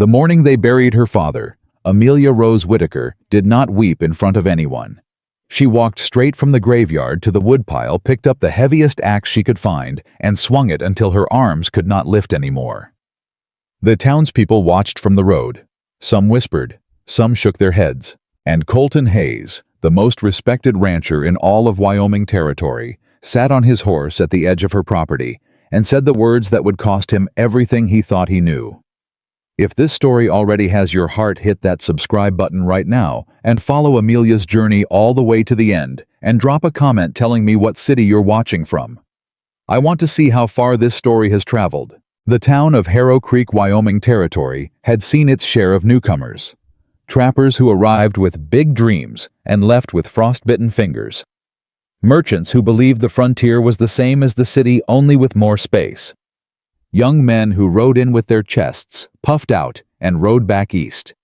The morning they buried her father, Amelia Rose Whitaker did not weep in front of anyone. She walked straight from the graveyard to the woodpile, picked up the heaviest axe she could find, and swung it until her arms could not lift anymore. The townspeople watched from the road. Some whispered, some shook their heads, and Colton Hayes, the most respected rancher in all of Wyoming territory, sat on his horse at the edge of her property and said the words that would cost him everything he thought he knew. If this story already has your heart, hit that subscribe button right now and follow Amelia's journey all the way to the end, and drop a comment telling me what city you're watching from. I want to see how far this story has traveled. The town of Harrow Creek, Wyoming territory had seen its share of newcomers. Trappers who arrived with big dreams and left with frostbitten fingers. Merchants who believed the frontier was the same as the city, only with more space. Young men who rode in with their chests puffed out and rode back east.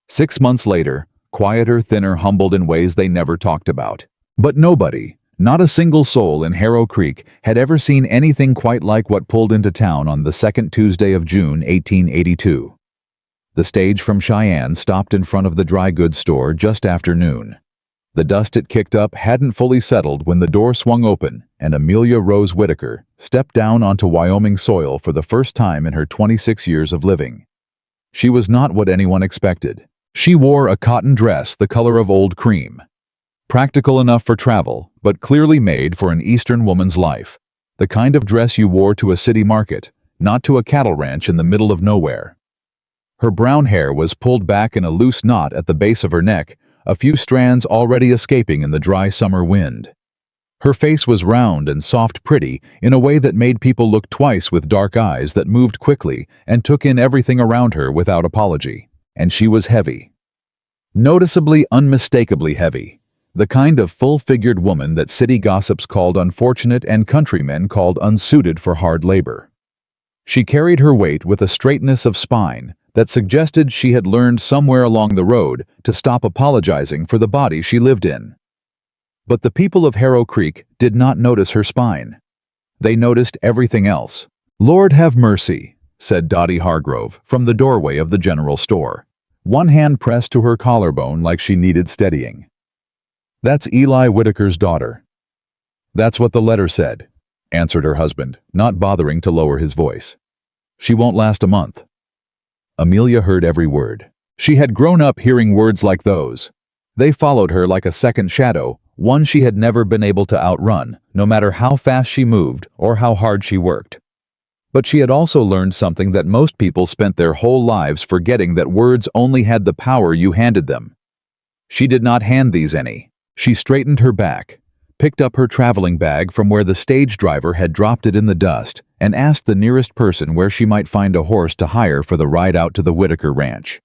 6 months later, quieter, thinner, humbled in ways they never talked about. But nobody, not a single soul in Harrow Creek, had ever seen anything quite like what pulled into town on the second Tuesday of June, 1882. The stage from Cheyenne stopped in front of the dry goods store just after noon. The dust it kicked up hadn't fully settled when the door swung open and Amelia Rose Whitaker stepped down onto Wyoming soil for the first time in her 26 years of living. She was not what anyone expected. She wore a cotton dress the color of old cream. Practical enough for travel, but clearly made for an Eastern woman's life. The kind of dress you wore to a city market, not to a cattle ranch in the middle of nowhere. Her brown hair was pulled back in a loose knot at the base of her neck, a few strands already escaping in the dry summer wind. Her face was round and soft, pretty, in a way that made people look twice, with dark eyes that moved quickly and took in everything around her without apology. And she was heavy. Noticeably, unmistakably heavy. The kind of full-figured woman that city gossips called unfortunate and countrymen called unsuited for hard labor. She carried her weight with a straightness of spine that suggested she had learned somewhere along the road to stop apologizing for the body she lived in. But the people of Harrow Creek did not notice her spine. They noticed everything else. "Lord have mercy," said Dottie Hargrove from the doorway of the general store, one hand pressed to her collarbone like she needed steadying. "That's Eli Whitaker's daughter." "That's what the letter said," answered her husband, not bothering to lower his voice. "She won't last a month." Amelia heard every word. She had grown up hearing words like those. They followed her like a second shadow, one she had never been able to outrun, no matter how fast she moved or how hard she worked. But she had also learned something that most people spent their whole lives forgetting: that words only had the power you handed them. She did not hand these any. She straightened her back, picked up her traveling bag from where the stage driver had dropped it in the dust, and asked the nearest person where she might find a horse to hire for the ride out to the Whitaker Ranch.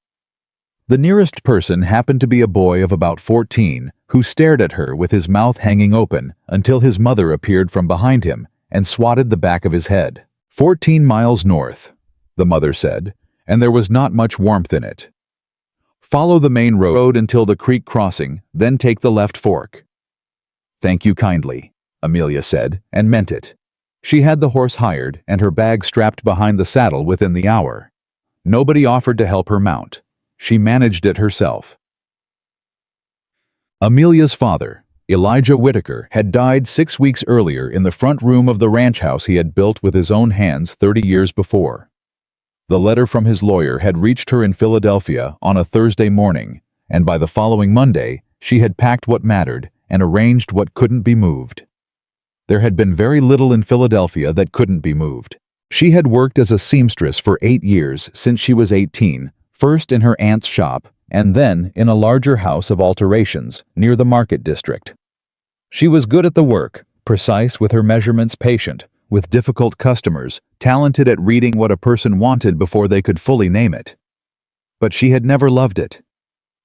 The nearest person happened to be a boy of about 14 who stared at her with his mouth hanging open until his mother appeared from behind him and swatted the back of his head. 14 miles north, the mother said, and there was not much warmth in it. "Follow the main road until the creek crossing, then take the left fork." "Thank you kindly," Amelia said, and meant it. She had the horse hired and her bag strapped behind the saddle within the hour. Nobody offered to help her mount. She managed it herself. Amelia's father, Elijah Whitaker, had died 6 weeks earlier in the front room of the ranch house he had built with his own hands 30 years before. The letter from his lawyer had reached her in Philadelphia on a Thursday morning, and by the following Monday, she had packed what mattered and arranged what couldn't be moved. There had been very little in Philadelphia that couldn't be moved. She had worked as a seamstress for 8 years since she was 18, first in her aunt's shop, and then in a larger house of alterations near the market district. She was good at the work, precise with her measurements, patient with difficult customers, talented at reading what a person wanted before they could fully name it. But she had never loved it.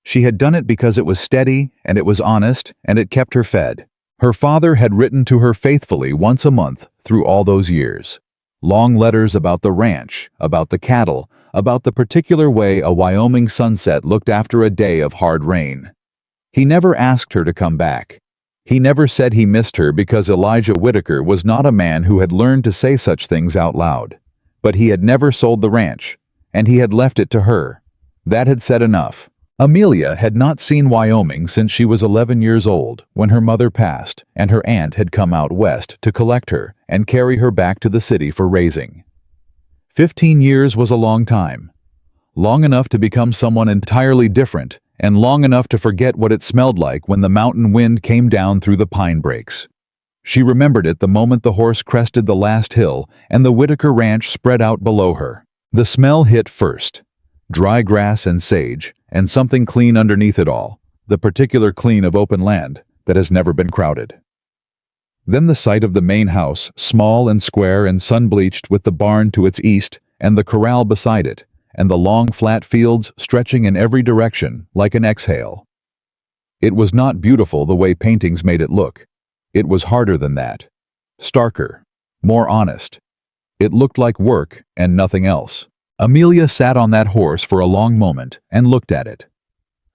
She had done it because it was steady, and it was honest, and it kept her fed. Her father had written to her faithfully once a month through all those years. Long letters about the ranch, about the cattle, about the particular way a Wyoming sunset looked after a day of hard rain. He never asked her to come back. He never said he missed her, because Elijah Whitaker was not a man who had learned to say such things out loud. But he had never sold the ranch, and he had left it to her. That had said enough. Amelia had not seen Wyoming since she was 11 years old, when her mother passed, and her aunt had come out west to collect her and carry her back to the city for raising. 15 years was a long time. Long enough to become someone entirely different, and long enough to forget what it smelled like when the mountain wind came down through the pine brakes. She remembered it the moment the horse crested the last hill and the Whitaker Ranch spread out below her. The smell hit first. Dry grass and sage, and something clean underneath it all, the particular clean of open land that has never been crowded. Then the sight of the main house, small and square and sun-bleached, with the barn to its east and the corral beside it, and the long flat fields stretching in every direction like an exhale. It was not beautiful the way paintings made it look. It was harder than that. Starker. More honest. It looked like work and nothing else. Amelia sat on that horse for a long moment and looked at it.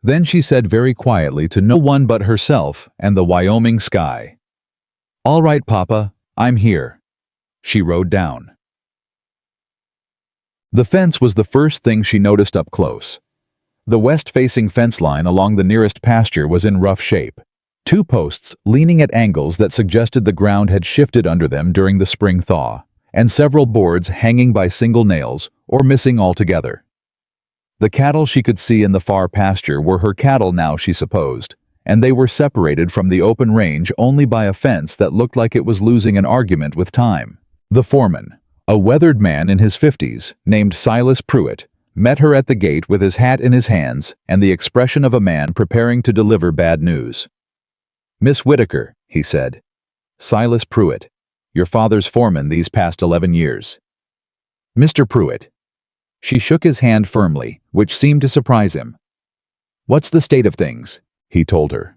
Then she said very quietly to no one but herself and the Wyoming sky, "All right, Papa, I'm here." She rode down. The fence was the first thing she noticed up close. The west-facing fence line along the nearest pasture was in rough shape. 2 posts leaning at angles that suggested the ground had shifted under them during the spring thaw, and several boards hanging by single nails or missing altogether. The cattle she could see in the far pasture were her cattle now, she supposed, and they were separated from the open range only by a fence that looked like it was losing an argument with time. The foreman, a weathered man in his 50s, named Silas Pruitt, met her at the gate with his hat in his hands and the expression of a man preparing to deliver bad news. "Miss Whitaker," he said. "Silas Pruitt, your father's foreman these past 11 years. "Mr. Pruitt." She shook his hand firmly, which seemed to surprise him. "What's the state of things?" he told her.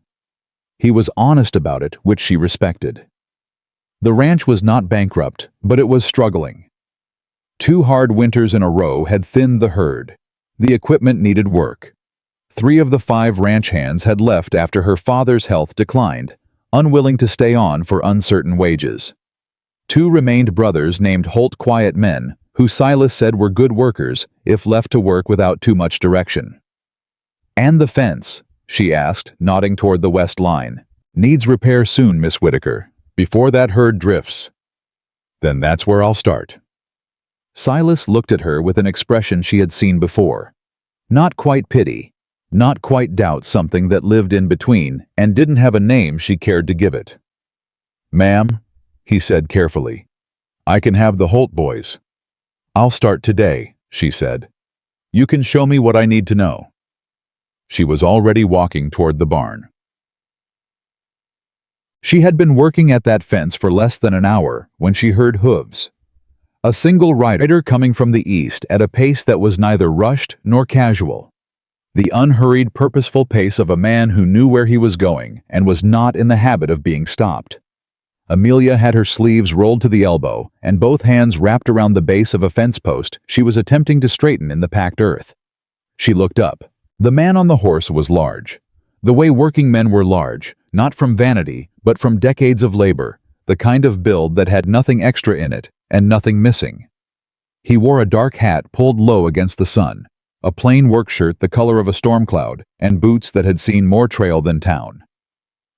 He was honest about it, which she respected. The ranch was not bankrupt, but it was struggling. 2 hard winters in a row had thinned the herd. The equipment needed work. 3 of the 5 ranch hands had left after her father's health declined, unwilling to stay on for uncertain wages. 2 remained brothers named Holt, quiet men, who Silas said were good workers if left to work without too much direction. "And the fence?" she asked, nodding toward the west line. "Needs repair soon, Miss Whitaker, before that herd drifts." "Then that's where I'll start." Silas looked at her with an expression she had seen before. Not quite pity, not quite doubt, something that lived in between and didn't have a name she cared to give it. "Ma'am," he said carefully, "I can have the Holt boys." "I'll start today," she said. "You can show me what I need to know." She was already walking toward the barn. She had been working at that fence for less than an hour when she heard hooves. A single rider coming from the east at a pace that was neither rushed nor casual. The unhurried, purposeful pace of a man who knew where he was going and was not in the habit of being stopped. Amelia had her sleeves rolled to the elbow and both hands wrapped around the base of a fence post she was attempting to straighten in the packed earth. She looked up. The man on the horse was large. The way working men were large, not from vanity, but from decades of labor, the kind of build that had nothing extra in it and nothing missing. He wore a dark hat pulled low against the sun, a plain work shirt the color of a storm cloud, and boots that had seen more trail than town.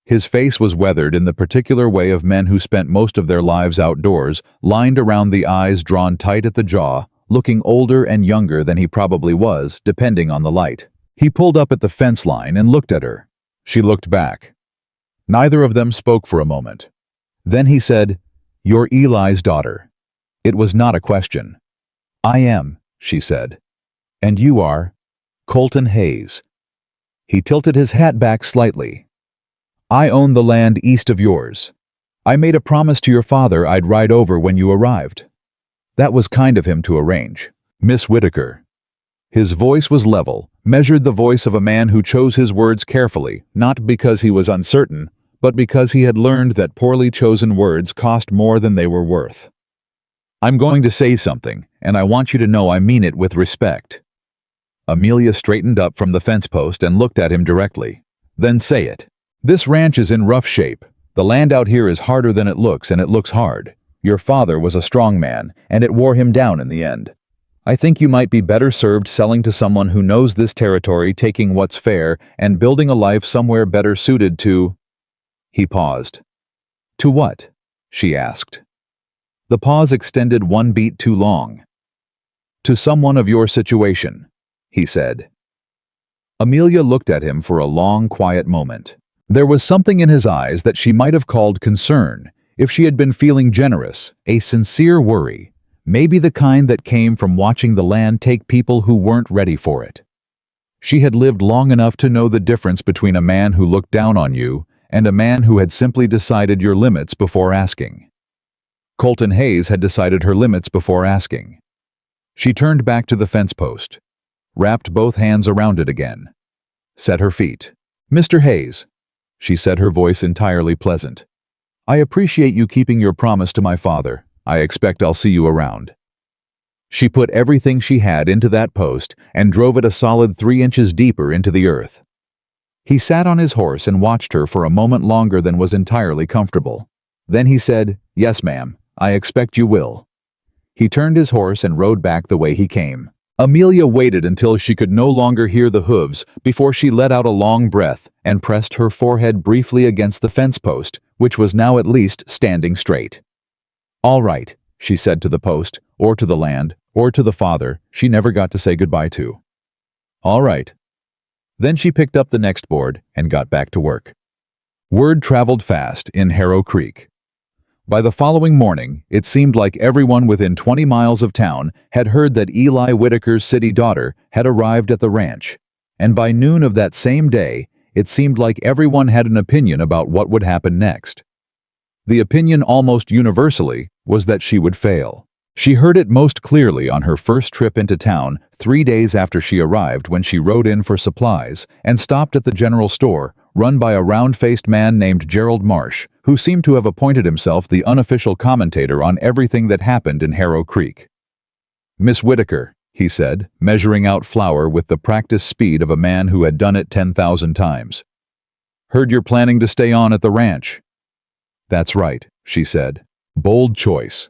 His face was weathered in the particular way of men who spent most of their lives outdoors, lined around the eyes, drawn tight at the jaw, looking older and younger than he probably was, depending on the light. He pulled up at the fence line and looked at her. She looked back. Neither of them spoke for a moment. Then he said, "You're Eli's daughter." It was not a question. "I am," she said. "And you are?" "Colton Hayes." He tilted his hat back slightly. "I own the land east of yours. I made a promise to your father I'd ride over when you arrived." That was kind of him to arrange. "Miss Whitaker." His voice was level, measured, the voice of a man who chose his words carefully, not because he was uncertain, but because he had learned that poorly chosen words cost more than they were worth. "I'm going to say something, and I want you to know I mean it with respect." Amelia straightened up from the fence post and looked at him directly. "Then say it. This ranch is in rough shape. The land out here is harder than it looks, and it looks hard. Your father was a strong man, and it wore him down in the end. I think you might be better served selling to someone who knows this territory, taking what's fair, and building a life somewhere better suited to—" He paused. "To what?" she asked. The pause extended one beat too long. "To someone of your situation," he said. Amelia looked at him for a long, quiet moment. There was something in his eyes that she might have called concern, if she had been feeling generous, a sincere worry, maybe the kind that came from watching the land take people who weren't ready for it. She had lived long enough to know the difference between a man who looked down on you and a man who had simply decided your limits before asking. Colton Hayes had decided her limits before asking. She turned back to the fence post, wrapped both hands around it again, set her feet. "Mr. Hayes," she said, her voice entirely pleasant, "I appreciate you keeping your promise to my father. I expect I'll see you around." She put everything she had into that post and drove it a solid 3 inches deeper into the earth. He sat on his horse and watched her for a moment longer than was entirely comfortable. Then he said, "Yes, ma'am, I expect you will." He turned his horse and rode back the way he came. Amelia waited until she could no longer hear the hooves before she let out a long breath and pressed her forehead briefly against the fence post, which was now at least standing straight. "All right," she said to the post, or to the land, or to the father she never got to say goodbye to. "All right." Then she picked up the next board and got back to work. Word traveled fast in Harrow Creek. By the following morning, it seemed like everyone within 20 miles of town had heard that Eli Whitaker's city daughter had arrived at the ranch, and by noon of that same day, it seemed like everyone had an opinion about what would happen next. The opinion almost universally was that she would fail. She heard it most clearly on her first trip into town 3 days after she arrived, when she rode in for supplies and stopped at the general store run by a round-faced man named Gerald Marsh, who seemed to have appointed himself the unofficial commentator on everything that happened in Harrow Creek. "Miss Whitaker," he said, measuring out flour with the practiced speed of a man who had done it 10,000 times. "Heard you're planning to stay on at the ranch." "That's right," she said. "Bold choice."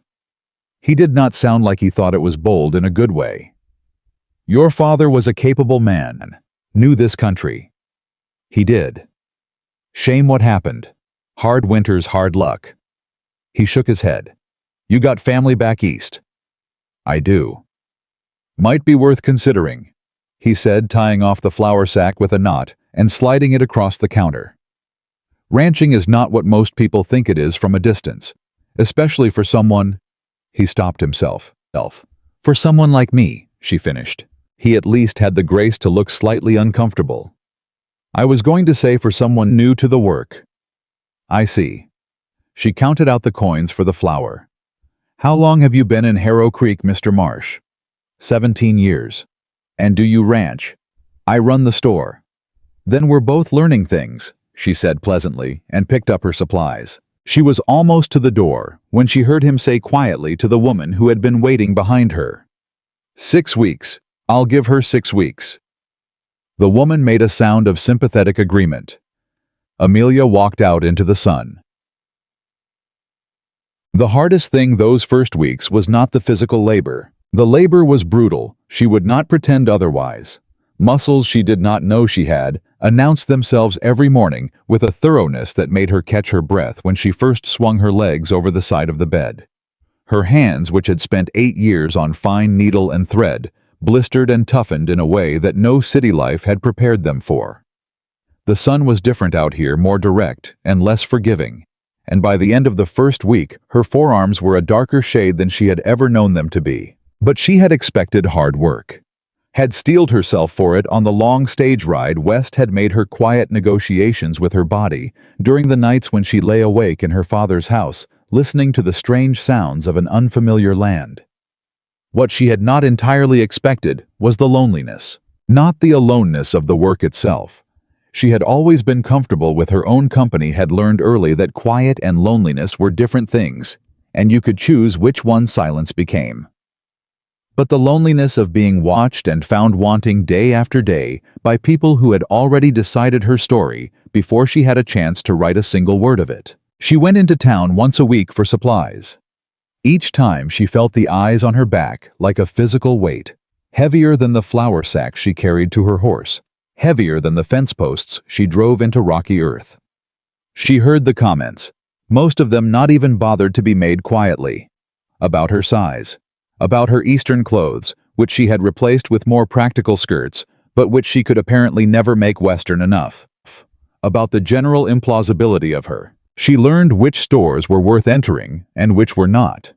He did not sound like he thought it was bold in a good way. "Your father was a capable man, knew this country." "He did." "Shame what happened. Hard winters, hard luck." He shook his head. "You got family back east?" "I do." "Might be worth considering," he said, tying off the flour sack with a knot and sliding it across the counter. "Ranching is not what most people think it is from a distance, especially for someone—" He stopped himself. "For someone like me," she finished. He at least had the grace to look slightly uncomfortable. "I was going to say for someone new to the work." "I see." She counted out the coins for the flour. "How long have you been in Harrow Creek, Mr. Marsh?" 17 years. "And do you ranch?" "I run the store." "Then we're both learning things," she said pleasantly, and picked up her supplies. She was almost to the door when she heard him say quietly to the woman who had been waiting behind her, "6 weeks. I'll give her 6 weeks." The woman made a sound of sympathetic agreement. Amelia walked out into the sun. The hardest thing those first weeks was not the physical labor. The labor was brutal, she would not pretend otherwise. Muscles she did not know she had announced themselves every morning with a thoroughness that made her catch her breath when she first swung her legs over the side of the bed. Her hands, which had spent 8 years on fine needle and thread, blistered and toughened in a way that no city life had prepared them for. The sun was different out here, more direct and less forgiving, and by the end of the first week her forearms were a darker shade than she had ever known them to be. But she had expected hard work, had steeled herself for it on the long stage ride west, had made her quiet negotiations with her body during the nights when she lay awake in her father's house, listening to the strange sounds of an unfamiliar land. What she had not entirely expected was the loneliness, not the aloneness of the work itself. She had always been comfortable with her own company, had learned early that quiet and loneliness were different things, and you could choose which one silence became. But the loneliness of being watched and found wanting day after day by people who had already decided her story before she had a chance to write a single word of it. She went into town once a week for supplies. Each time she felt the eyes on her back like a physical weight, heavier than the flour sack she carried to her horse, heavier than the fence posts she drove into rocky earth. She heard the comments, most of them not even bothered to be made quietly, about her size, about her Eastern clothes, which she had replaced with more practical skirts, but which she could apparently never make Western enough, about the general implausibility of her. She learned which stores were worth entering and which were not.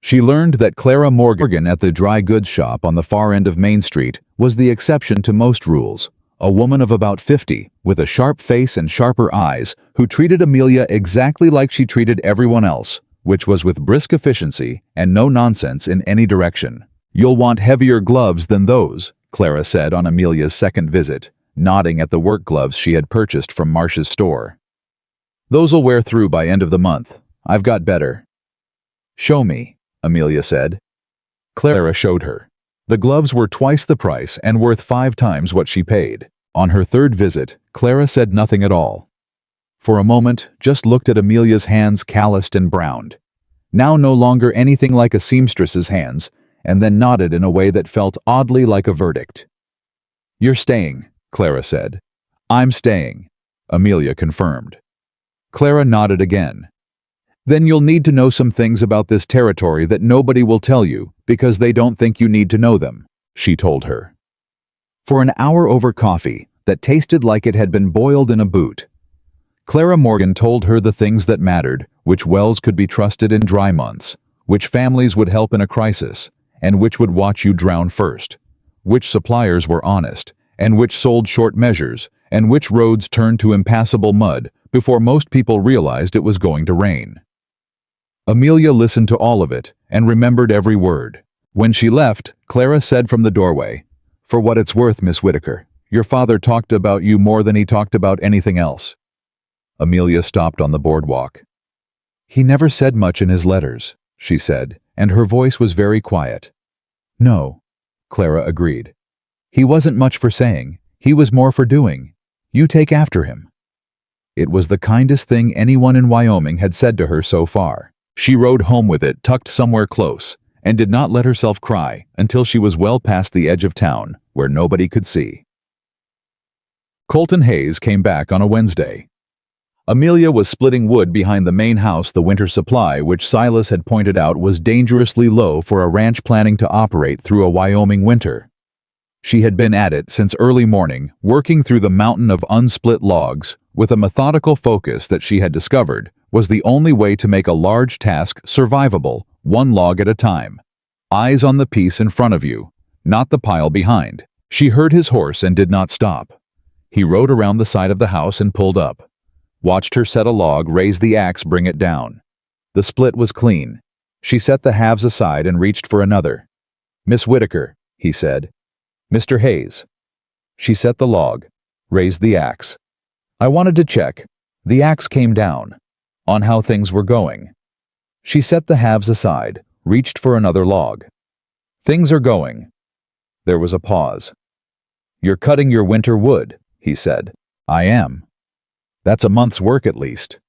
She learned that Clara Morgan at the dry goods shop on the far end of Main Street was the exception to most rules, a woman of about 50, with a sharp face and sharper eyes, who treated Amelia exactly like she treated everyone else, which was with brisk efficiency and no nonsense in any direction. "You'll want heavier gloves than those," Clara said on Amelia's second visit, nodding at the work gloves she had purchased from Marsh's store. "Those'll wear through by end of the month. I've got better." "Show me," Amelia said. Clara showed her. The gloves were twice the price and worth 5 times what she paid. On her third visit, Clara said nothing at all. For a moment, just looked at Amelia's hands calloused and browned, now no longer anything like a seamstress's hands, and then nodded in a way that felt oddly like a verdict. "You're staying," Clara said. "I'm staying," Amelia confirmed. Clara nodded again. "Then you'll need to know some things about this territory that nobody will tell you because they don't think you need to know them," she told her. For an hour over coffee that tasted like it had been boiled in a boot, Clara Morgan told her the things that mattered, which wells could be trusted in dry months, which families would help in a crisis, and which would watch you drown first, which suppliers were honest, and which sold short measures, and which roads turned to impassable mud before most people realized it was going to rain. Amelia listened to all of it and remembered every word. When she left, Clara said from the doorway, "For what it's worth, Miss Whitaker, your father talked about you more than he talked about anything else." Amelia stopped on the boardwalk. "He never said much in his letters," she said, and her voice was very quiet. "No," Clara agreed. "He wasn't much for saying, he was more for doing. You take after him." It was the kindest thing anyone in Wyoming had said to her so far. She rode home with it tucked somewhere close, and did not let herself cry until she was well past the edge of town, where nobody could see. Colton Hayes came back on a Wednesday. Amelia was splitting wood behind the main house, the winter supply which Silas had pointed out was dangerously low for a ranch planning to operate through a Wyoming winter. She had been at it since early morning, working through the mountain of unsplit logs, with a methodical focus that she had discovered was the only way to make a large task survivable, one log at a time. Eyes on the piece in front of you, not the pile behind. She heard his horse and did not stop. He rode around the side of the house and pulled up. Watched her set a log, raise the axe, bring it down. The split was clean. She set the halves aside and reached for another. "Miss Whitaker," he said. "Mr. Hayes." She set the log, raised the axe. "I wanted to check," the axe came down, "on how things were going." She set the halves aside, reached for another log. "Things are going." There was a pause. "You're cutting your winter wood," he said. "I am." "That's a month's work at least."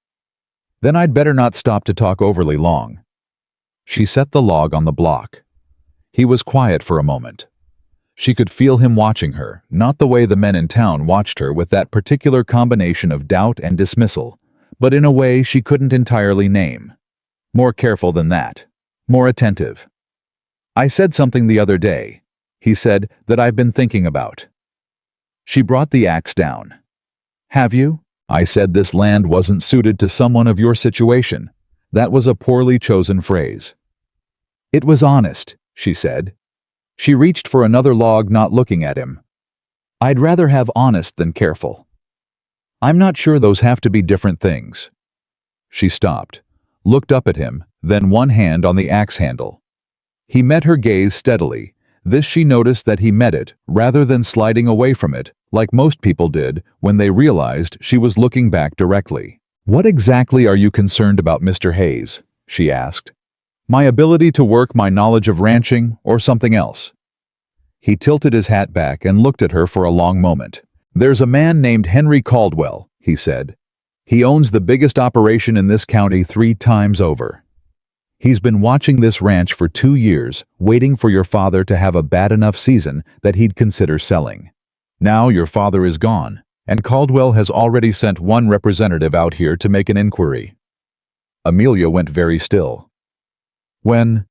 "Then I'd better not stop to talk overly long." She set the log on the block. He was quiet for a moment. She could feel him watching her, not the way the men in town watched her with that particular combination of doubt and dismissal, but in a way she couldn't entirely name. More careful than that. More attentive. "I said something the other day," he said, "that I've been thinking about." She brought the axe down. "Have you?" "I said this land wasn't suited to someone of your situation." That was a poorly chosen phrase. "It was honest," she said. She reached for another log, not looking at him. "I'd rather have honest than careful. I'm not sure those have to be different things." She stopped, looked up at him, then one hand on the axe handle. He met her gaze steadily. This she noticed that he met it, rather than sliding away from it, like most people did when they realized she was looking back directly. "What exactly are you concerned about, Mr. Hayes?" she asked. "My ability to work, my knowledge of ranching, or something else?" He tilted his hat back and looked at her for a long moment. "There's a man named Henry Caldwell," he said. "He owns the biggest operation in this county 3 times over." He's been watching this ranch for 2 years, waiting for your father to have a bad enough season that he'd consider selling. Now your father is gone, and Caldwell has already sent one representative out here to make an inquiry." Amelia went very still. "When?"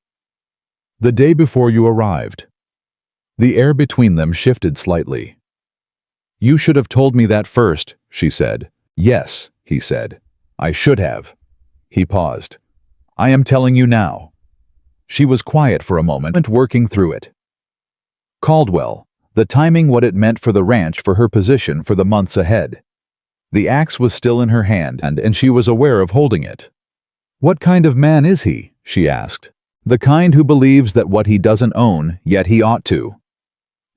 "The day before you arrived." The air between them shifted slightly. "You should have told me that first," she said. "Yes," he said. "I should have." He paused. "I am telling you now." She was quiet for a moment, working through it. Caldwell, the timing, what it meant for the ranch, for her position for the months ahead. The axe was still in her hand, and she was aware of holding it. "What kind of man is he?" she asked. "The kind who believes that what he doesn't own, yet he ought to."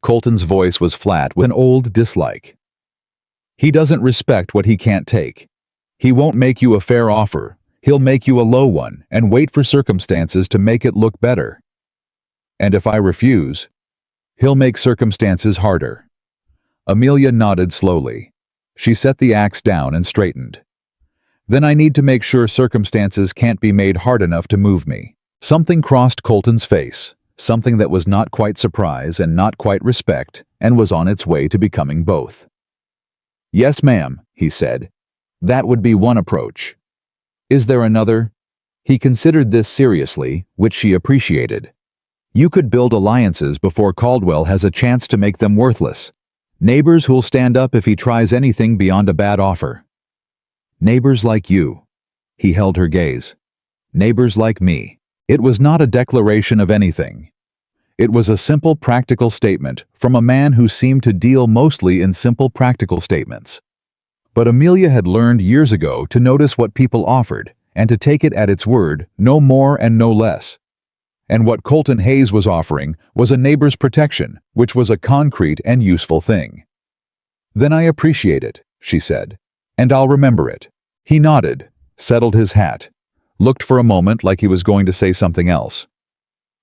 Colton's voice was flat with an old dislike. "He doesn't respect what he can't take. He won't make you a fair offer. He'll make you a low one and wait for circumstances to make it look better. And if I refuse, he'll make circumstances harder." Amelia nodded slowly. She set the axe down and straightened. "Then I need to make sure circumstances can't be made hard enough to move me." Something crossed Colton's face, something that was not quite surprise and not quite respect, and was on its way to becoming both. "Yes, ma'am," he said. "That would be one approach. Is there another?" He considered this seriously, which she appreciated. "You could build alliances before Caldwell has a chance to make them worthless. Neighbors who'll stand up if he tries anything beyond a bad offer. Neighbors like you." He held her gaze. "Neighbors like me." It was not a declaration of anything. It was a simple practical statement from a man who seemed to deal mostly in simple practical statements. But Amelia had learned years ago to notice what people offered and to take it at its word, no more and no less. And what Colton Hayes was offering was a neighbor's protection, which was a concrete and useful thing. "Then I appreciate it," she said, "and I'll remember it." He nodded, settled his hat, looked for a moment like he was going to say something else.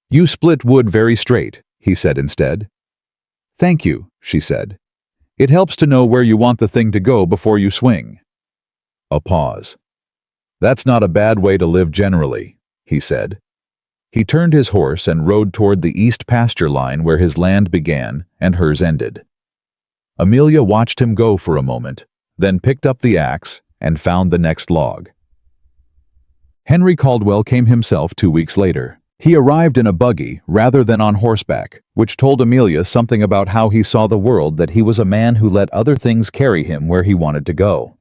"You split wood very straight," he said instead. "Thank you," she said. "It helps to know where you want the thing to go before you swing." A pause. "That's not a bad way to live generally," he said. He turned his horse and rode toward the east pasture line where his land began and hers ended. Amelia watched him go for a moment, then picked up the axe and found the next log. Henry Caldwell came himself 2 weeks later. He arrived in a buggy rather than on horseback, which told Amelia something about how he saw the world, that he was a man who let other things carry him where he wanted to go.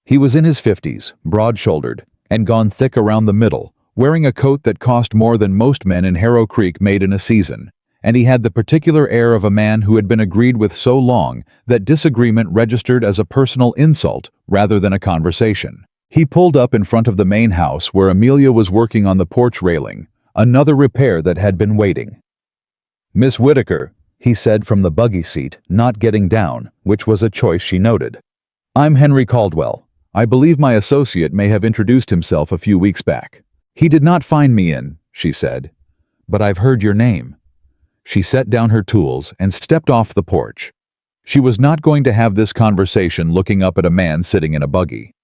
He was in his 50s, broad-shouldered, and gone thick around the middle, wearing a coat that cost more than most men in Harrow Creek made in a season, and he had the particular air of a man who had been agreed with so long that disagreement registered as a personal insult rather than a conversation. He pulled up in front of the main house where Amelia was working on the porch railing, another repair that had been waiting. "Miss Whitaker," he said from the buggy seat, not getting down, which was a choice she noted. "I'm Henry Caldwell. I believe my associate may have introduced himself a few weeks back." "He did not find me in," she said. "But I've heard your name." She set down her tools and stepped off the porch. She was not going to have this conversation looking up at a man sitting in a buggy.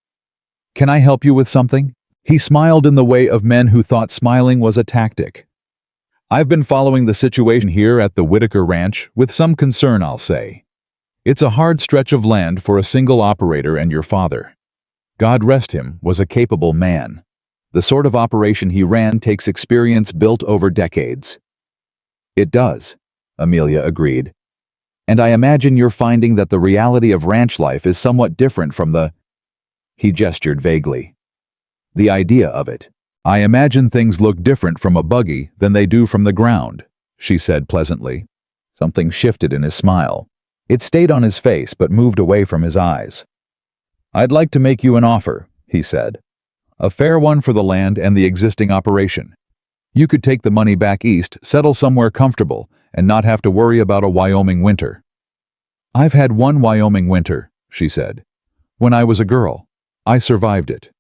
"Can I help you with something?" He smiled in the way of men who thought smiling was a tactic. "I've been following the situation here at the Whitaker Ranch with some concern, I'll say. It's a hard stretch of land for a single operator, and your father, God rest him, was a capable man. The sort of operation he ran takes experience built over decades." "It does," Amelia agreed. "And I imagine you're finding that the reality of ranch life is somewhat different from the—" He gestured vaguely. "The idea of it. I imagine things look different from a buggy than they do from the ground," she said pleasantly. Something shifted in his smile. It stayed on his face but moved away from his eyes. "I'd like to make you an offer," he said. "A fair one for the land and the existing operation. You could take the money back east, settle somewhere comfortable, and not have to worry about a Wyoming winter." "I've had one Wyoming winter," she said. "When I was a girl. I survived it."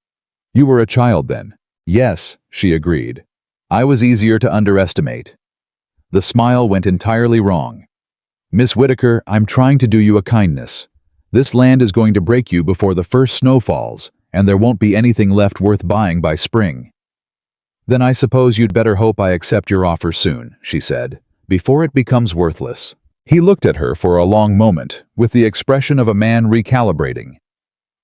"You were a child then." "Yes," she agreed. "I was easier to underestimate." The smile went entirely wrong. "Miss Whitaker, I'm trying to do you a kindness. This land is going to break you before the first snow falls, and there won't be anything left worth buying by spring." "Then I suppose you'd better hope I accept your offer soon," she said, "before it becomes worthless." He looked at her for a long moment, with the expression of a man recalibrating.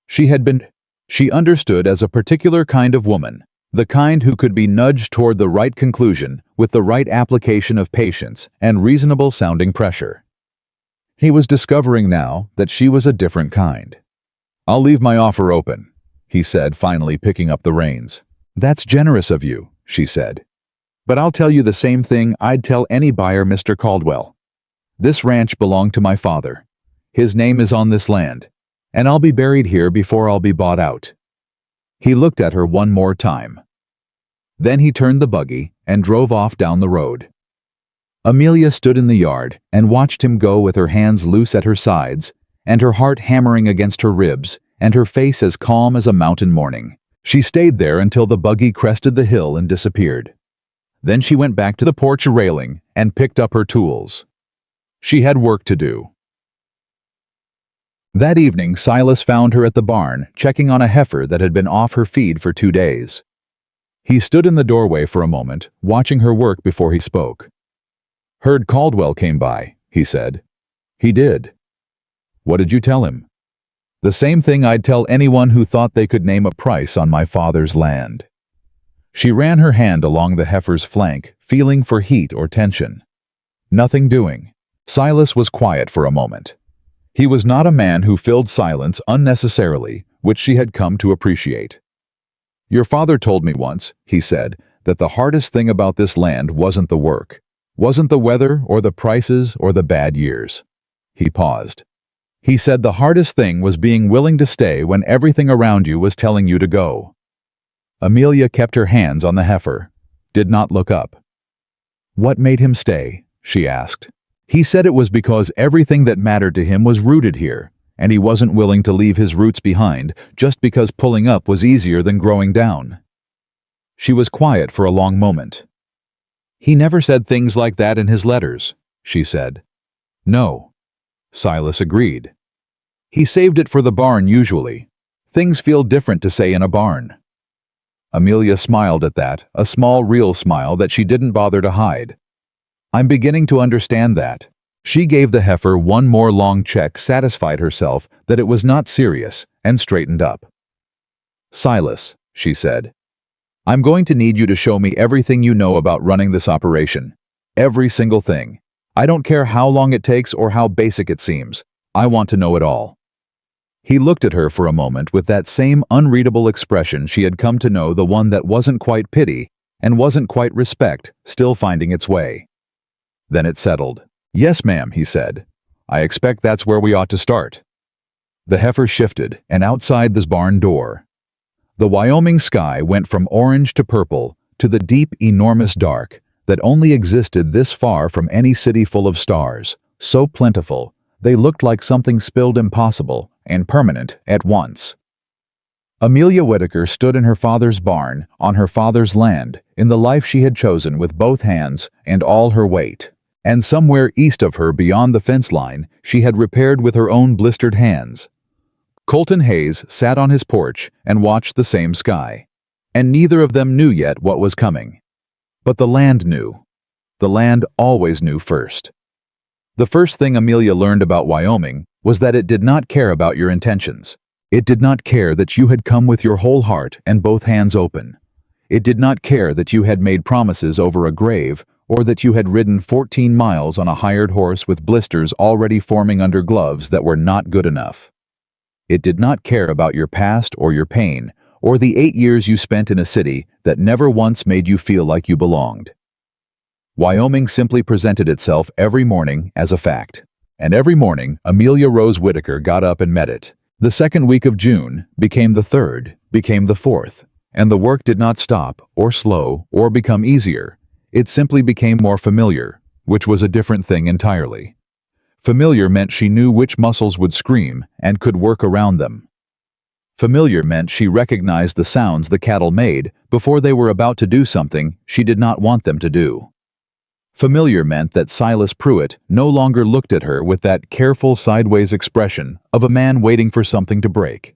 She understood as a particular kind of woman, the kind who could be nudged toward the right conclusion with the right application of patience and reasonable-sounding pressure. He was discovering now that she was a different kind. "I'll leave my offer open," he said, finally picking up the reins. "That's generous of you," she said. "But I'll tell you the same thing I'd tell any buyer, Mr. Caldwell. This ranch belonged to my father. His name is on this land, and I'll be buried here before I'll be bought out." He looked at her one more time. Then he turned the buggy and drove off down the road. Amelia stood in the yard and watched him go with her hands loose at her sides, and her heart hammering against her ribs, and her face as calm as a mountain morning. She stayed there until the buggy crested the hill and disappeared. Then she went back to the porch railing and picked up her tools. She had work to do. That evening, Silas found her at the barn, checking on a heifer that had been off her feed for 2 days. He stood in the doorway for a moment, watching her work before he spoke. "Heard Caldwell came by," he said. "He did." "What did you tell him?" "The same thing I'd tell anyone who thought they could name a price on my father's land." She ran her hand along the heifer's flank, feeling for heat or tension. Nothing doing. Silas was quiet for a moment. He was not a man who filled silence unnecessarily, which she had come to appreciate. "Your father told me once," he said, "that the hardest thing about this land wasn't the work, wasn't the weather or the prices or the bad years." He paused. "He said the hardest thing was being willing to stay when everything around you was telling you to go." Amelia kept her hands on the heifer, did not look up. "What made him stay?" she asked. "He said it was because everything that mattered to him was rooted here, and he wasn't willing to leave his roots behind just because pulling up was easier than growing down." She was quiet for a long moment. "He never said things like that in his letters," she said. "No," Silas agreed. "He saved it for the barn usually. Things feel different to say in a barn." Amelia smiled at that, a small real smile that she didn't bother to hide. "I'm beginning to understand that." She gave the heifer one more long check, satisfied herself that it was not serious, and straightened up. "Silas," she said, "I'm going to need you to show me everything you know about running this operation. Every single thing. I don't care how long it takes or how basic it seems. I want to know it all." He looked at her for a moment with that same unreadable expression she had come to know, the one that wasn't quite pity and wasn't quite respect, still finding its way. Then it settled. "Yes, ma'am," he said. "I expect that's where we ought to start." The heifer shifted, and outside this barn door, the Wyoming sky went from orange to purple to the deep, enormous dark that only existed this far from any city full of stars, so plentiful they looked like something spilled impossible and permanent at once. Amelia Whitaker stood in her father's barn, on her father's land, in the life she had chosen with both hands and all her weight. And somewhere east of her, beyond the fence line, she had repaired with her own blistered hands. Colton Hayes sat on his porch and watched the same sky. And neither of them knew yet what was coming. But the land knew. The land always knew first. The first thing Amelia learned about Wyoming was that it did not care about your intentions. It did not care that you had come with your whole heart and both hands open. It did not care that you had made promises over a grave, or that you had ridden 14 miles on a hired horse with blisters already forming under gloves that were not good enough. It did not care about your past or your pain, or the 8 years you spent in a city that never once made you feel like you belonged. Wyoming simply presented itself every morning as a fact. And every morning, Amelia Rose Whitaker got up and met it. The second week of June became the third, became the fourth, and the work did not stop, or slow, or become easier. It simply became more familiar, which was a different thing entirely. Familiar meant she knew which muscles would scream and could work around them. Familiar meant she recognized the sounds the cattle made before they were about to do something she did not want them to do. Familiar meant that Silas Pruitt no longer looked at her with that careful sideways expression of a man waiting for something to break.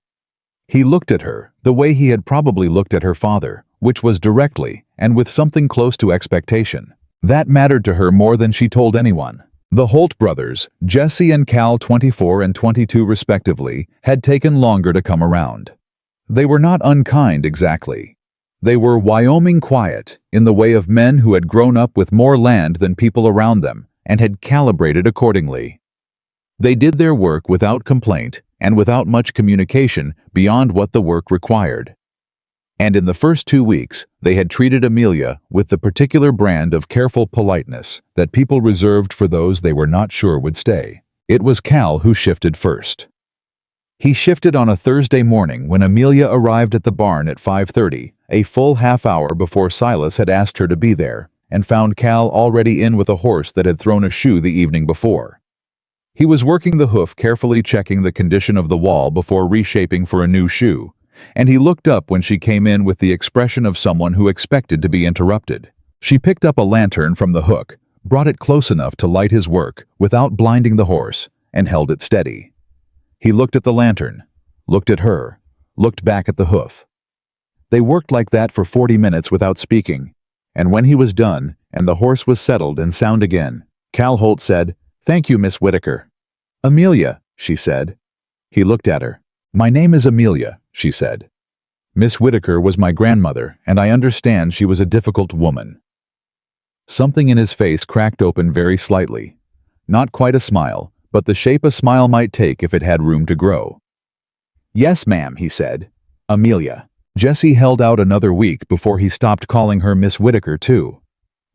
He looked at her the way he had probably looked at her father, which was directly and with something close to expectation. That mattered to her more than she told anyone. The Holt brothers, Jesse and Cal, 24 and 22 respectively, had taken longer to come around. They were not unkind exactly. They were Wyoming quiet, in the way of men who had grown up with more land than people around them and had calibrated accordingly. They did their work without complaint and without much communication beyond what the work required. And in the first 2 weeks, they had treated Amelia with the particular brand of careful politeness that people reserved for those they were not sure would stay. It was Cal who shifted first. He shifted on a Thursday morning when Amelia arrived at the barn at 5:30, a full half hour before Silas had asked her to be there, and found Cal already in with a horse that had thrown a shoe the evening before. He was working the hoof, carefully checking the condition of the wall before reshaping for a new shoe, and he looked up when she came in with the expression of someone who expected to be interrupted. She picked up a lantern from the hook, brought it close enough to light his work without blinding the horse, and held it steady. He looked at the lantern, looked at her, looked back at the hoof. They worked like that for 40 minutes without speaking, and when he was done and the horse was settled and sound again, Cal Holt said, "Thank you, Miss Whitaker." "Amelia," she said. He looked at her. "My name is Amelia," she said. "Miss Whitaker was my grandmother, and I understand she was a difficult woman." Something in his face cracked open very slightly. Not quite a smile, but the shape a smile might take if it had room to grow. "Yes, ma'am," he said. "Amelia." Jesse held out another week before he stopped calling her Miss Whitaker too.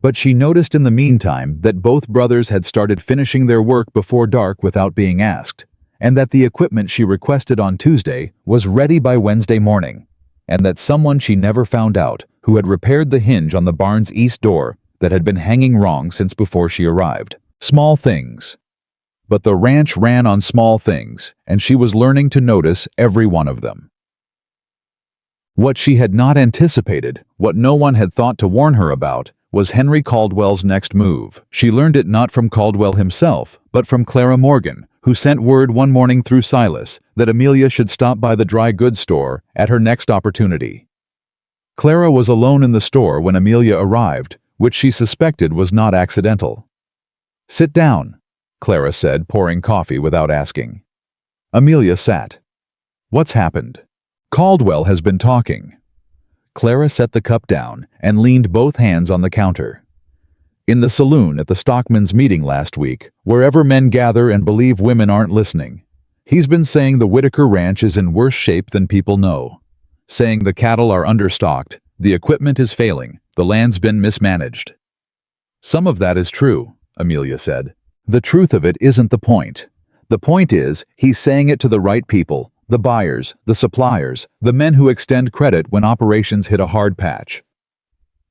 But she noticed in the meantime that both brothers had started finishing their work before dark without being asked, and that the equipment she requested on Tuesday was ready by Wednesday morning, and that someone she never found out who had repaired the hinge on the barn's east door that had been hanging wrong since before she arrived. Small things. But the ranch ran on small things, and she was learning to notice every one of them. What she had not anticipated, what no one had thought to warn her about, was Henry Caldwell's next move. She learned it not from Caldwell himself, but from Clara Morgan, who sent word one morning through Silas that Amelia should stop by the dry goods store at her next opportunity. Clara was alone in the store when Amelia arrived, which she suspected was not accidental. "Sit down," Clara said, pouring coffee without asking. Amelia sat. "What's happened?" "Caldwell has been talking." Clara set the cup down and leaned both hands on the counter. "In the saloon at the stockmen's meeting last week, wherever men gather and believe women aren't listening, he's been saying the Whitaker Ranch is in worse shape than people know. Saying the cattle are understocked, the equipment is failing, the land's been mismanaged." "Some of that is true," Amelia said. "The truth of it isn't the point. The point is, he's saying it to the right people, the buyers, the suppliers, the men who extend credit when operations hit a hard patch."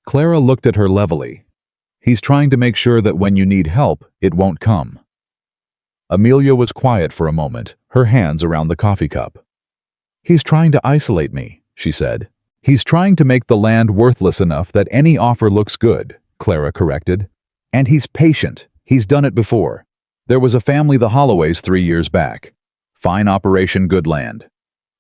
Clara looked at her levelly. "He's trying to make sure that when you need help, it won't come." Amelia was quiet for a moment, her hands around the coffee cup. "He's trying to isolate me," she said. "He's trying to make the land worthless enough that any offer looks good," Clara corrected. "And he's patient. He's done it before. There was a family, the Holloways, 3 years back. Fine operation, good land.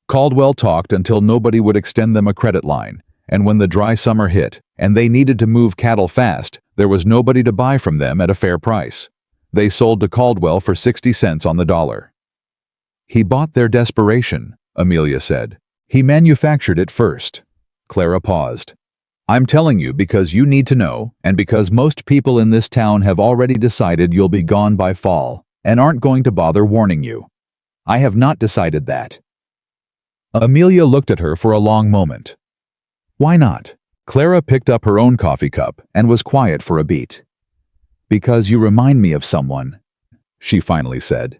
Caldwell talked until nobody would extend them a credit line, and when the dry summer hit, and they needed to move cattle fast, there was nobody to buy from them at a fair price. They sold to Caldwell for 60 cents on the dollar." "He bought their desperation," Amelia said. "He manufactured it first." Clara paused. "I'm telling you because you need to know, and because most people in this town have already decided you'll be gone by fall, and aren't going to bother warning you. I have not decided that." Amelia looked at her for a long moment. "Why not?" Clara picked up her own coffee cup and was quiet for a beat. "Because you remind me of someone," she finally said.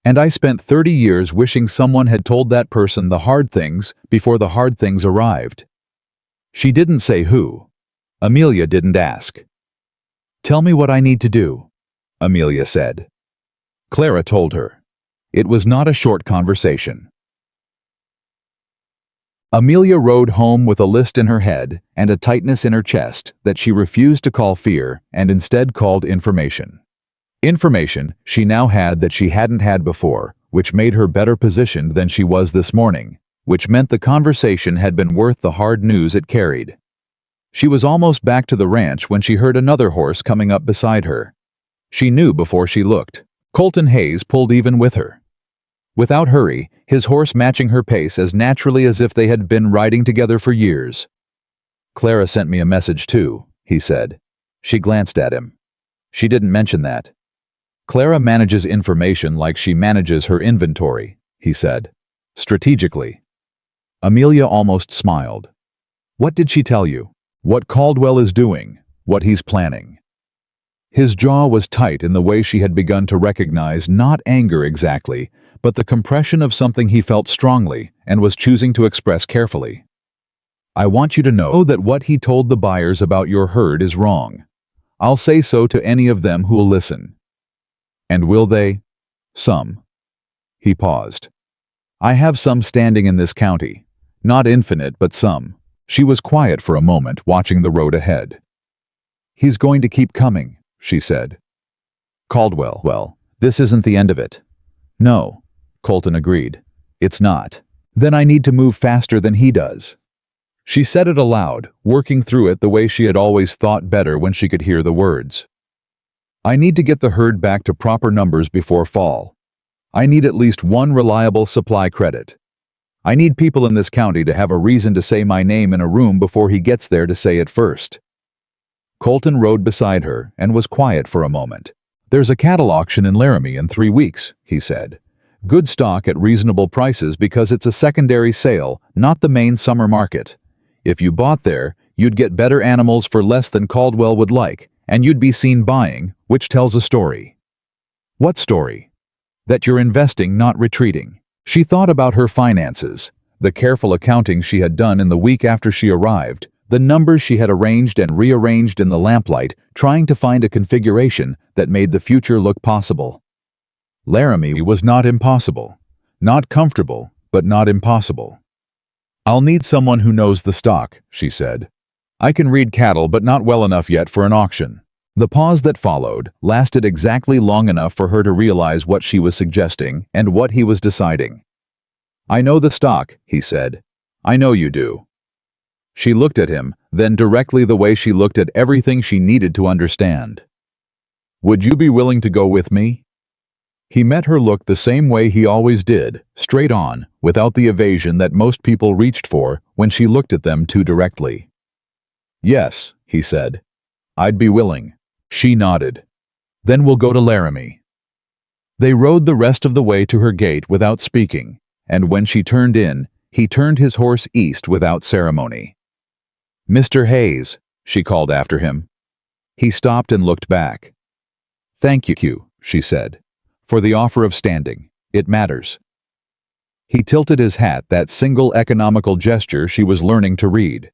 "And I spent 30 years wishing someone had told that person the hard things before the hard things arrived." She didn't say who. Amelia didn't ask. "Tell me what I need to do," Amelia said. Clara told her. It was not a short conversation. Amelia rode home with a list in her head and a tightness in her chest that she refused to call fear and instead called information. Information she now had that she hadn't had before, which made her better positioned than she was this morning, which meant the conversation had been worth the hard news it carried. She was almost back to the ranch when she heard another horse coming up beside her. She knew before she looked. Colton Hayes pulled even with her. Without hurry, his horse matching her pace as naturally as if they had been riding together for years. "Clara sent me a message too," he said. She glanced at him. "She didn't mention that." "Clara manages information like she manages her inventory," he said. "Strategically." Amelia almost smiled. "What did she tell you? What Caldwell is doing? What he's planning?" His jaw was tight in the way she had begun to recognize not anger exactly, but the compression of something he felt strongly and was choosing to express carefully. "I want you to know that what he told the buyers about your herd is wrong. I'll say so to any of them who'll listen." "And will they?" "Some." He paused. "I have some standing in this county. Not infinite, but some." She was quiet for a moment, watching the road ahead. "He's going to keep coming," she said. "Caldwell, well, this isn't the end of it." "No," Colton agreed. "It's not." "Then I need to move faster than he does." She said it aloud, working through it the way she had always thought better when she could hear the words. "I need to get the herd back to proper numbers before fall. I need at least one reliable supply credit. I need people in this county to have a reason to say my name in a room before he gets there to say it first." Colton rode beside her and was quiet for a moment. "There's a cattle auction in Laramie in 3 weeks," he said. "Good stock at reasonable prices because it's a secondary sale, not the main summer market. If you bought there, you'd get better animals for less than Caldwell would like, and you'd be seen buying, which tells a story." "What story?" "That you're investing, not retreating." She thought about her finances, the careful accounting she had done in the week after she arrived, the numbers she had arranged and rearranged in the lamplight, trying to find a configuration that made the future look possible. Laramie was not impossible. Not comfortable, but not impossible. "I'll need someone who knows the stock," she said. "I can read cattle, but not well enough yet for an auction." The pause that followed lasted exactly long enough for her to realize what she was suggesting and what he was deciding. "I know the stock," he said. "I know you do." She looked at him, then directly the way she looked at everything she needed to understand. "Would you be willing to go with me?" He met her look the same way he always did, straight on, without the evasion that most people reached for when she looked at them too directly. "Yes," he said. "I'd be willing." She nodded. "Then we'll go to Laramie." They rode the rest of the way to her gate without speaking, and when she turned in, he turned his horse east without ceremony. "Mr. Hayes," she called after him. He stopped and looked back. "Thank you," she said, "for the offer of standing. It matters." He tilted his hat, that single economical gesture she was learning to read.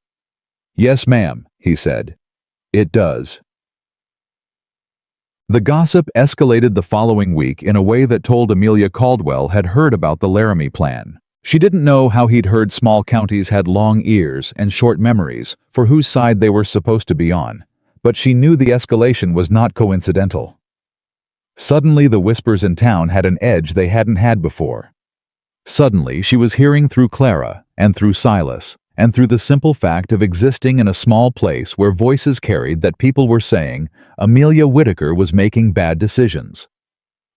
"Yes, ma'am," he said. "It does." The gossip escalated the following week in a way that told Amelia Caldwell had heard about the Laramie plan. She didn't know how he'd heard small counties had long ears and short memories for whose side they were supposed to be on, but she knew the escalation was not coincidental. Suddenly the whispers in town had an edge they hadn't had before. Suddenly she was hearing through Clara, and through Silas, and through the simple fact of existing in a small place where voices carried that people were saying Amelia Whitaker was making bad decisions.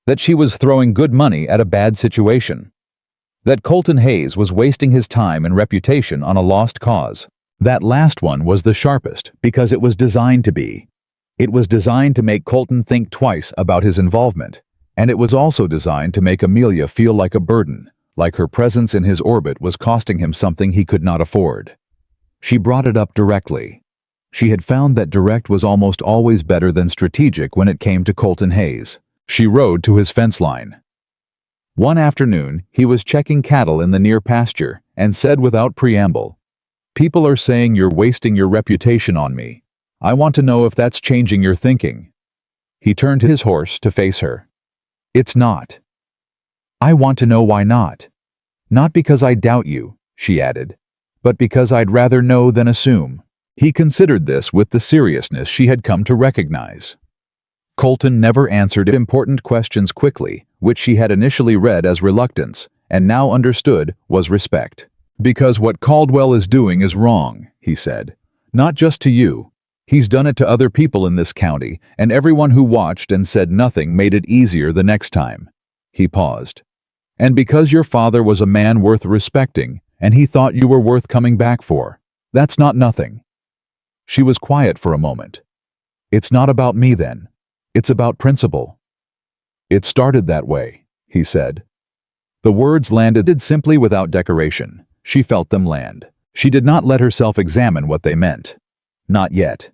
That she was throwing good money at a bad situation. That Colton Hayes was wasting his time and reputation on a lost cause. That last one was the sharpest because it was designed to be. It was designed to make Colton think twice about his involvement, and it was also designed to make Amelia feel like a burden, like her presence in his orbit was costing him something he could not afford. She brought it up directly. She had found that direct was almost always better than strategic when it came to Colton Hayes. She rode to his fence line. One afternoon, he was checking cattle in the near pasture and said without preamble, "People are saying you're wasting your reputation on me. I want to know if that's changing your thinking." He turned his horse to face her. "It's not." "I want to know why not. Not because I doubt you," she added, "but because I'd rather know than assume." He considered this with the seriousness she had come to recognize. Colton never answered important questions quickly, which she had initially read as reluctance, and now understood was respect. "Because what Caldwell is doing is wrong," he said. Not just to you. He's done it to other people in this county, and everyone who watched and said nothing made it easier the next time." He paused. "And because your father was a man worth respecting, and he thought you were worth coming back for. That's not nothing." She was quiet for a moment. "It's not about me then. It's about principle." "It started that way," he said. The words landed simply without decoration. She felt them land. She did not let herself examine what they meant. Not yet.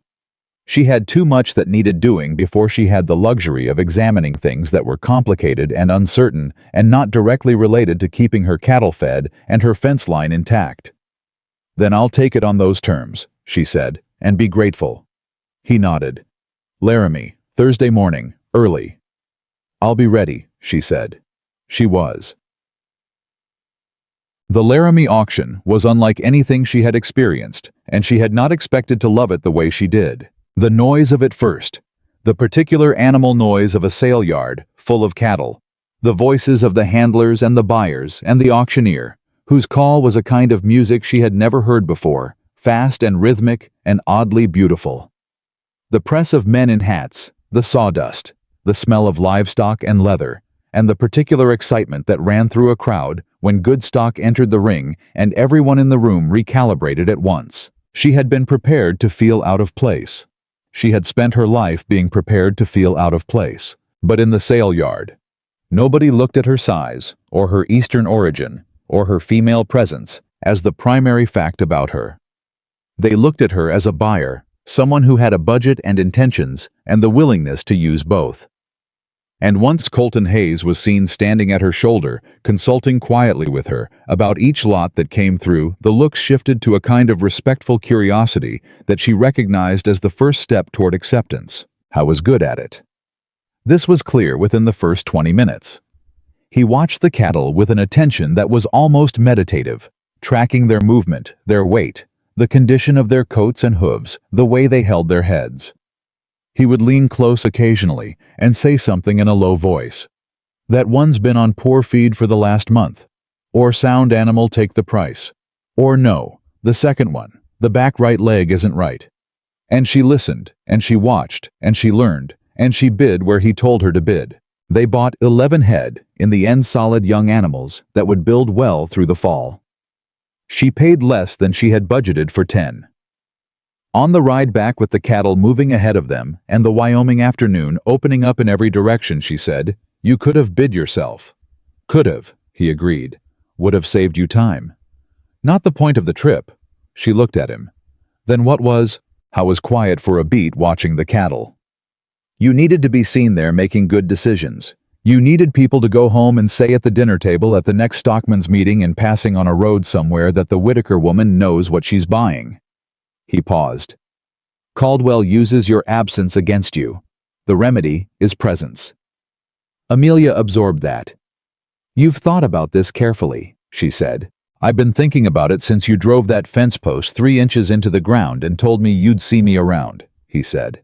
She had too much that needed doing before she had the luxury of examining things that were complicated and uncertain and not directly related to keeping her cattle fed and her fence line intact. "Then I'll take it on those terms," she said, "and be grateful." He nodded. "Laramie, Thursday morning, early." "I'll be ready," she said. She was. The Laramie auction was unlike anything she had experienced, and she had not expected to love it the way she did. The noise of it first, the particular animal noise of a sale yard full of cattle, the voices of the handlers and the buyers and the auctioneer, whose call was a kind of music she had never heard before, fast and rhythmic and oddly beautiful. The press of men in hats, the sawdust, the smell of livestock and leather, and the particular excitement that ran through a crowd when good stock entered the ring and everyone in the room recalibrated at once. She had been prepared to feel out of place. She had spent her life being prepared to feel out of place. But in the sale yard, nobody looked at her size, or her Eastern origin, or her female presence as the primary fact about her. They looked at her as a buyer, someone who had a budget and intentions, and the willingness to use both. And once Colton Hayes was seen standing at her shoulder, consulting quietly with her about each lot that came through, the looks shifted to a kind of respectful curiosity that she recognized as the first step toward acceptance. I was good at it. This was clear within the first 20 minutes. He watched the cattle with an attention that was almost meditative, tracking their movement, their weight, the condition of their coats and hooves, the way they held their heads. He would lean close occasionally and say something in a low voice. "That one's been on poor feed for the last month." Or "Sound animal, take the price." Or "No, the second one, the back right leg isn't right." And she listened, and she watched, and she learned, and she bid where he told her to bid. They bought 11 head, in the end solid young animals, that would build well through the fall. She paid less than she had budgeted for 10. On the ride back with the cattle moving ahead of them and the Wyoming afternoon opening up in every direction, she said, "You could have bid yourself." "Could have," he agreed. "Would have saved you time." "Not the point of the trip." She looked at him. "Then what was?" I was quiet for a beat watching the cattle. "You needed to be seen there making good decisions. You needed people to go home and say at the dinner table at the next stockman's meeting and passing on a road somewhere that the Whitaker woman knows what she's buying." He paused. "Caldwell uses your absence against you. The remedy is presence." Amelia absorbed that. "You've thought about this carefully," she said. "I've been thinking about it since you drove that fence post 3 inches into the ground and told me you'd see me around," he said.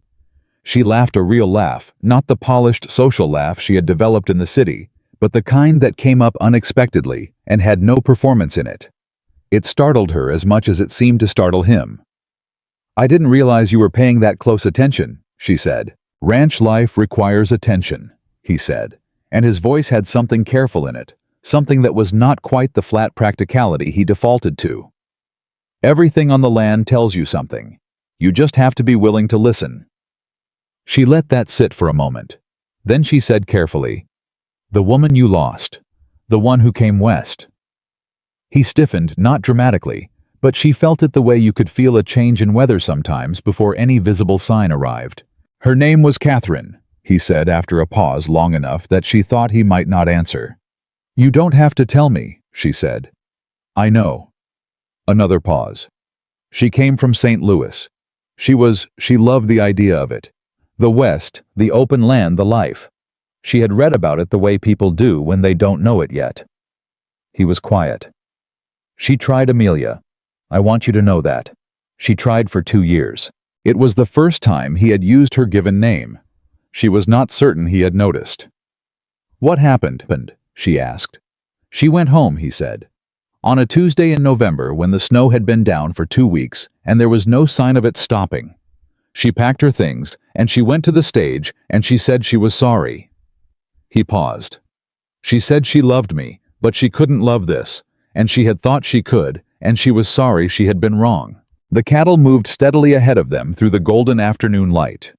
She laughed a real laugh, not the polished social laugh she had developed in the city, but the kind that came up unexpectedly and had no performance in it. It startled her as much as it seemed to startle him. "I didn't realize you were paying that close attention," she said. "Ranch life requires attention," he said, and his voice had something careful in it, something that was not quite the flat practicality he defaulted to. "Everything on the land tells you something. You just have to be willing to listen." She let that sit for a moment. Then she said carefully, "The woman you lost, the one who came west." He stiffened, not dramatically, but she felt it the way you could feel a change in weather sometimes before any visible sign arrived. "Her name was Catherine," he said after a pause long enough that she thought he might not answer. "You don't have to tell me," she said. "I know." Another pause. "She came from St. Louis. She loved the idea of it. The West, the open land, the life. She had read about it the way people do when they don't know it yet." He was quiet. "She tried, Amelia. I want you to know that. She tried for 2 years. It was the first time he had used her given name. She was not certain he had noticed. "What happened?" she asked. "She went home," he said. On a Tuesday in November, when the snow had been down for 2 weeks and there was no sign of it stopping. She packed her things, and she went to the stage, and she said she was sorry. He paused. She said she loved me, but she couldn't love this, and she had thought she could, and she was sorry she had been wrong. The cattle moved steadily ahead of them through the golden afternoon light.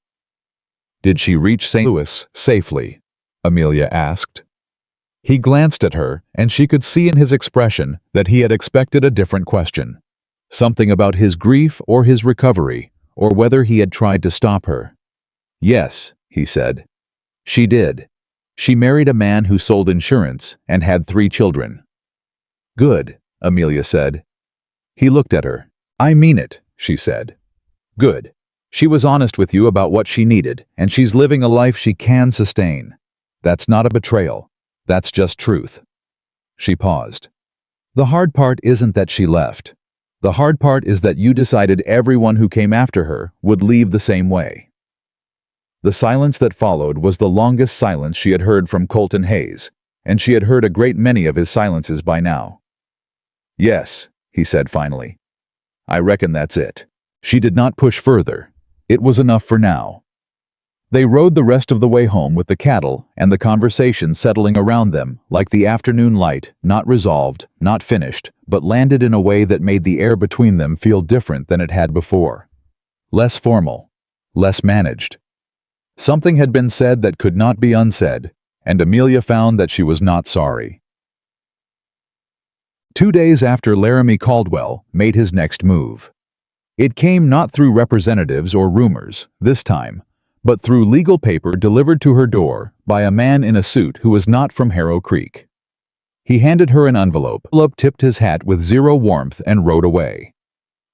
"Did she reach St. Louis safely?" Amelia asked. He glanced at her, and she could see in his expression that he had expected a different question. Something about his grief or his recovery, or whether he had tried to stop her. "Yes," he said. "She did. She married a man who sold insurance and had 3 children." "Good," Amelia said. He looked at her. "I mean it," she said. "Good. She was honest with you about what she needed, and she's living a life she can sustain. That's not a betrayal. That's just truth." She paused. "The hard part isn't that she left. The hard part is that you decided everyone who came after her would leave the same way." The silence that followed was the longest silence she had heard from Colton Hayes, and she had heard a great many of his silences by now. "Yes," he said finally. "I reckon that's it." She did not push further. It was enough for now. They rode the rest of the way home with the cattle and the conversation settling around them like the afternoon light, not resolved, not finished, but landed in a way that made the air between them feel different than it had before. Less formal, less managed. Something had been said that could not be unsaid, and Amelia found that she was not sorry. 2 days after Laramie Caldwell made his next move. It came not through representatives or rumors, this time, but through legal paper delivered to her door by a man in a suit who was not from Harrow Creek. He handed her an envelope, tipped his hat with zero warmth, and rode away.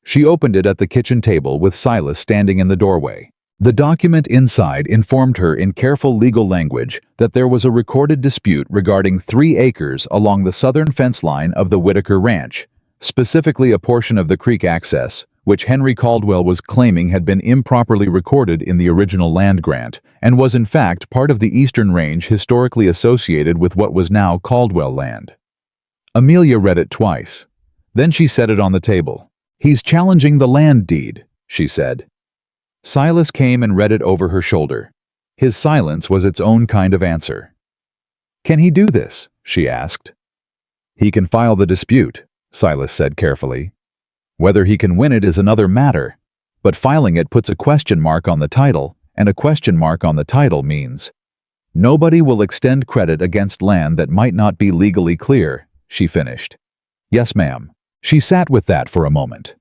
She opened it at the kitchen table with Silas standing in the doorway. The document inside informed her in careful legal language that there was a recorded dispute regarding 3 acres along the southern fence line of the Whitaker Ranch, specifically a portion of the creek access, which Henry Caldwell was claiming had been improperly recorded in the original land grant, and was in fact part of the eastern range historically associated with what was now Caldwell land. Amelia read it twice. Then she set it on the table. "He's challenging the land deed," she said. Silas came and read it over her shoulder. His silence was its own kind of answer. "Can he do this?" she asked. "He can file the dispute," Silas said carefully. "Whether he can win it is another matter, but filing it puts a question mark on the title, and a question mark on the title means nobody will extend credit against land that might not be legally clear," she finished. "Yes, ma'am." She sat with that for a moment.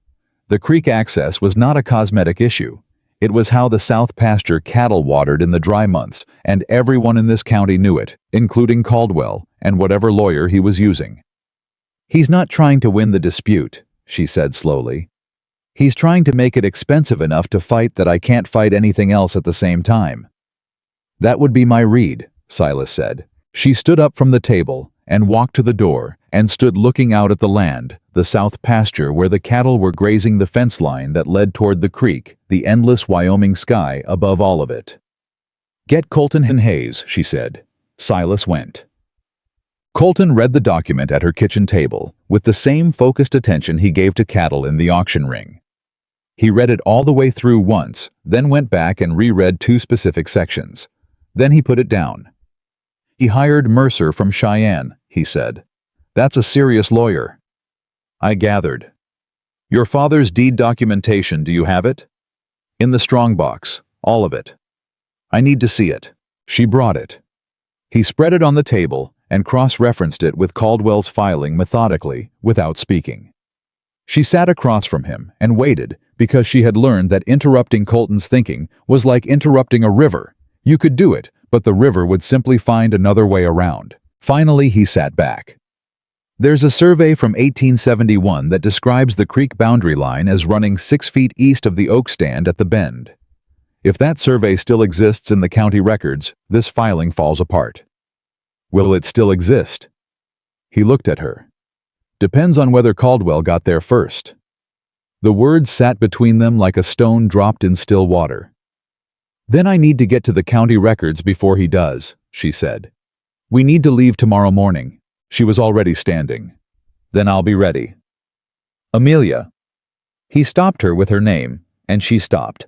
The creek access was not a cosmetic issue. It was how the south pasture cattle watered in the dry months, and everyone in this county knew it, including Caldwell and whatever lawyer he was using. "He's not trying to win the dispute," she said slowly. "He's trying to make it expensive enough to fight that I can't fight anything else at the same time." "That would be my read," Silas said. She stood up from the table and walked to the door and stood looking out at the land, the south pasture where the cattle were grazing the fence line that led toward the creek, the endless Wyoming sky above all of it. "Get Colton Hayes," she said. Silas went. Colton read the document at her kitchen table with the same focused attention he gave to cattle in the auction ring. He read it all the way through once, then went back and reread 2 specific sections. Then he put it down. "He hired Mercer from Cheyenne," he said. "That's a serious lawyer." "I gathered." "Your father's deed documentation, do you have it?" "In the strongbox, all of it." "I need to see it." She brought it. He spread it on the table and cross-referenced it with Caldwell's filing methodically, without speaking. She sat across from him and waited because she had learned that interrupting Colton's thinking was like interrupting a river. You could do it, but the river would simply find another way around. Finally, he sat back. "There's a survey from 1871 that describes the creek boundary line as running 6 feet east of the oak stand at the bend. If that survey still exists in the county records, this filing falls apart." "Will it still exist?" He looked at her. "Depends on whether Caldwell got there first." The words sat between them like a stone dropped in still water. "Then I need to get to the county records before he does," she said. "We need to leave tomorrow morning." She was already standing. Then I'll be ready. Amelia. He stopped her with her name, and she stopped.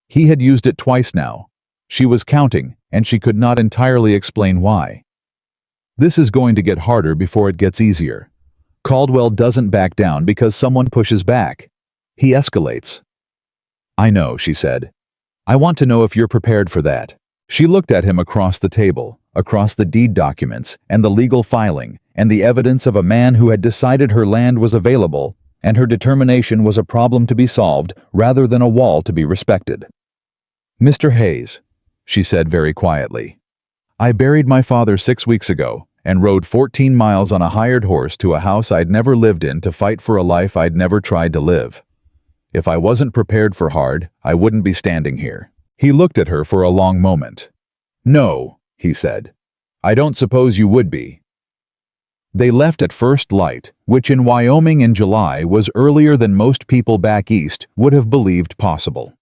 He had used it twice now. She was counting, and she could not entirely explain why. This is going to get harder before it gets easier. Caldwell doesn't back down because someone pushes back. He escalates. I know, she said. I want to know if you're prepared for that. She looked at him across the table, across the deed documents, and the legal filing, and the evidence of a man who had decided her land was available, and her determination was a problem to be solved rather than a wall to be respected. Mr. Hayes, she said very quietly, I buried my father 6 weeks ago and rode 14 miles on a hired horse to a house I'd never lived in to fight for a life I'd never tried to live. If I wasn't prepared for hard, I wouldn't be standing here. He looked at her for a long moment. No, he said. I don't suppose you would be. They left at first light, which in Wyoming in July was earlier than most people back east would have believed possible.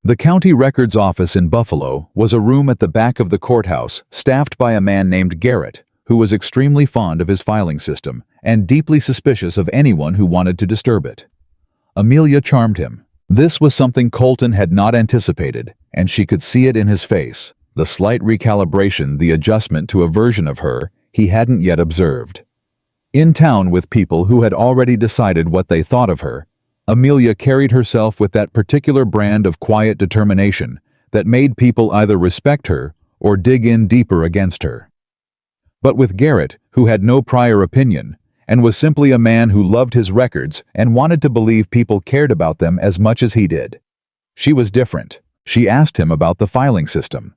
The county records office in Buffalo was a room at the back of the courthouse staffed by a man named Garrett, who was extremely fond of his filing system and deeply suspicious of anyone who wanted to disturb it. Amelia charmed him. This was something Colton had not anticipated, and she could see it in his face, the slight recalibration, the adjustment to a version of her he hadn't yet observed. In town with people who had already decided what they thought of her, Amelia carried herself with that particular brand of quiet determination that made people either respect her or dig in deeper against her. But with Garrett, who had no prior opinion, and was simply a man who loved his records and wanted to believe people cared about them as much as he did, she was different. She asked him about the filing system.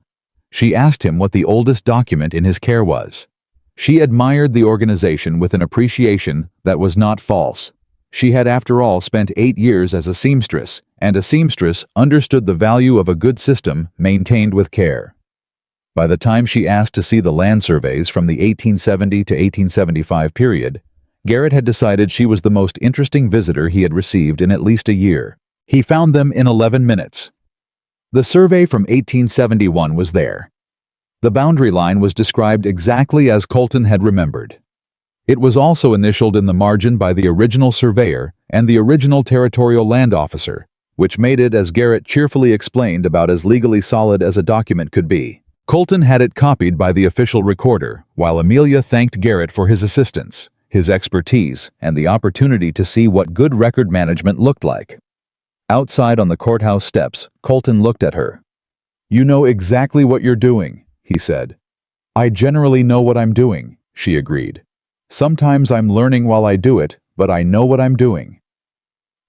She asked him what the oldest document in his care was. She admired the organization with an appreciation that was not false. She had, after all, spent 8 years as a seamstress, and a seamstress understood the value of a good system maintained with care. By the time she asked to see the land surveys from the 1870 to 1875 period, Garrett had decided she was the most interesting visitor he had received in at least a year. He found them in 11 minutes. The survey from 1871 was there. The boundary line was described exactly as Colton had remembered. It was also initialed in the margin by the original surveyor and the original territorial land officer, which made it, as Garrett cheerfully explained, about as legally solid as a document could be. Colton had it copied by the official recorder, while Amelia thanked Garrett for his assistance, his expertise, and the opportunity to see what good record management looked like. Outside on the courthouse steps, Colton looked at her. You know exactly what you're doing, he said. I generally know what I'm doing, she agreed. Sometimes I'm learning while I do it, but I know what I'm doing.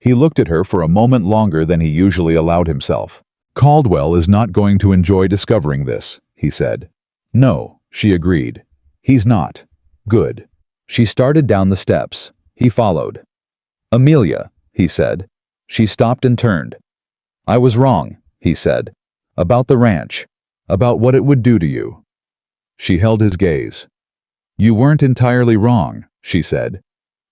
He looked at her for a moment longer than he usually allowed himself. Caldwell is not going to enjoy discovering this, he said. No, she agreed. He's not. Good. She started down the steps. He followed. Amelia, he said. She stopped and turned. I was wrong, he said. About the ranch. About what it would do to you. She held his gaze. You weren't entirely wrong, she said.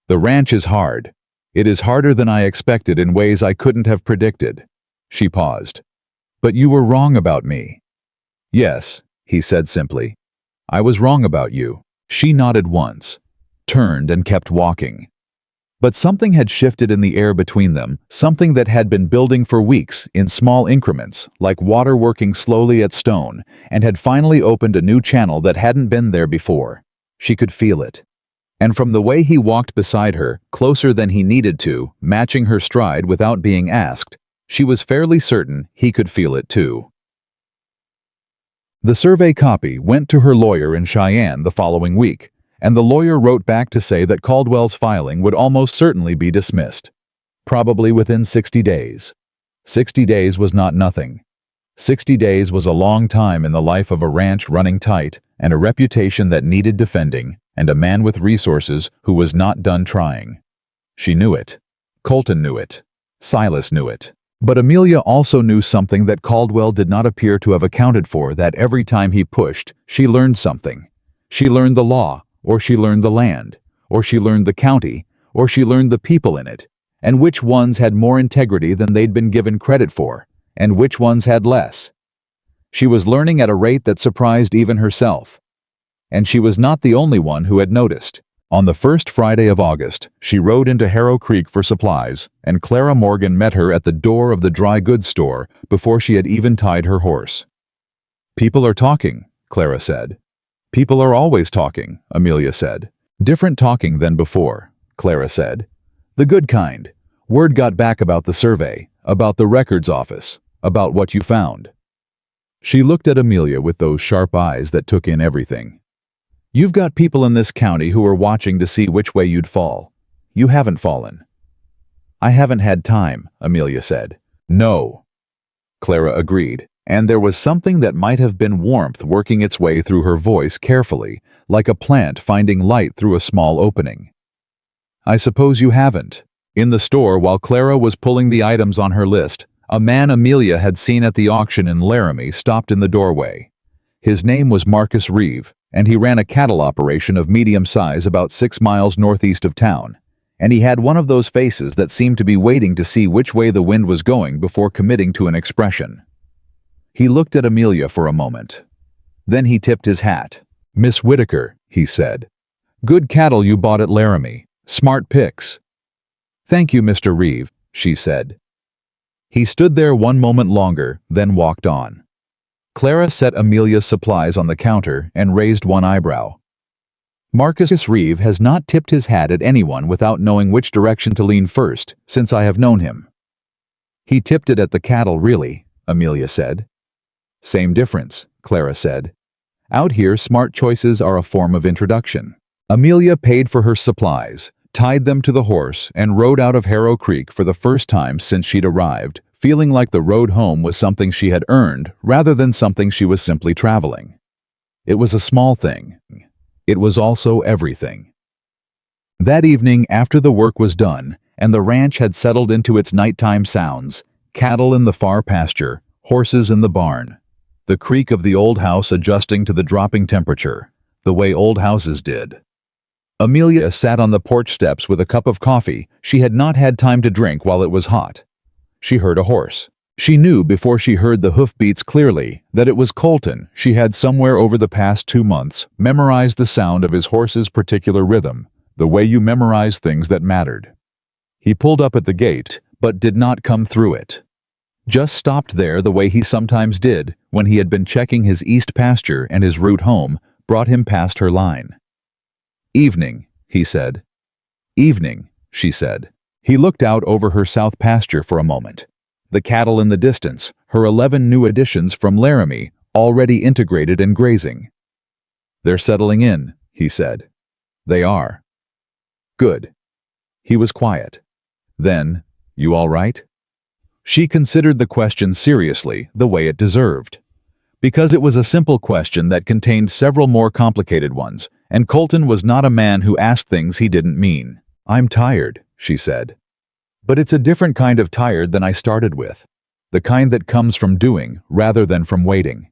The ranch is hard. It is harder than I expected in ways I couldn't have predicted. She paused. But you were wrong about me. Yes, he said simply. I was wrong about you. She nodded once, turned and kept walking. But something had shifted in the air between them, something that had been building for weeks in small increments, like water working slowly at stone, and had finally opened a new channel that hadn't been there before. She could feel it. And from the way he walked beside her, closer than he needed to, matching her stride without being asked, she was fairly certain he could feel it too. The survey copy went to her lawyer in Cheyenne the following week, and the lawyer wrote back to say that Caldwell's filing would almost certainly be dismissed. Probably within 60 days. 60 days was not nothing. 60 days was a long time in the life of a ranch running tight, and a reputation that needed defending, and a man with resources who was not done trying. She knew it. Colton knew it. Silas knew it. But Amelia also knew something that Caldwell did not appear to have accounted for, that every time he pushed, she learned something. She learned the law, or she learned the land, or she learned the county, or she learned the people in it, and which ones had more integrity than they'd been given credit for, and which ones had less. She was learning at a rate that surprised even herself. And she was not the only one who had noticed. On the first Friday of August, she rode into Harrow Creek for supplies, and Clara Morgan met her at the door of the dry goods store before she had even tied her horse. "People are talking," Clara said. "People are always talking," Amelia said. "Different talking than before," Clara said. "The good kind. Word got back about the survey, about the records office, about what you found." She looked at Amelia with those sharp eyes that took in everything. "You've got people in this county who are watching to see which way you'd fall. You haven't fallen." "I haven't had time," Amelia said. "No," Clara agreed, and there was something that might have been warmth working its way through her voice carefully, like a plant finding light through a small opening. "I suppose you haven't." In the store, while Clara was pulling the items on her list, a man Amelia had seen at the auction in Laramie stopped in the doorway. His name was Marcus Reeve, and he ran a cattle operation of medium size about 6 miles northeast of town, and he had one of those faces that seemed to be waiting to see which way the wind was going before committing to an expression. He looked at Amelia for a moment. Then he tipped his hat. "Miss Whitaker," he said. "Good cattle you bought at Laramie. Smart picks." "Thank you, Mr. Reeve," she said. He stood there one moment longer, then walked on. Clara set Amelia's supplies on the counter and raised one eyebrow. "Marcus Reeve has not tipped his hat at anyone without knowing which direction to lean first, since I have known him." "He tipped it at the cattle, really," Amelia said. "Same difference," Clara said. "Out here, smart choices are a form of introduction." Amelia paid for her supplies, tied them to the horse, and rode out of Harrow Creek for the first time since she'd arrived, feeling like the road home was something she had earned rather than something she was simply traveling. It was a small thing. It was also everything. That evening, after the work was done, and the ranch had settled into its nighttime sounds, cattle in the far pasture, horses in the barn, the creak of the old house adjusting to the dropping temperature, the way old houses did. Amelia sat on the porch steps with a cup of coffee she had not had time to drink while it was hot. She heard a horse. She knew before she heard the hoofbeats clearly that it was Colton. She had somewhere over the past 2 months memorized the sound of his horse's particular rhythm, the way you memorize things that mattered. He pulled up at the gate, but did not come through it. Just stopped there the way he sometimes did when he had been checking his east pasture and his route home brought him past her line. "Evening," he said. "Evening," she said. He looked out over her south pasture for a moment. The cattle in the distance, her 11 new additions from Laramie, already integrated and grazing. "They're settling in," he said. "They are." "Good." He was quiet. Then, "You all right?" She considered the question seriously, the way it deserved. Because it was a simple question that contained several more complicated ones, and Colton was not a man who asked things he didn't mean. "I'm tired," she said. "But it's a different kind of tired than I started with. The kind that comes from doing rather than from waiting."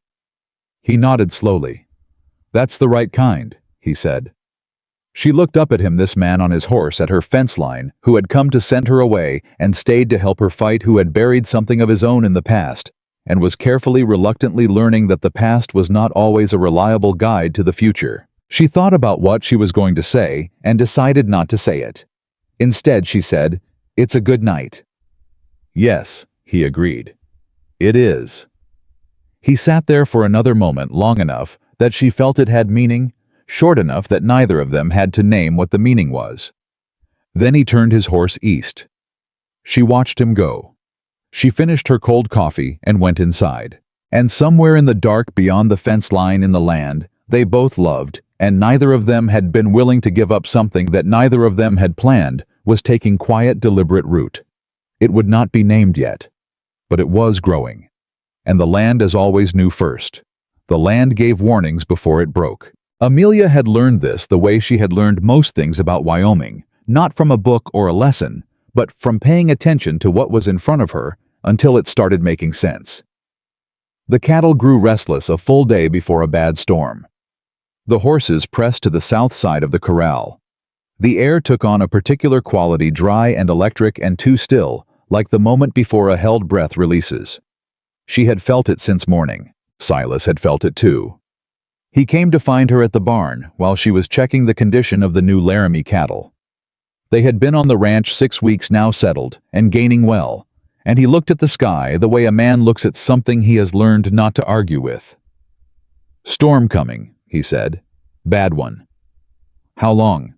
He nodded slowly. "That's the right kind," he said. She looked up at him, this man on his horse at her fence line, who had come to send her away and stayed to help her fight, who had buried something of his own in the past, and was carefully, reluctantly learning that the past was not always a reliable guide to the future. She thought about what she was going to say and decided not to say it. Instead, she said, "It's a good night." "Yes," he agreed. "It is." He sat there for another moment, long enough that she felt it had meaning, short enough that neither of them had to name what the meaning was. Then he turned his horse east. She watched him go. She finished her cold coffee and went inside. And somewhere in the dark beyond the fence line in the land they both loved, and neither of them had been willing to give up something that neither of them had planned, was taking quiet, deliberate root. It would not be named yet, but it was growing. And the land, as always, knew first. The land gave warnings before it broke. Amelia had learned this the way she had learned most things about Wyoming, not from a book or a lesson, but from paying attention to what was in front of her until it started making sense. The cattle grew restless a full day before a bad storm. The horses pressed to the south side of the corral. The air took on a particular quality, dry and electric and too still, like the moment before a held breath releases. She had felt it since morning. Silas had felt it too. He came to find her at the barn while she was checking the condition of the new Laramie cattle. They had been on the ranch 6 weeks now, settled and gaining well, and he looked at the sky the way a man looks at something he has learned not to argue with. "Storm coming," he said. "Bad one." "How long?"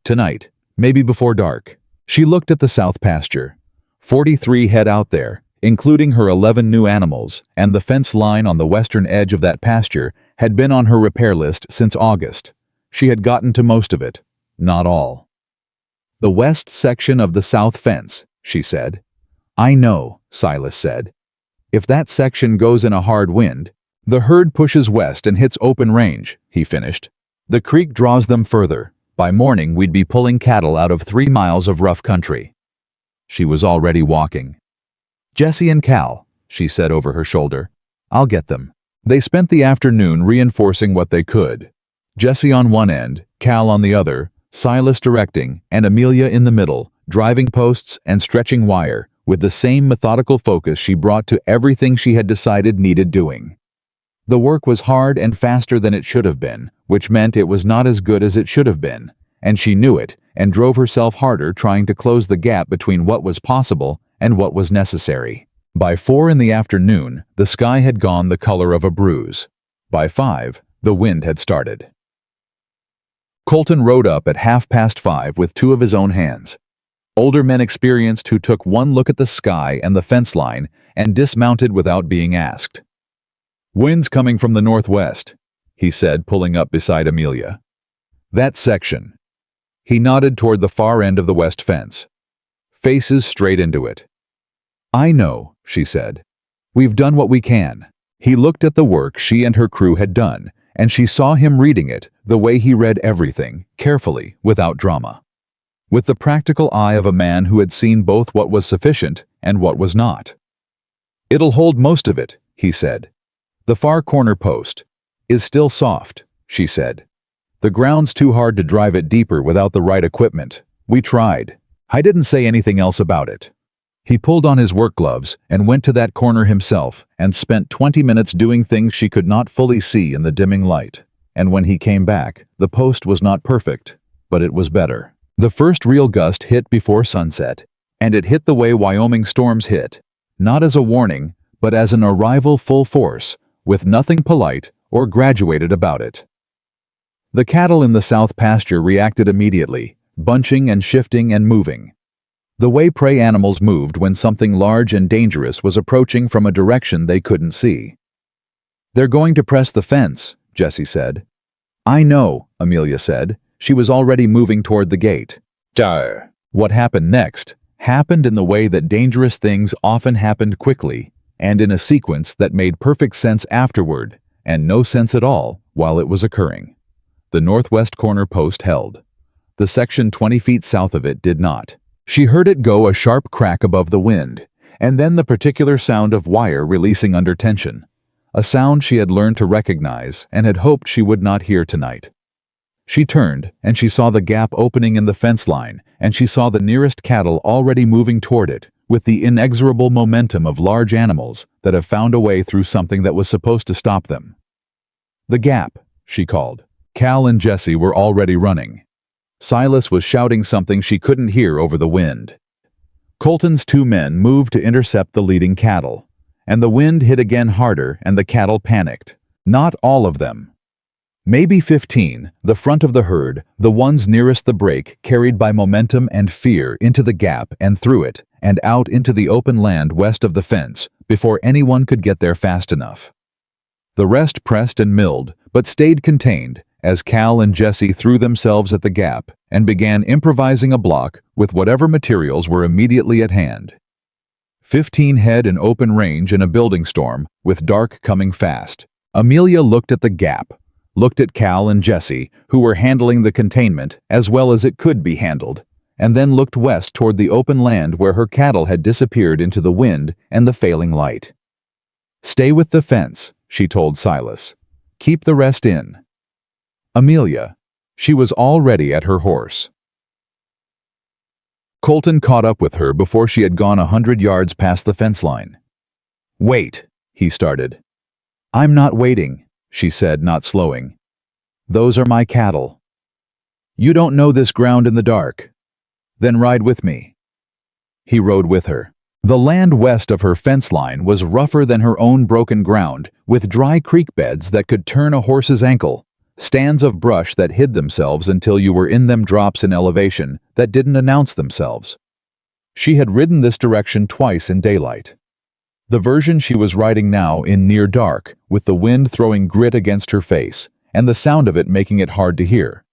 "Tonight, maybe before dark." She looked at the south pasture. 43 head out there, including her 11 new animals, and the fence line on the western edge of that pasture had been on her repair list since August. She had gotten to most of it, not all. "The west section of the south fence," she said. "I know," Silas said. "If that section goes in a hard wind, the herd pushes west and hits open range," he finished. "The creek draws them further. By morning we'd be pulling cattle out of 3 miles of rough country." She was already walking. "Jesse and Cal," she said over her shoulder. "I'll get them." They spent the afternoon reinforcing what they could. Jesse on one end, Cal on the other, Silas directing, and Amelia in the middle, driving posts and stretching wire, with the same methodical focus she brought to everything she had decided needed doing. The work was hard and faster than it should have been, which meant it was not as good as it should have been, and she knew it, and drove herself harder trying to close the gap between what was possible and what was necessary. By 4 in the afternoon, the sky had gone the color of a bruise. By 5, the wind had started. Colton rode up at 5:30 with 2 of his own hands. Older men experienced who took one look at the sky and the fence line and dismounted without being asked. "Wind's coming from the northwest," he said, pulling up beside Amelia. "That section." He nodded toward the far end of the west fence. "Faces straight into it." "I know," she said. "We've done what we can." He looked at the work she and her crew had done, and she saw him reading it the way he read everything, carefully, without drama. With the practical eye of a man who had seen both what was sufficient and what was not. "It'll hold most of it," he said. "The far corner post is still soft," she said. "The ground's too hard to drive it deeper without the right equipment. We tried." I didn't say anything else about it. He pulled on his work gloves and went to that corner himself and spent 20 minutes doing things she could not fully see in the dimming light. And when he came back, the post was not perfect, but it was better. The first real gust hit before sunset, and it hit the way Wyoming storms hit, not as a warning, but as an arrival full force, with nothing polite or graduated about it. The cattle in the south pasture reacted immediately, bunching and shifting and moving. The way prey animals moved when something large and dangerous was approaching from a direction they couldn't see. "They're going to press the fence," Jesse said. "I know," Amelia said. She was already moving toward the gate. Duh. What happened next happened in the way that dangerous things often happened quickly, and in a sequence that made perfect sense afterward, and no sense at all while it was occurring. The northwest corner post held. The section 20 feet south of it did not. She heard it go a sharp crack above the wind, and then the particular sound of wire releasing under tension, a sound she had learned to recognize and had hoped she would not hear tonight. She turned, and she saw the gap opening in the fence line, and she saw the nearest cattle already moving toward it, with the inexorable momentum of large animals that have found a way through something that was supposed to stop them. "The gap," she called. Cal and Jesse were already running. Silas was shouting something she couldn't hear over the wind. Colton's 2 men moved to intercept the leading cattle, and the wind hit again harder and the cattle panicked. Not all of them. Maybe 15, the front of the herd, the ones nearest the break, carried by momentum and fear into the gap and through it, and out into the open land west of the fence, before anyone could get there fast enough. The rest pressed and milled, but stayed contained, as Cal and Jesse threw themselves at the gap and began improvising a block with whatever materials were immediately at hand. 15 head in open range in a building storm, with dark coming fast. Amelia looked at the gap, looked at Cal and Jesse, who were handling the containment as well as it could be handled, and then looked west toward the open land where her cattle had disappeared into the wind and the failing light. "Stay with the fence," she told Silas. "Keep the rest in." Amelia. She was already at her horse. Colton caught up with her before she had gone 100 yards past the fence line. "Wait," he started. "I'm not waiting," she said, not slowing. "Those are my cattle. You don't know this ground in the dark. Then ride with me." He rode with her. The land west of her fence line was rougher than her own broken ground, with dry creek beds that could turn a horse's ankle, stands of brush that hid themselves until you were in them, drops in elevation that didn't announce themselves. She had ridden this direction twice in daylight. The version she was riding now in near dark, with the wind throwing grit against her face, and the sound of it making it hard to hear.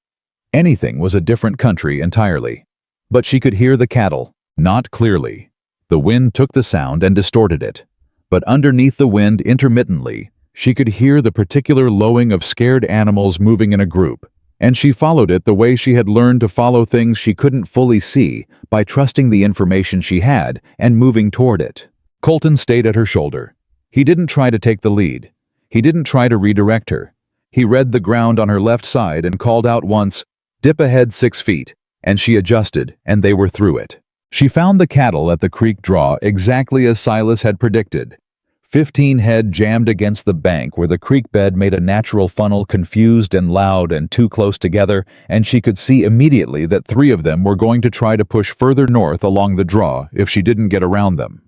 Anything was a different country entirely. But she could hear the cattle, not clearly. The wind took the sound and distorted it. But underneath the wind, intermittently, she could hear the particular lowing of scared animals moving in a group, and she followed it the way she had learned to follow things she couldn't fully see, by trusting the information she had and moving toward it. Colton stayed at her shoulder. He didn't try to take the lead. He didn't try to redirect her. He read the ground on her left side and called out once, "Dip ahead 6 feet," and she adjusted, and they were through it. She found the cattle at the creek draw exactly as Silas had predicted. 15 head jammed against the bank where the creek bed made a natural funnel, confused and loud and too close together, and she could see immediately that 3 of them were going to try to push further north along the draw if she didn't get around them.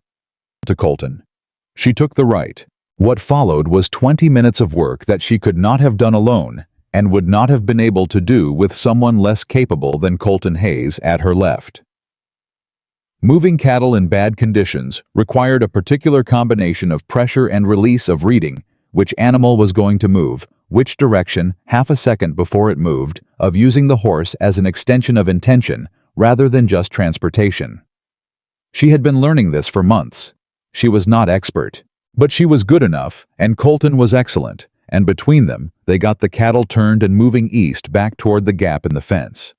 To Colton. She took the right. What followed was 20 minutes of work that she could not have done alone, and would not have been able to do with someone less capable than Colton Hayes at her left. Moving cattle in bad conditions required a particular combination of pressure and release of reading which animal was going to move, which direction, half a second before it moved, of using the horse as an extension of intention rather than just transportation. She had been learning this for months. She was not expert, but she was good enough, and Colton was excellent, and between them, they got the cattle turned and moving east back toward the gap in the fence.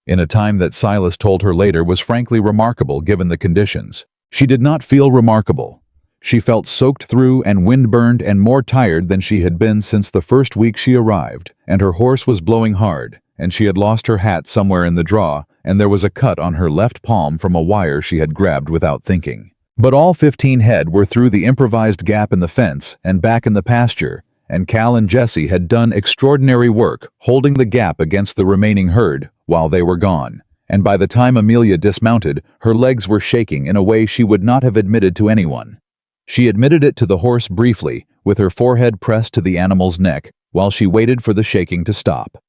In a time that Silas told her later was frankly remarkable given the conditions. She did not feel remarkable. She felt soaked through and windburned and more tired than she had been since the first week she arrived, and her horse was blowing hard, and she had lost her hat somewhere in the draw, and there was a cut on her left palm from a wire she had grabbed without thinking. But all 15 head were through the improvised gap in the fence and back in the pasture, and Cal and Jesse had done extraordinary work holding the gap against the remaining herd while they were gone, and by the time Amelia dismounted, her legs were shaking in a way she would not have admitted to anyone. She admitted it to the horse briefly, with her forehead pressed to the animal's neck, while she waited for the shaking to stop.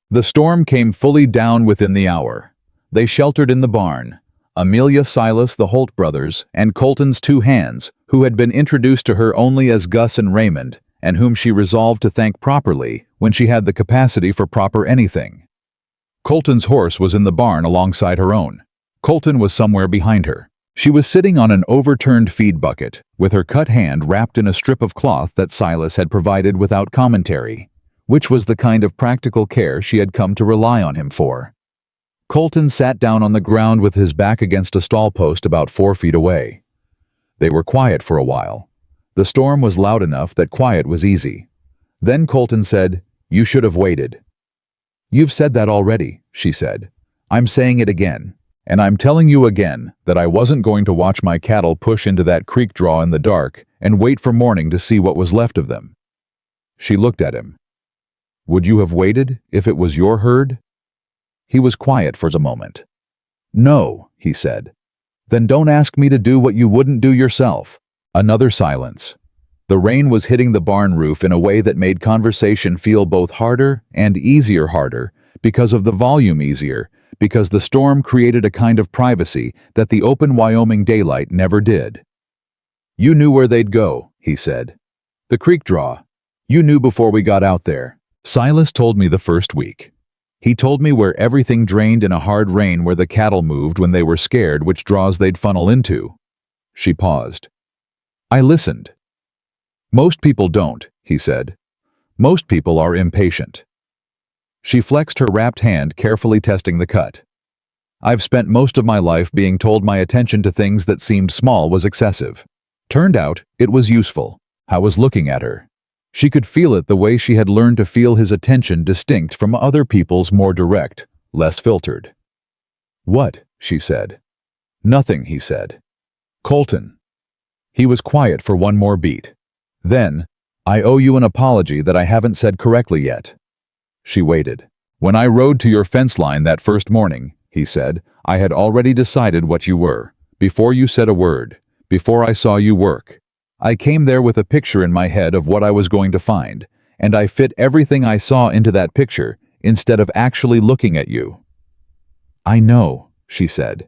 The storm came fully down within the hour. They sheltered in the barn. Amelia, Silas, the Holt brothers, and Colton's 2 hands, who had been introduced to her only as Gus and Raymond, and whom she resolved to thank properly when she had the capacity for proper anything. Colton's horse was in the barn alongside her own. Colton was somewhere behind her. She was sitting on an overturned feed bucket, with her cut hand wrapped in a strip of cloth that Silas had provided without commentary, which was the kind of practical care she had come to rely on him for. Colton sat down on the ground with his back against a stall post about 4 feet away. They were quiet for a while. The storm was loud enough that quiet was easy. Then Colton said, "You should have waited." "You've said that already," she said. "I'm saying it again. And I'm telling you again that I wasn't going to watch my cattle push into that creek draw in the dark and wait for morning to see what was left of them." She looked at him. "Would you have waited if it was your herd?" He was quiet for a moment. "No," he said. "Then don't ask me to do what you wouldn't do yourself." Another silence. The rain was hitting the barn roof in a way that made conversation feel both harder and easier, harder, because of the volume, easier, because the storm created a kind of privacy that the open Wyoming daylight never did. "You knew where they'd go," he said. "The creek draw. You knew before we got out there." Silas told me the first week. He told me where everything drained in a hard rain, where the cattle moved when they were scared, which draws they'd funnel into. She paused. I listened. "Most people don't," he said. "Most people are impatient." She flexed her wrapped hand, carefully testing the cut. "I've spent most of my life being told my attention to things that seemed small was excessive. Turned out, it was useful." I was looking at her. She could feel it the way she had learned to feel his attention, distinct from other people's, more direct, less filtered. "What?" she said. "Nothing," he said. "Colton." He was quiet for one more beat. Then, I owe you an apology that I haven't said correctly yet." She waited. "When I rode to your fence line that first morning," he said, "I had already decided what you were, before you said a word, before I saw you work. I came there with a picture in my head of what I was going to find, and I fit everything I saw into that picture instead of actually looking at you." "I know," she said.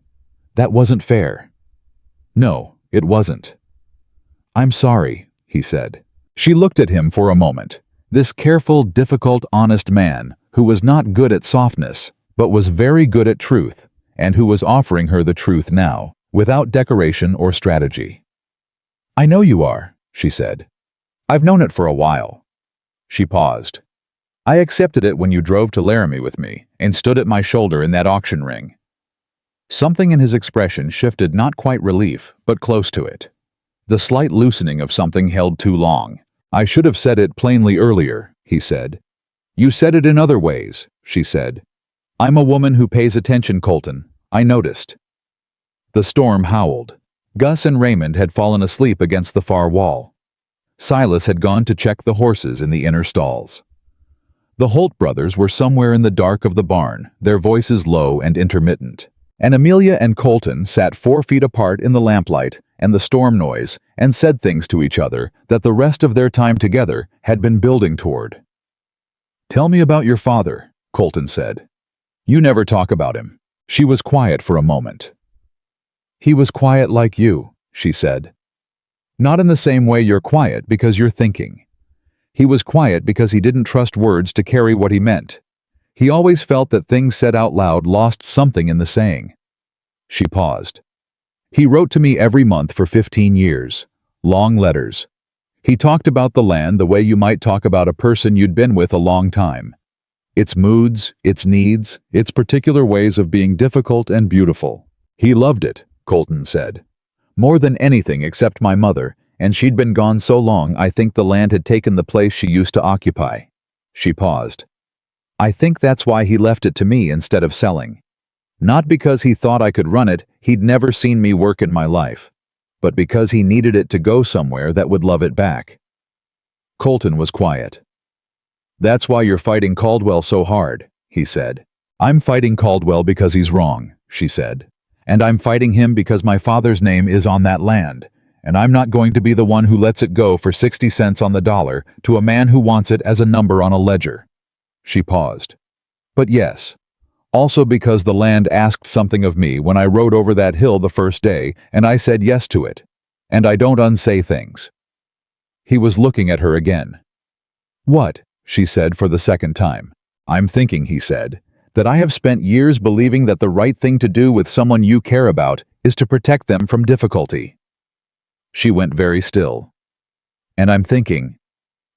"That wasn't fair." "No, it wasn't." "I'm sorry," he said. She looked at him for a moment. This careful, difficult, honest man, who was not good at softness, but was very good at truth, and who was offering her the truth now, without decoration or strategy. "I know you are," she said. "I've known it for a while." She paused. "I accepted it when you drove to Laramie with me and stood at my shoulder in that auction ring." Something in his expression shifted, not quite relief, but close to it. The slight loosening of something held too long. "I should have said it plainly earlier," he said. "You said it in other ways," she said. "I'm a woman who pays attention, Colton. I noticed." The storm howled. Gus and Raymond had fallen asleep against the far wall. Silas had gone to check the horses in the inner stalls. The Holt brothers were somewhere in the dark of the barn, their voices low and intermittent. And Amelia and Colton sat 4 feet apart in the lamplight and the storm noise and said things to each other that the rest of their time together had been building toward. "Tell me about your father," Colton said. "You never talk about him." She was quiet for a moment. "He was quiet like you," she said. "Not in the same way you're quiet because you're thinking. He was quiet because he didn't trust words to carry what he meant. He always felt that things said out loud lost something in the saying." She paused. "He wrote to me every month for 15 years. Long letters. He talked about the land the way you might talk about a person you'd been with a long time. Its moods, its needs, its particular ways of being difficult and beautiful. He loved it," Colton said. "More than anything except my mother, and she'd been gone so long I think the land had taken the place she used to occupy." She paused. "I think that's why he left it to me instead of selling. Not because he thought I could run it, he'd never seen me work in my life, but because he needed it to go somewhere that would love it back." Colton was quiet. "That's why you're fighting Caldwell so hard," he said. "I'm fighting Caldwell because he's wrong," she said. "And I'm fighting him because my father's name is on that land, and I'm not going to be the one who lets it go for 60 cents on the dollar to a man who wants it as a number on a ledger." She paused. "But yes, also because the land asked something of me when I rode over that hill the first day, and I said yes to it. And I don't unsay things." He was looking at her again. "What?" she said for the second time. "I'm thinking," he said, "that I have spent years believing that the right thing to do with someone you care about is to protect them from difficulty." She went very still. "And I'm thinking,"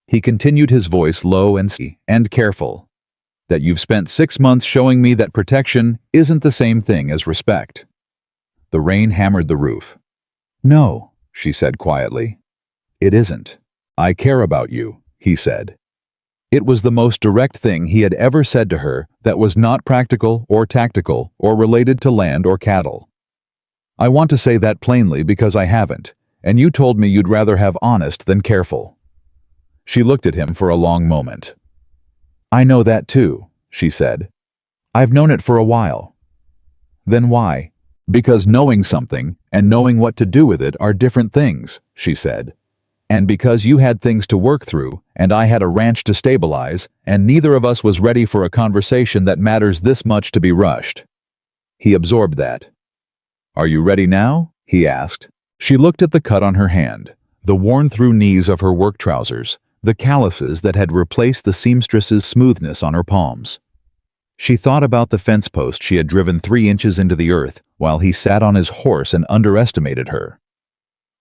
he continued, his voice low and careful, "that you've spent 6 months showing me that protection isn't the same thing as respect." The rain hammered the roof. "No," she said quietly. "It isn't. I care about you," he said. It was the most direct thing he had ever said to her that was not practical or tactical or related to land or cattle. "I want to say that plainly because I haven't, and you told me you'd rather have honest than careful." She looked at him for a long moment. "I know that too," she said. "I've known it for a while." "Then why?" "Because knowing something and knowing what to do with it are different things," she said. "And because you had things to work through, and I had a ranch to stabilize, and neither of us was ready for a conversation that matters this much to be rushed." He absorbed that. "Are you ready now?" he asked. She looked at the cut on her hand, the worn-through knees of her work trousers, the calluses that had replaced the seamstress's smoothness on her palms. She thought about the fence post she had driven 3 inches into the earth while he sat on his horse and underestimated her.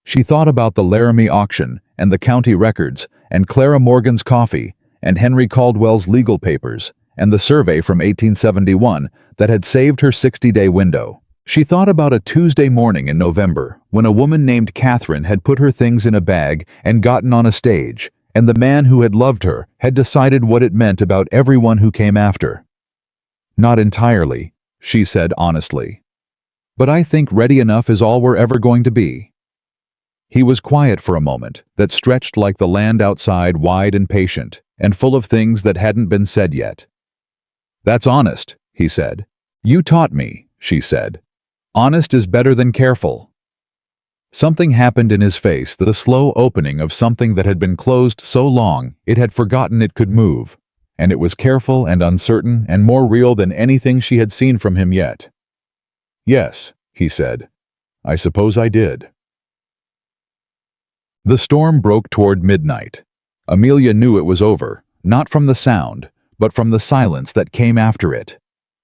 She thought about the Laramie auction and the county records and Clara Morgan's coffee and Henry Caldwell's legal papers and the survey from 1871 that had saved her 60-day window. She thought about a Tuesday morning in November when a woman named Catherine had put her things in a bag and gotten on a stage, and the man who had loved her had decided what it meant about everyone who came after. "Not entirely," she said honestly. "But I think ready enough is all we're ever going to be." He was quiet for a moment, that stretched like the land outside, wide and patient, and full of things that hadn't been said yet. "That's honest," he said. "You taught me," she said. "Honest is better than careful." Something happened in his face, the slow opening of something that had been closed so long it had forgotten it could move, and it was careful and uncertain and more real than anything she had seen from him yet. "Yes," he said. "I suppose I did." The storm broke toward midnight. Amelia knew it was over, not from the sound, but from the silence that came after it.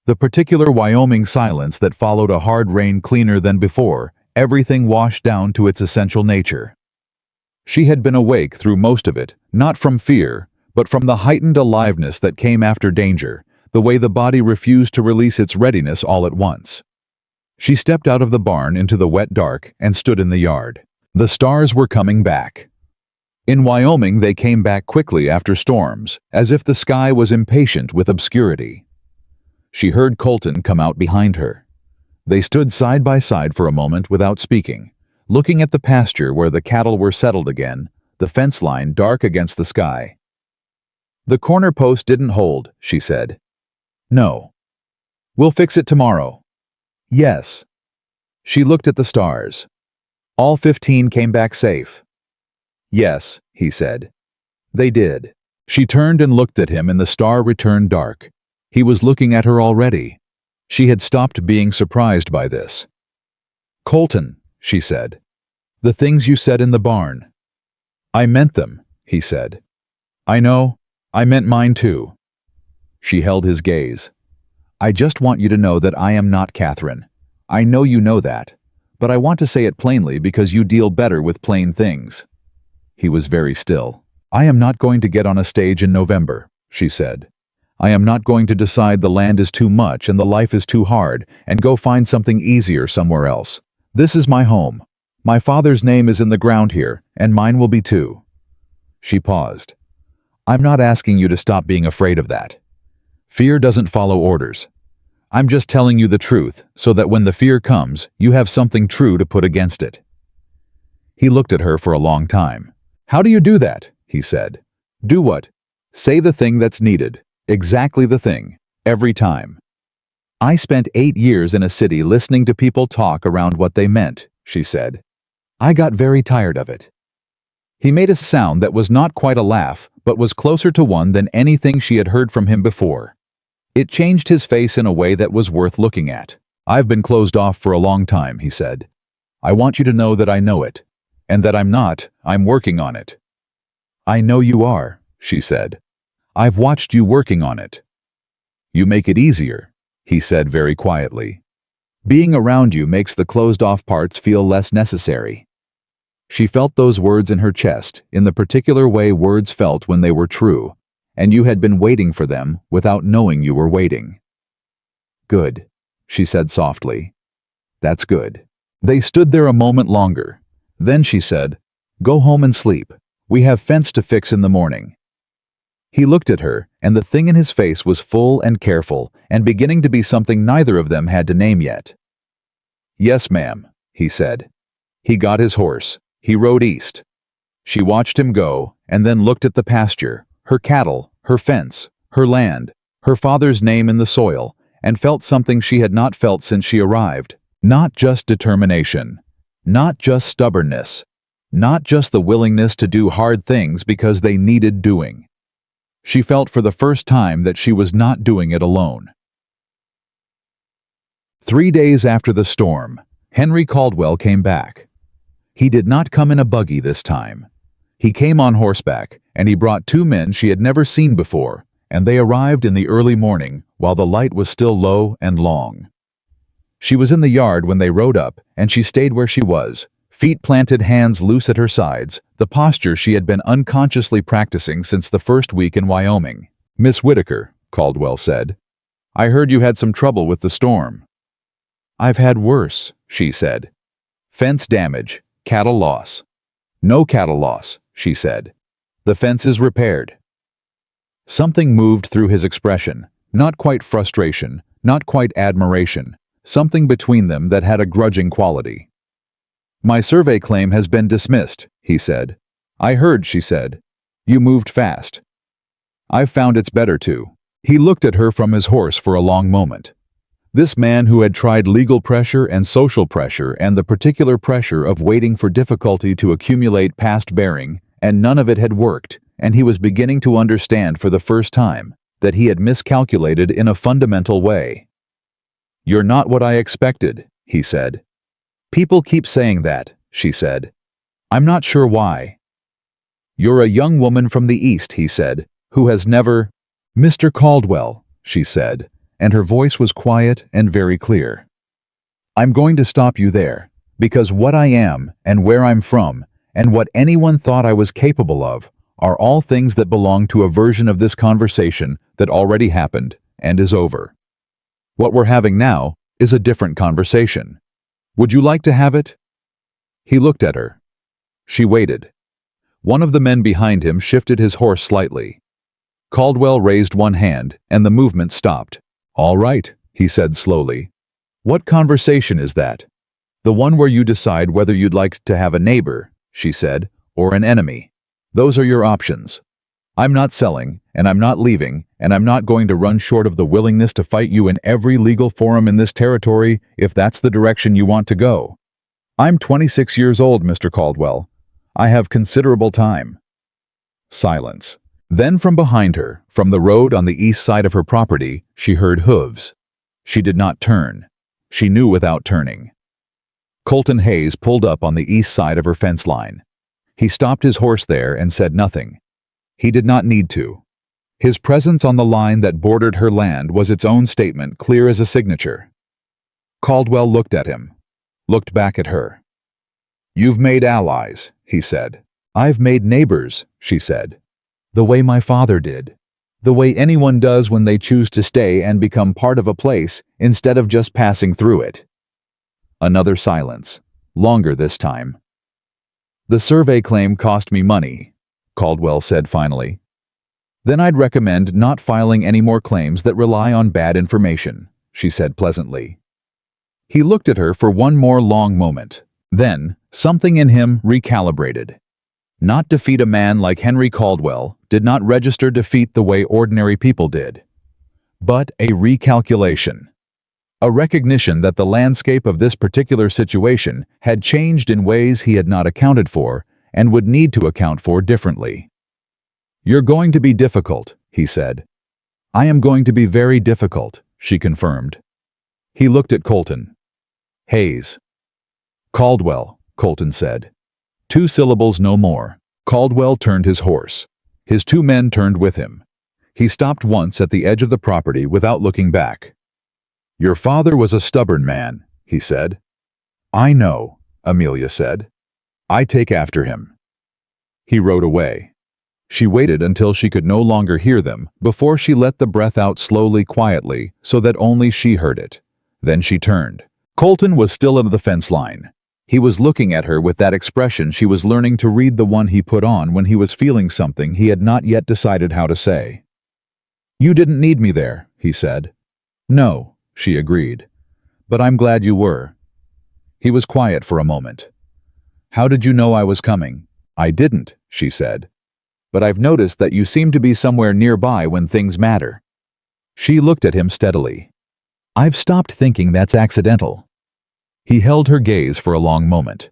The particular Wyoming silence that followed a hard rain, cleaner than before, everything washed down to its essential nature. She had been awake through most of it, not from fear, but from the heightened aliveness that came after danger, the way the body refused to release its readiness all at once. She stepped out of the barn into the wet dark and stood in the yard. The stars were coming back. In Wyoming, they came back quickly after storms, as if the sky was impatient with obscurity. She heard Colton come out behind her. They stood side by side for a moment without speaking, looking at the pasture where the cattle were settled again, the fence line dark against the sky. "The corner post didn't hold," she said. "No." "We'll fix it tomorrow." "Yes." She looked at the stars. "All 15 came back safe." "Yes," he said. "They did." She turned and looked at him, and the star returned dark. He was looking at her already. She had stopped being surprised by this. "Colton," she said, "the things you said in the barn." "I meant them," he said. "I know. I meant mine too." She held his gaze. "I just want you to know that I am not Catherine. I know you know that, but I want to say it plainly because you deal better with plain things." He was very still. "I am not going to get on a stage in November," she said. "I am not going to decide the land is too much and the life is too hard and go find something easier somewhere else. This is my home. My father's name is in the ground here, and mine will be too." She paused. "I'm not asking you to stop being afraid of that. Fear doesn't follow orders. I'm just telling you the truth so that when the fear comes, you have something true to put against it." He looked at her for a long time. "How do you do that?" he said. "Do what? Say the thing that's needed. Exactly the thing. Every time." "I spent 8 years in a city listening to people talk around what they meant," she said. "I got very tired of it." He made a sound that was not quite a laugh, but was closer to one than anything she had heard from him before. It changed his face in a way that was worth looking at. "I've been closed off for a long time," he said. "I want you to know that I know it, and that I'm working on it." "I know you are," she said. "I've watched you working on it." "You make it easier," he said very quietly. "Being around you makes the closed-off parts feel less necessary." She felt those words in her chest, in the particular way words felt when they were true, and you had been waiting for them without knowing you were waiting. "Good," she said softly. "That's good." They stood there a moment longer. Then she said, "Go home and sleep. We have fence to fix in the morning." He looked at her, and the thing in his face was full and careful, and beginning to be something neither of them had to name yet. "Yes, ma'am," he said. He got his horse. He rode east. She watched him go, and then looked at the pasture, her cattle, her fence, her land, her father's name in the soil, and felt something she had not felt since she arrived. Not just determination. Not just stubbornness. Not just the willingness to do hard things because they needed doing. She felt for the first time that she was not doing it alone. 3 days after the storm, Henry Caldwell came back. He did not come in a buggy this time. He came on horseback, and he brought 2 men she had never seen before, and they arrived in the early morning while the light was still low and long. She was in the yard when they rode up, and she stayed where she was, feet planted, hands loose at her sides, the posture she had been unconsciously practicing since the first week in Wyoming. "Miss Whitaker," Caldwell said, "I heard you had some trouble with the storm." "I've had worse," she said. "Fence damage, cattle loss." "No cattle loss," she said. "The fence is repaired." Something moved through his expression, not quite frustration, not quite admiration, something between them that had a grudging quality. My survey claim has been dismissed, he said. I heard, she said. You moved fast. I've found it's better to. He looked at her from his horse for a long moment. This man who had tried legal pressure and social pressure and the particular pressure of waiting for difficulty to accumulate past bearing, and none of it had worked, and he was beginning to understand for the first time that he had miscalculated in a fundamental way. You're not what I expected, he said. People keep saying that, she said. I'm not sure why. You're a young woman from the East, he said, who has never... Mr. Caldwell, she said, and her voice was quiet and very clear. I'm going to stop you there, because what I am and where I'm from and what anyone thought I was capable of are all things that belong to a version of this conversation that already happened and is over. What we're having now is a different conversation. Would you like to have it? He looked at her. She waited. One of the men behind him shifted his horse slightly. Caldwell raised one hand, and the movement stopped. All right, he said slowly. What conversation is that? The one where you decide whether you'd like to have a neighbor, she said, or an enemy. Those are your options. I'm not selling, and I'm not leaving, and I'm not going to run short of the willingness to fight you in every legal forum in this territory if that's the direction you want to go. I'm 26 years old, Mr. Caldwell. I have considerable time. Silence. Then from behind her, from the road on the east side of her property, she heard hooves. She did not turn. She knew without turning. Colton Hayes pulled up on the east side of her fence line. He stopped his horse there and said nothing. He did not need to. His presence on the line that bordered her land was its own statement, clear as a signature. Caldwell looked at him, looked back at her. You've made allies, he said. I've made neighbors, she said. The way my father did. The way anyone does when they choose to stay and become part of a place instead of just passing through it. Another silence, longer this time. The survey claim cost me money, Caldwell said finally. Then I'd recommend not filing any more claims that rely on bad information, she said pleasantly. He looked at her for one more long moment. Then, something in him recalibrated. Not defeat a man like Henry Caldwell did not register defeat the way ordinary people did, but a recalculation. A recognition that the landscape of this particular situation had changed in ways he had not accounted for and would need to account for differently. You're going to be difficult, he said. I am going to be very difficult, she confirmed. He looked at Colton. Hayes. Caldwell, Colton said. 2 syllables, no more. Caldwell turned his horse. His 2 men turned with him. He stopped once at the edge of the property without looking back. Your father was a stubborn man, he said. I know, Amelia said. I take after him. He rode away. She waited until she could no longer hear them before she let the breath out slowly, quietly, so that only she heard it. Then she turned. Colton was still at the fence line. He was looking at her with that expression she was learning to read, the one he put on when he was feeling something he had not yet decided how to say. You didn't need me there, he said. No, she agreed. But I'm glad you were. He was quiet for a moment. How did you know I was coming? I didn't, she said. But I've noticed that you seem to be somewhere nearby when things matter. She looked at him steadily. I've stopped thinking that's accidental. He held her gaze for a long moment.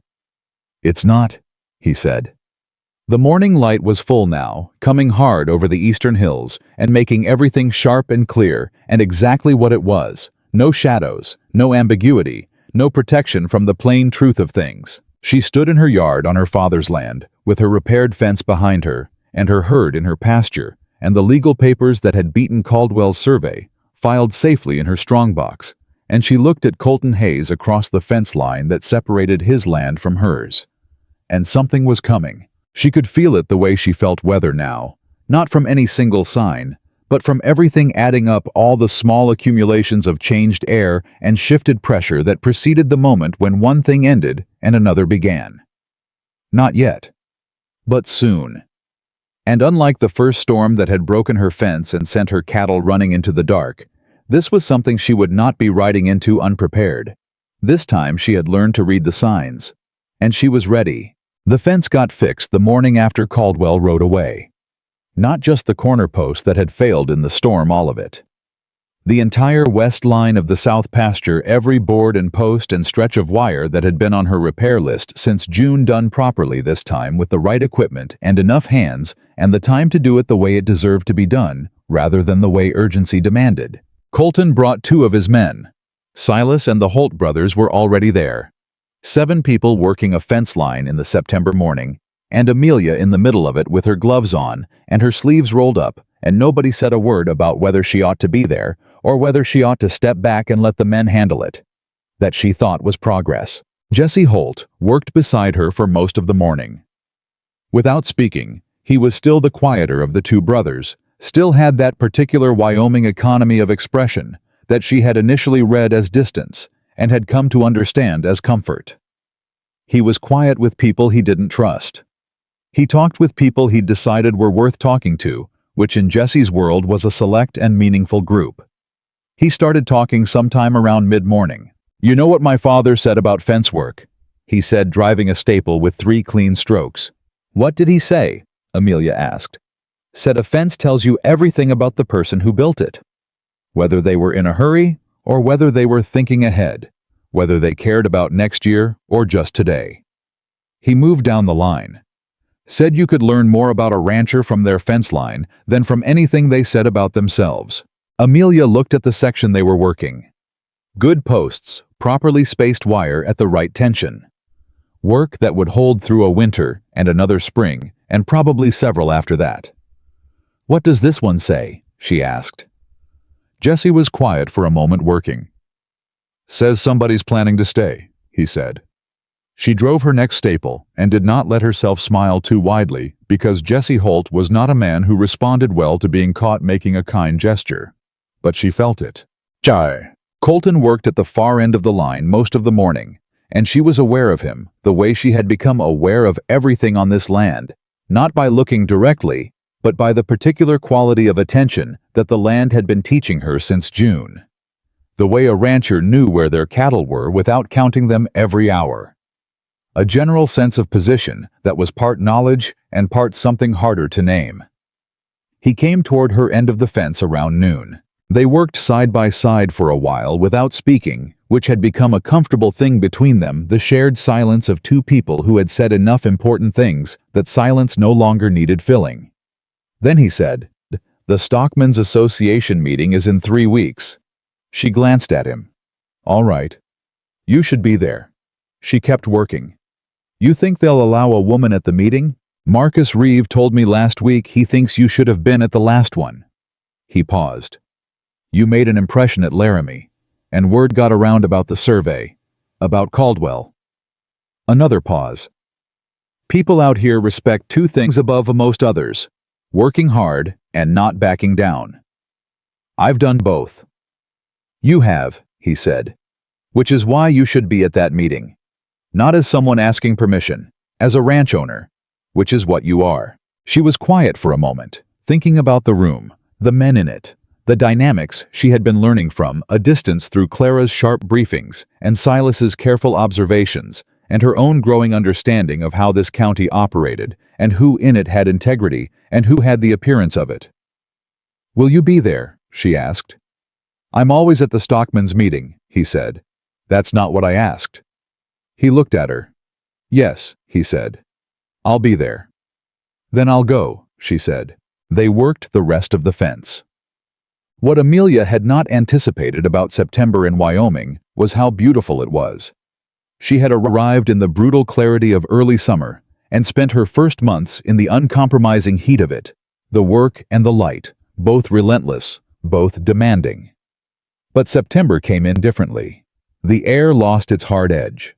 It's not, he said. The morning light was full now, coming hard over the eastern hills and making everything sharp and clear and exactly what it was. No shadows, no ambiguity, no protection from the plain truth of things. She stood in her yard on her father's land, with her repaired fence behind her, and her herd in her pasture, and the legal papers that had beaten Caldwell's survey, filed safely in her strongbox, and she looked at Colton Hayes across the fence line that separated his land from hers. And something was coming. She could feel it the way she felt weather now, not from any single sign, but from everything adding up, all the small accumulations of changed air and shifted pressure that preceded the moment when one thing ended and another began. Not yet, but soon. And unlike the first storm that had broken her fence and sent her cattle running into the dark, this was something she would not be riding into unprepared. This time she had learned to read the signs. and she was ready. The fence got fixed the morning after Caldwell rode away. Not just the corner post that had failed in the storm, all of it. The entire west line of the south pasture, every board and post and stretch of wire that had been on her repair list since June, done properly this time with the right equipment and enough hands and the time to do it the way it deserved to be done, rather than the way urgency demanded. Colton brought 2 of his men. Silas and the Holt brothers were already there. 7 people working a fence line in the September morning, and Amelia in the middle of it with her gloves on and her sleeves rolled up, and nobody said a word about whether she ought to be there or whether she ought to step back and let the men handle it. That she thought was progress. Jesse Holt worked beside her for most of the morning. Without speaking, he was still the quieter of the 2 brothers, still had that particular Wyoming economy of expression that she had initially read as distance and had come to understand as comfort. He was quiet with people he didn't trust. He talked with people he'd decided were worth talking to, which in Jesse's world was a select and meaningful group. He started talking sometime around mid-morning. "You know what my father said about fence work?" he said, driving a staple with 3 clean strokes. "What did he say?" Amelia asked. "Said a fence tells you everything about the person who built it. Whether they were in a hurry or whether they were thinking ahead, whether they cared about next year or just today." He moved down the line. "Said you could learn more about a rancher from their fence line than from anything they said about themselves." Amelia looked at the section they were working. Good posts, properly spaced wire at the right tension. Work that would hold through a winter and another spring, and probably several after that. "What does this one say?" she asked. Jesse was quiet for a moment, working. "Says somebody's planning to stay," he said. She drove her next staple and did not let herself smile too widely, because Jesse Holt was not a man who responded well to being caught making a kind gesture. But she felt it. Chai. Colton worked at the far end of the line most of the morning, and she was aware of him the way she had become aware of everything on this land, not by looking directly, but by the particular quality of attention that the land had been teaching her since June. The way a rancher knew where their cattle were without counting them every hour. A general sense of position that was part knowledge and part something harder to name. He came toward her end of the fence around noon. They worked side by side for a while without speaking, which had become a comfortable thing between them, the shared silence of 2 people who had said enough important things that silence no longer needed filling. Then he said, "The Stockmen's Association meeting is in 3 weeks. She glanced at him. "All right. You should be there." She kept working. "You think they'll allow a woman at the meeting? Marcus Reeve told me last week he thinks you should have been at the last one." He paused. "You made an impression at Laramie, and word got around about the survey, about Caldwell." Another pause. "People out here respect 2 things above most others, working hard and not backing down. I've done both." "You have," he said, "which is why you should be at that meeting. Not as someone asking permission, as a ranch owner, which is what you are." She was quiet for a moment, thinking about the room, the men in it, the dynamics she had been learning from a distance through Clara's sharp briefings and Silas's careful observations, and her own growing understanding of how this county operated and who in it had integrity and who had the appearance of it. "Will you be there?" she asked. "I'm always at the stockmen's meeting," he said. "That's not what I asked." He looked at her. "Yes," he said. "I'll be there." "Then I'll go," she said. They worked the rest of the fence. What Amelia had not anticipated about September in Wyoming was how beautiful it was. She had arrived in the brutal clarity of early summer and spent her first months in the uncompromising heat of it, the work and the light, both relentless, both demanding. But September came in differently. The air lost its hard edge.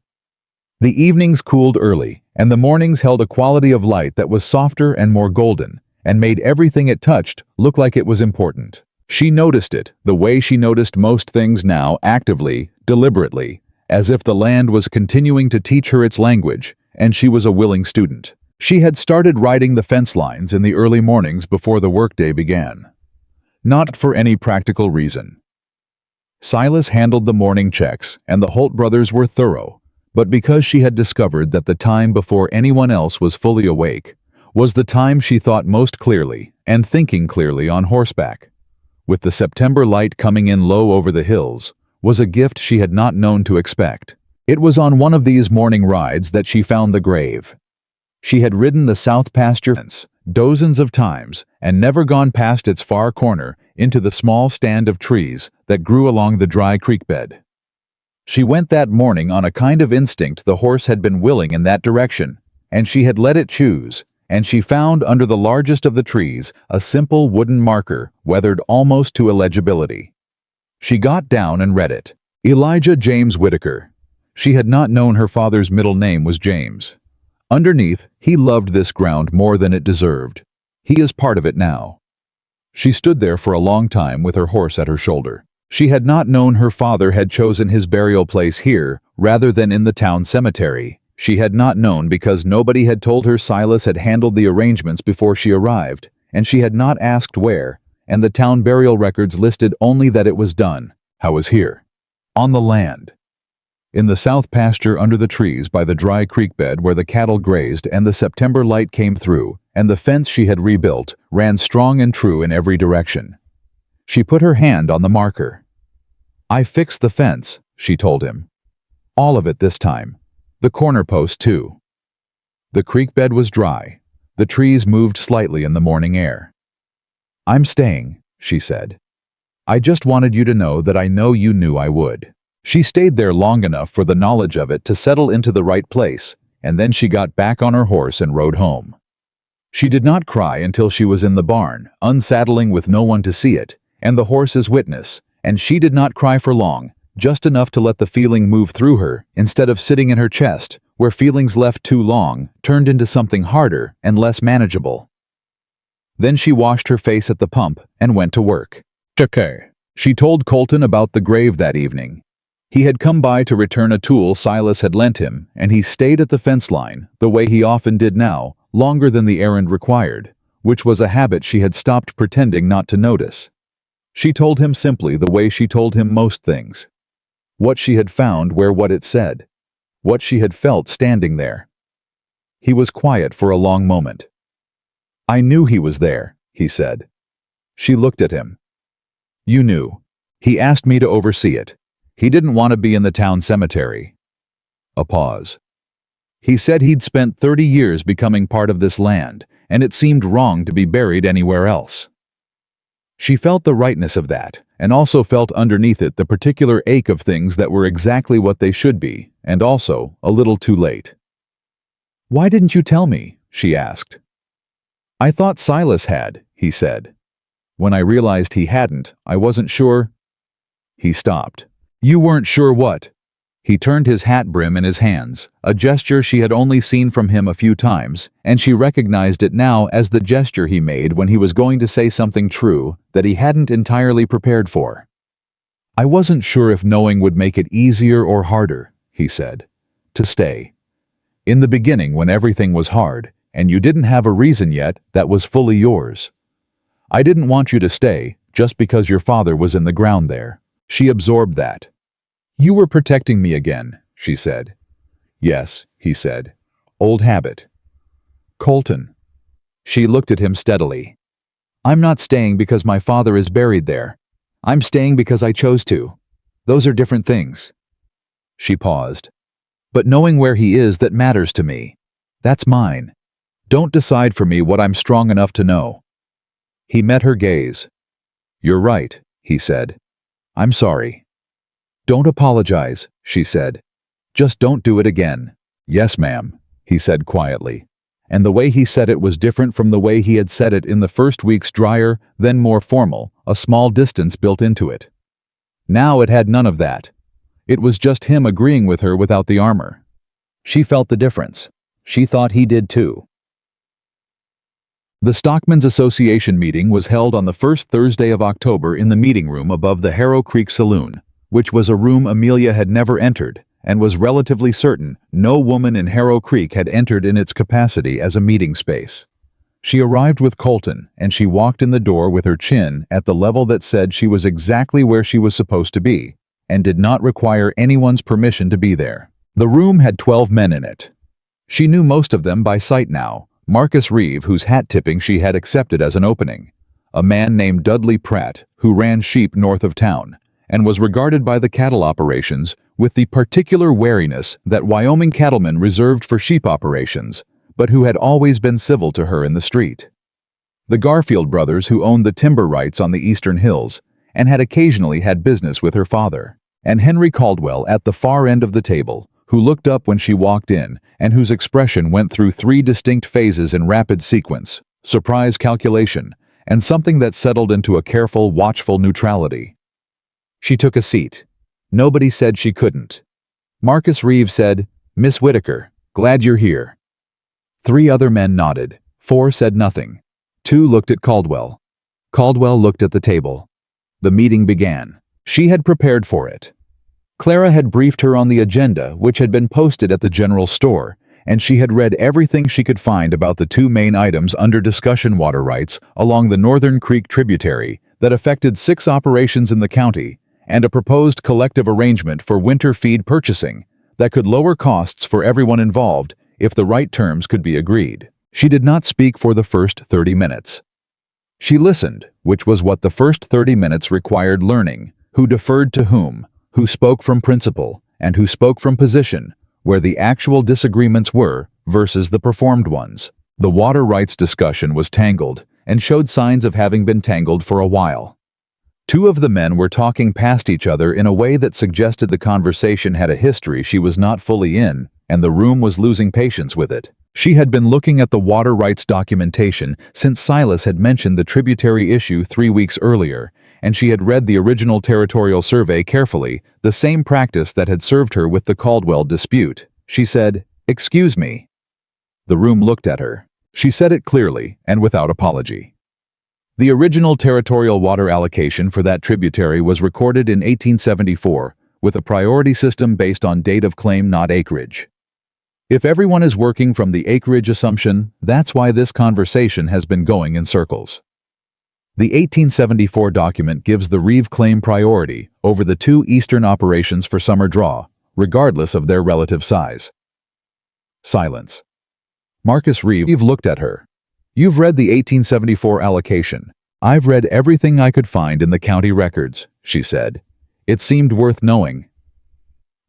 The evenings cooled early, and the mornings held a quality of light that was softer and more golden, and made everything it touched look like it was important. She noticed it, the way she noticed most things now, actively, deliberately, as if the land was continuing to teach her its language, and she was a willing student. She had started riding the fence lines in the early mornings before the workday began. Not for any practical reason. Silas handled the morning checks, and the Holt brothers were thorough, But because she had discovered that the time before anyone else was fully awake was the time she thought most clearly and thinking clearly on horseback, with the September light coming in low over the hills, was a gift she had not known to expect. It was on one of these morning rides that she found the grave. She had ridden the south pasture fence dozens of times and never gone past its far corner into the small stand of trees that grew along the dry creek bed. She went that morning on a kind of instinct. The horse had been willing in that direction, and she had let it choose, and she found under the largest of the trees a simple wooden marker weathered almost to illegibility. She got down and read it. Elijah James Whitaker. She had not known her father's middle name was James. Underneath, he loved this ground more than it deserved. He is part of it now. She stood there for a long time with her horse at her shoulder. She had not known her father had chosen his burial place here rather than in the town cemetery. She had not known because nobody had told her Silas had handled the arrangements before she arrived, and she had not asked where, and the town burial records listed only that it was done. How was here? On the land. In the south pasture under the trees by the dry creek bed where the cattle grazed and the September light came through, and the fence she had rebuilt ran strong and true in every direction. She put her hand on the marker. "I fixed the fence," she told him. "All of it this time. The corner post, too." The creek bed was dry. The trees moved slightly in the morning air. "I'm staying," she said. "I just wanted you to know that I know you knew I would." She stayed there long enough for the knowledge of it to settle into the right place, and then she got back on her horse and rode home. She did not cry until she was in the barn, unsaddling with no one to see it, and the horse's witness, and she did not cry for long, just enough to let the feeling move through her instead of sitting in her chest, where feelings left too long turned into something harder and less manageable. Then she washed her face at the pump and went to work. Okay. She told Colton about the grave that evening. He had come by to return a tool Silas had lent him, and he stayed at the fence line, the way he often did now, longer than the errand required, which was a habit she had stopped pretending not to notice. She told him simply the way she told him most things. What she had found where what it said. What she had felt standing there. He was quiet for a long moment. "I knew he was there," he said. She looked at him. "You knew. He asked me to oversee it. He didn't want to be in the town cemetery." A pause. "He said he'd spent 30 years becoming part of this land, and it seemed wrong to be buried anywhere else." She felt the rightness of that, and also felt underneath it the particular ache of things that were exactly what they should be, and also a little too late. "Why didn't you tell me?" she asked. "I thought Silas had," he said. "When I realized he hadn't, I wasn't sure." He stopped. "You weren't sure what?" He turned his hat brim in his hands, a gesture she had only seen from him a few times, and she recognized it now as the gesture he made when he was going to say something true that he hadn't entirely prepared for. "I wasn't sure if knowing would make it easier or harder," he said, "to stay. In the beginning when everything was hard, and you didn't have a reason yet that was fully yours. I didn't want you to stay just because your father was in the ground there." She absorbed that. "You were protecting me again," she said. "Yes," he said. "Old habit." "Colton." She looked at him steadily. "I'm not staying because my father is buried there. I'm staying because I chose to. Those are different things." She paused. "But knowing where he is that matters to me. That's mine. Don't decide for me what I'm strong enough to know." He met her gaze. "You're right," he said. "I'm sorry." "Don't apologize," she said. "Just don't do it again." "Yes, ma'am," he said quietly. And the way he said it was different from the way he had said it in the first week's drier, then more formal, a small distance built into it. Now it had none of that. It was just him agreeing with her without the armor. She felt the difference. She thought he did too. The Stockmen's Association meeting was held on the first Thursday of October in the meeting room above the Harrow Creek Saloon, which was a room Amelia had never entered, and was relatively certain no woman in Harrow Creek had entered in its capacity as a meeting space. She arrived with Colton, and she walked in the door with her chin at the level that said she was exactly where she was supposed to be, and did not require anyone's permission to be there. The room had 12 men in it. She knew most of them by sight now. Marcus Reeve, whose hat-tipping she had accepted as an opening. A man named Dudley Pratt, who ran sheep north of town, and was regarded by the cattle operations with the particular wariness that Wyoming cattlemen reserved for sheep operations, but who had always been civil to her in the street. The Garfield brothers, who owned the timber rights on the eastern hills, and had occasionally had business with her father, and Henry Caldwell at the far end of the table, who looked up when she walked in and whose expression went through 3 distinct phases in rapid sequence: surprise, calculation, and something that settled into a careful, watchful neutrality. She took a seat. Nobody said she couldn't. Marcus Reeve said, "Miss Whitaker, glad you're here." 3 other men nodded. 4 said nothing. 2 looked at Caldwell. Caldwell looked at the table. The meeting began. She had prepared for it. Clara had briefed her on the agenda, which had been posted at the general store, and she had read everything she could find about the 2 main items under discussion: water rights along the Northern Creek tributary that affected 6 operations in the county, and a proposed collective arrangement for winter feed purchasing that could lower costs for everyone involved if the right terms could be agreed. She did not speak for the first 30 minutes. She listened, which was what the first 30 minutes required learning: who deferred to whom, who spoke from principle, and who spoke from position, where the actual disagreements were versus the performed ones. The water rights discussion was tangled and showed signs of having been tangled for a while. 2 of the men were talking past each other in a way that suggested the conversation had a history she was not fully in, and the room was losing patience with it. She had been looking at the water rights documentation since Silas had mentioned the tributary issue 3 weeks earlier, and she had read the original territorial survey carefully, the same practice that had served her with the Caldwell dispute. She said, "Excuse me." The room looked at her. She said it clearly and without apology. The original territorial water allocation for that tributary was recorded in 1874, with a priority system based on date of claim, not acreage. If everyone is working from the acreage assumption, that's why this conversation has been going in circles. The 1874 document gives the Reeve claim priority over the 2 eastern operations for summer draw, regardless of their relative size. Silence. Marcus Reeve looked at her. "You've read the 1874 allocation." "I've read everything I could find in the county records," she said. "It seemed worth knowing."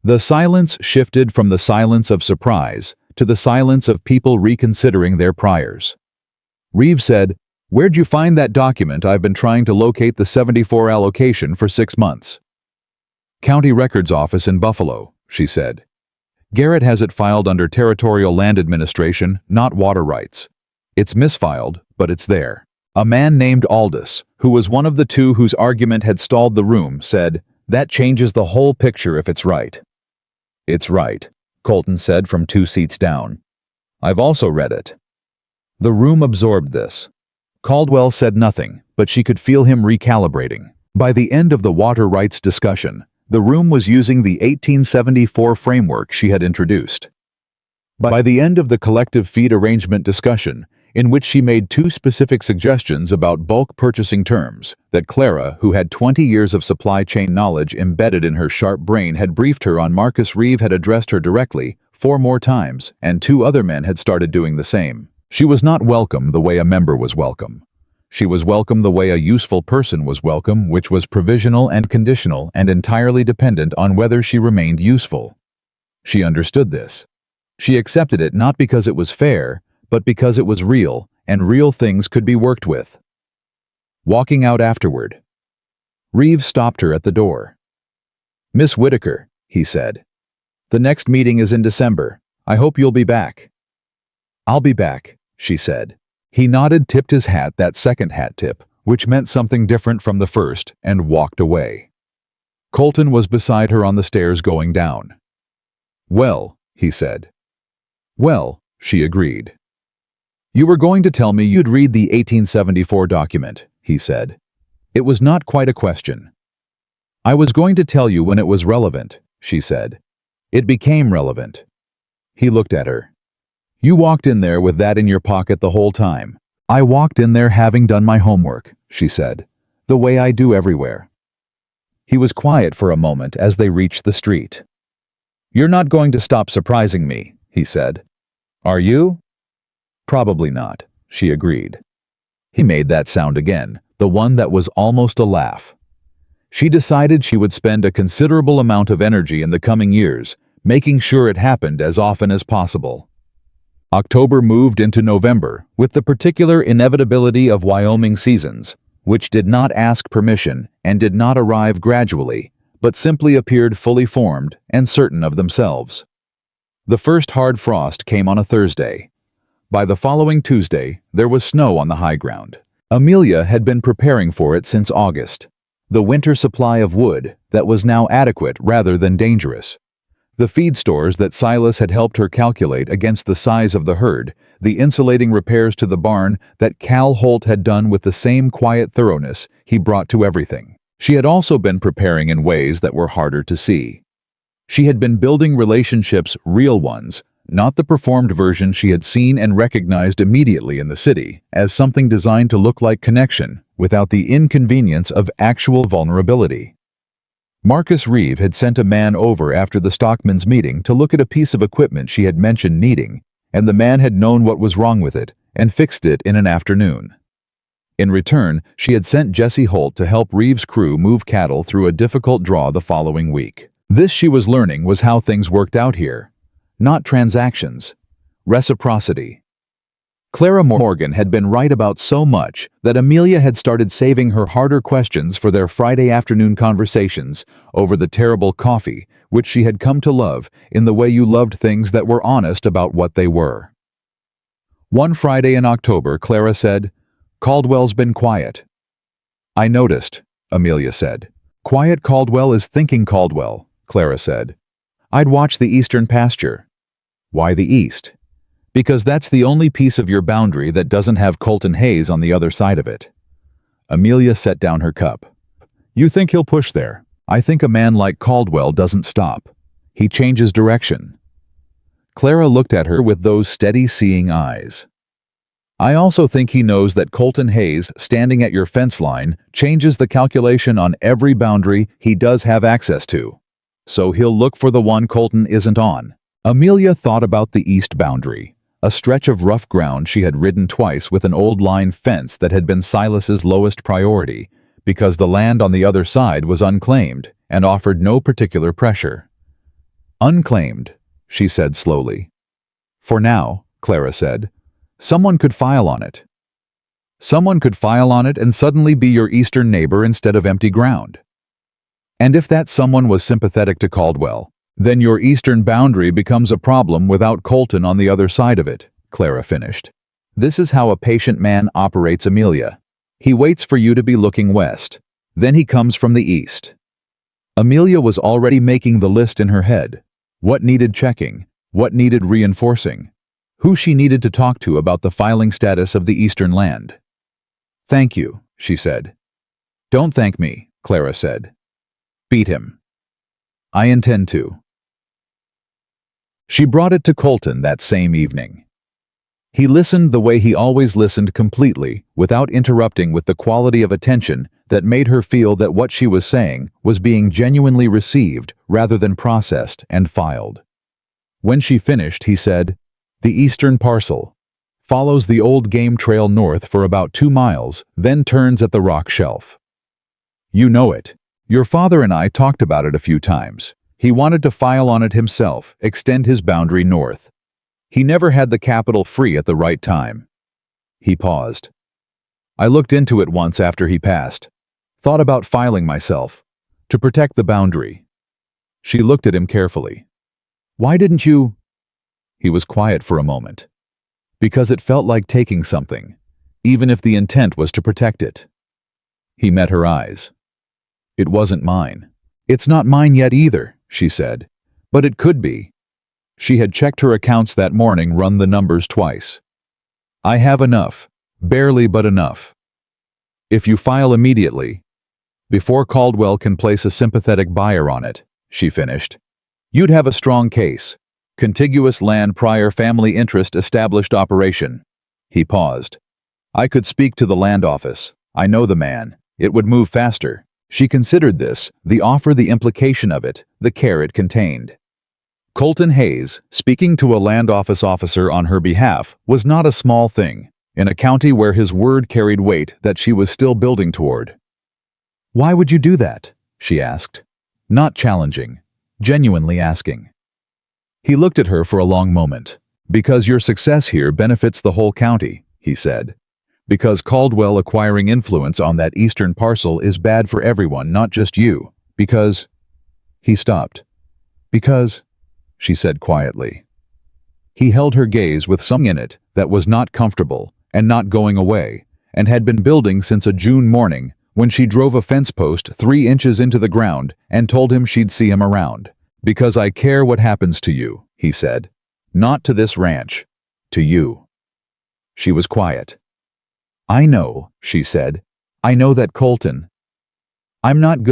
The silence shifted from the silence of surprise to the silence of people reconsidering their priors. Reeve said, "Where'd you find that document? I've been trying to locate the 74 allocation for 6 months." "County Records Office in Buffalo," she said. "Garrett has it filed under Territorial Land Administration, not water rights. It's misfiled, but it's there." A man named Aldous, who was one of the 2 whose argument had stalled the room, said, "That changes the whole picture if it's right." "It's right," Colton said from 2 seats down. "I've also read it." The room absorbed this. Caldwell said nothing, but she could feel him recalibrating. By the end of the water rights discussion, the room was using the 1874 framework she had introduced. By the end of the collective feed arrangement discussion, in which she made 2 specific suggestions about bulk purchasing terms that Clara, who had 20 years of supply chain knowledge embedded in her sharp brain, had briefed her on, Marcus Reeve had addressed her directly 4 more times, and 2 other men had started doing the same. She was not welcome the way a member was welcome. She was welcome the way a useful person was welcome, which was provisional and conditional and entirely dependent on whether she remained useful. She understood this. She accepted it not because it was fair, but because it was real, and real things could be worked with. Walking out afterward, Reeve stopped her at the door. "Miss Whitaker," he said. "The next meeting is in December. I hope you'll be back." "I'll be back," she said. He nodded, tipped his hat, that second hat tip, which meant something different from the first, and walked away. Colton was beside her on the stairs going down. "Well," he said. "Well," she agreed. "You were going to tell me you'd read the 1874 document," he said. It was not quite a question. "I was going to tell you when it was relevant," she said. "It became relevant." He looked at her. "You walked in there with that in your pocket the whole time." "I walked in there having done my homework," she said, "the way I do everywhere." He was quiet for a moment as they reached the street. "You're not going to stop surprising me," he said. "Are you?" "Probably not," she agreed. He made that sound again, the one that was almost a laugh. She decided she would spend a considerable amount of energy in the coming years, making sure it happened as often as possible. October moved into November, with the particular inevitability of Wyoming seasons, which did not ask permission and did not arrive gradually, but simply appeared fully formed and certain of themselves. The first hard frost came on a Thursday. By the following Tuesday, there was snow on the high ground. Amelia had been preparing for it since August. The winter supply of wood that was now adequate rather than dangerous. The feed stores that Silas had helped her calculate against the size of the herd, the insulating repairs to the barn that Cal Holt had done with the same quiet thoroughness he brought to everything. She had also been preparing in ways that were harder to see. She had been building relationships, real ones, not the performed version she had seen and recognized immediately in the city as something designed to look like connection without the inconvenience of actual vulnerability. Marcus Reeve had sent a man over after the stockman's meeting to look at a piece of equipment she had mentioned needing, and the man had known what was wrong with it and fixed it in an afternoon. In return, she had sent Jesse Holt to help Reeve's crew move cattle through a difficult draw the following week. This, she was learning, was how things worked out here. Not transactions. Reciprocity. Clara Morgan had been right about so much that Amelia had started saving her harder questions for their Friday afternoon conversations over the terrible coffee, which she had come to love in the way you loved things that were honest about what they were. One Friday in October, Clara said, "Caldwell's been quiet." "I noticed," Amelia said. "Quiet Caldwell is thinking Caldwell," Clara said. "I'd watch the eastern pasture." "Why the east?" "Because that's the only piece of your boundary that doesn't have Colton Hayes on the other side of it." Amelia set down her cup. "You think he'll push there? I think a man like Caldwell doesn't stop. He changes direction." Clara looked at her with those steady seeing eyes. "I also think he knows that Colton Hayes, standing at your fence line, changes the calculation on every boundary he does have access to. So he'll look for the one Colton isn't on." Amelia thought about the east boundary, a stretch of rough ground she had ridden twice with an old line fence that had been Silas's lowest priority, because the land on the other side was unclaimed and offered no particular pressure. "Unclaimed," she said slowly. "For now," Clara said. "Someone could file on it. Someone could file on it and suddenly be your eastern neighbor instead of empty ground. And if that someone was sympathetic to Caldwell, then your eastern boundary becomes a problem without Colton on the other side of it," Clara finished. "This is how a patient man operates, Amelia. He waits for you to be looking west. Then he comes from the east." Amelia was already making the list in her head. What needed checking? What needed reinforcing? Who she needed to talk to about the filing status of the eastern land. "Thank you," she said. "Don't thank me," Clara said. "Beat him." "I intend to." She brought it to Colton that same evening. He listened the way he always listened, completely, without interrupting, with the quality of attention that made her feel that what she was saying was being genuinely received rather than processed and filed. When she finished, he said, "The eastern parcel follows the old game trail north for about 2 miles, then turns at the rock shelf. You know it. Your father and I talked about it a few times. He wanted to file on it himself, extend his boundary north. He never had the capital free at the right time." He paused. "I looked into it once after he passed. Thought about filing myself, to protect the boundary." She looked at him carefully. "Why didn't you?" He was quiet for a moment. "Because it felt like taking something, even if the intent was to protect it." He met her eyes. "It wasn't mine." "It's not mine yet either," she said. "But it could be." She had checked her accounts that morning, run the numbers twice. "I have enough, barely but enough. If you file immediately, before Caldwell can place a sympathetic buyer on it," she finished, "you'd have a strong case. Contiguous land, prior family interest, established operation." He paused. "I could speak to the land office. I know the man. It would move faster." She considered this, the offer, the implication of it, the care it contained. Colton Hayes, speaking to a land office officer on her behalf, was not a small thing, in a county where his word carried weight that she was still building toward. "Why would you do that?" she asked. Not challenging, genuinely asking. He looked at her for a long moment. "Because your success here benefits the whole county," he said. "Because Caldwell acquiring influence on that eastern parcel is bad for everyone, not just you. Because—" He stopped. "Because—" she said quietly. He held her gaze with something in it that was not comfortable and not going away, and had been building since a June morning when she drove a fence post 3 inches into the ground and told him she'd see him around. "Because I care what happens to you," he said. "Not to this ranch. To you." She was quiet. "I know," she said. "I know that, Colton. I'm not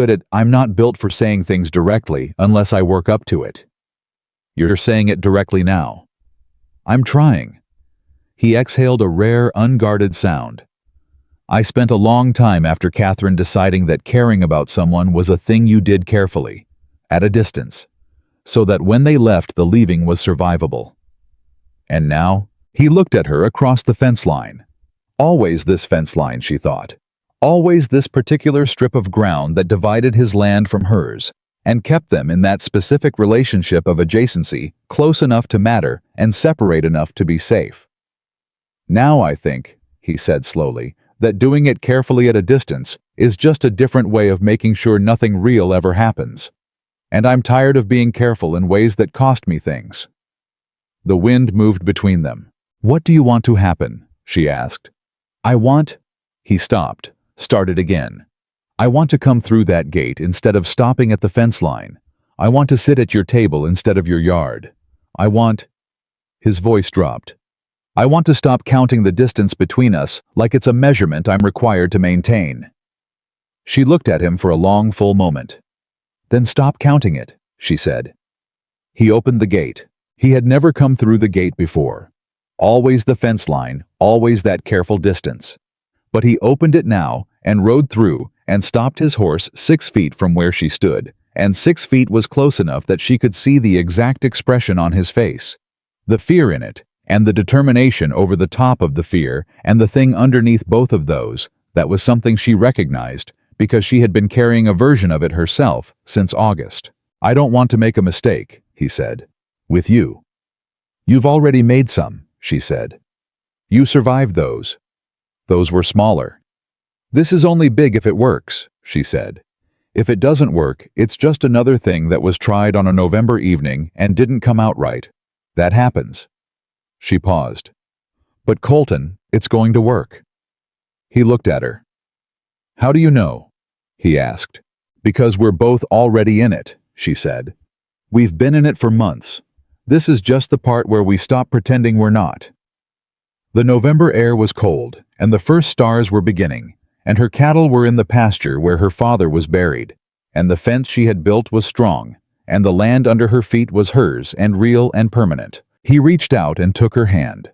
built for saying things directly unless I work up to it. You're saying it directly now." "I'm trying." He exhaled a rare, unguarded sound. "I spent a long time after Catherine deciding that caring about someone was a thing you did carefully, at a distance, so that when they left the leaving was survivable. And now," he looked at her across the fence line. Always this fence line, she thought. Always this particular strip of ground that divided his land from hers, and kept them in that specific relationship of adjacency, close enough to matter and separate enough to be safe. "Now I think," he said slowly, "that doing it carefully at a distance is just a different way of making sure nothing real ever happens. And I'm tired of being careful in ways that cost me things." The wind moved between them. "What do you want to happen?" she asked. "I want—" He stopped, started again. "I want to come through that gate instead of stopping at the fence line. I want to sit at your table instead of your yard. I want—" His voice dropped. "I want to stop counting the distance between us like it's a measurement I'm required to maintain." She looked at him for a long, full moment. "Then stop counting it," she said. He opened the gate. He had never come through the gate before. Always the fence line, always that careful distance. But he opened it now and rode through and stopped his horse 6 feet from where she stood, and 6 feet was close enough that she could see the exact expression on his face. The fear in it, and the determination over the top of the fear, and the thing underneath both of those, that was something she recognized, because she had been carrying a version of it herself since August. "I don't want to make a mistake," he said. "With you." "You've already made some," she said. "You survived those. Those were smaller." "This is only big if it works," she said. "If it doesn't work, it's just another thing that was tried on a November evening and didn't come out right. That happens." She paused. "But Colton, it's going to work." He looked at her. "How do you know?" he asked. "Because we're both already in it," she said. "We've been in it for months. This is just the part where we stop pretending we're not." The November air was cold, and the first stars were beginning, and her cattle were in the pasture where her father was buried, and the fence she had built was strong, and the land under her feet was hers and real and permanent. He reached out and took her hand.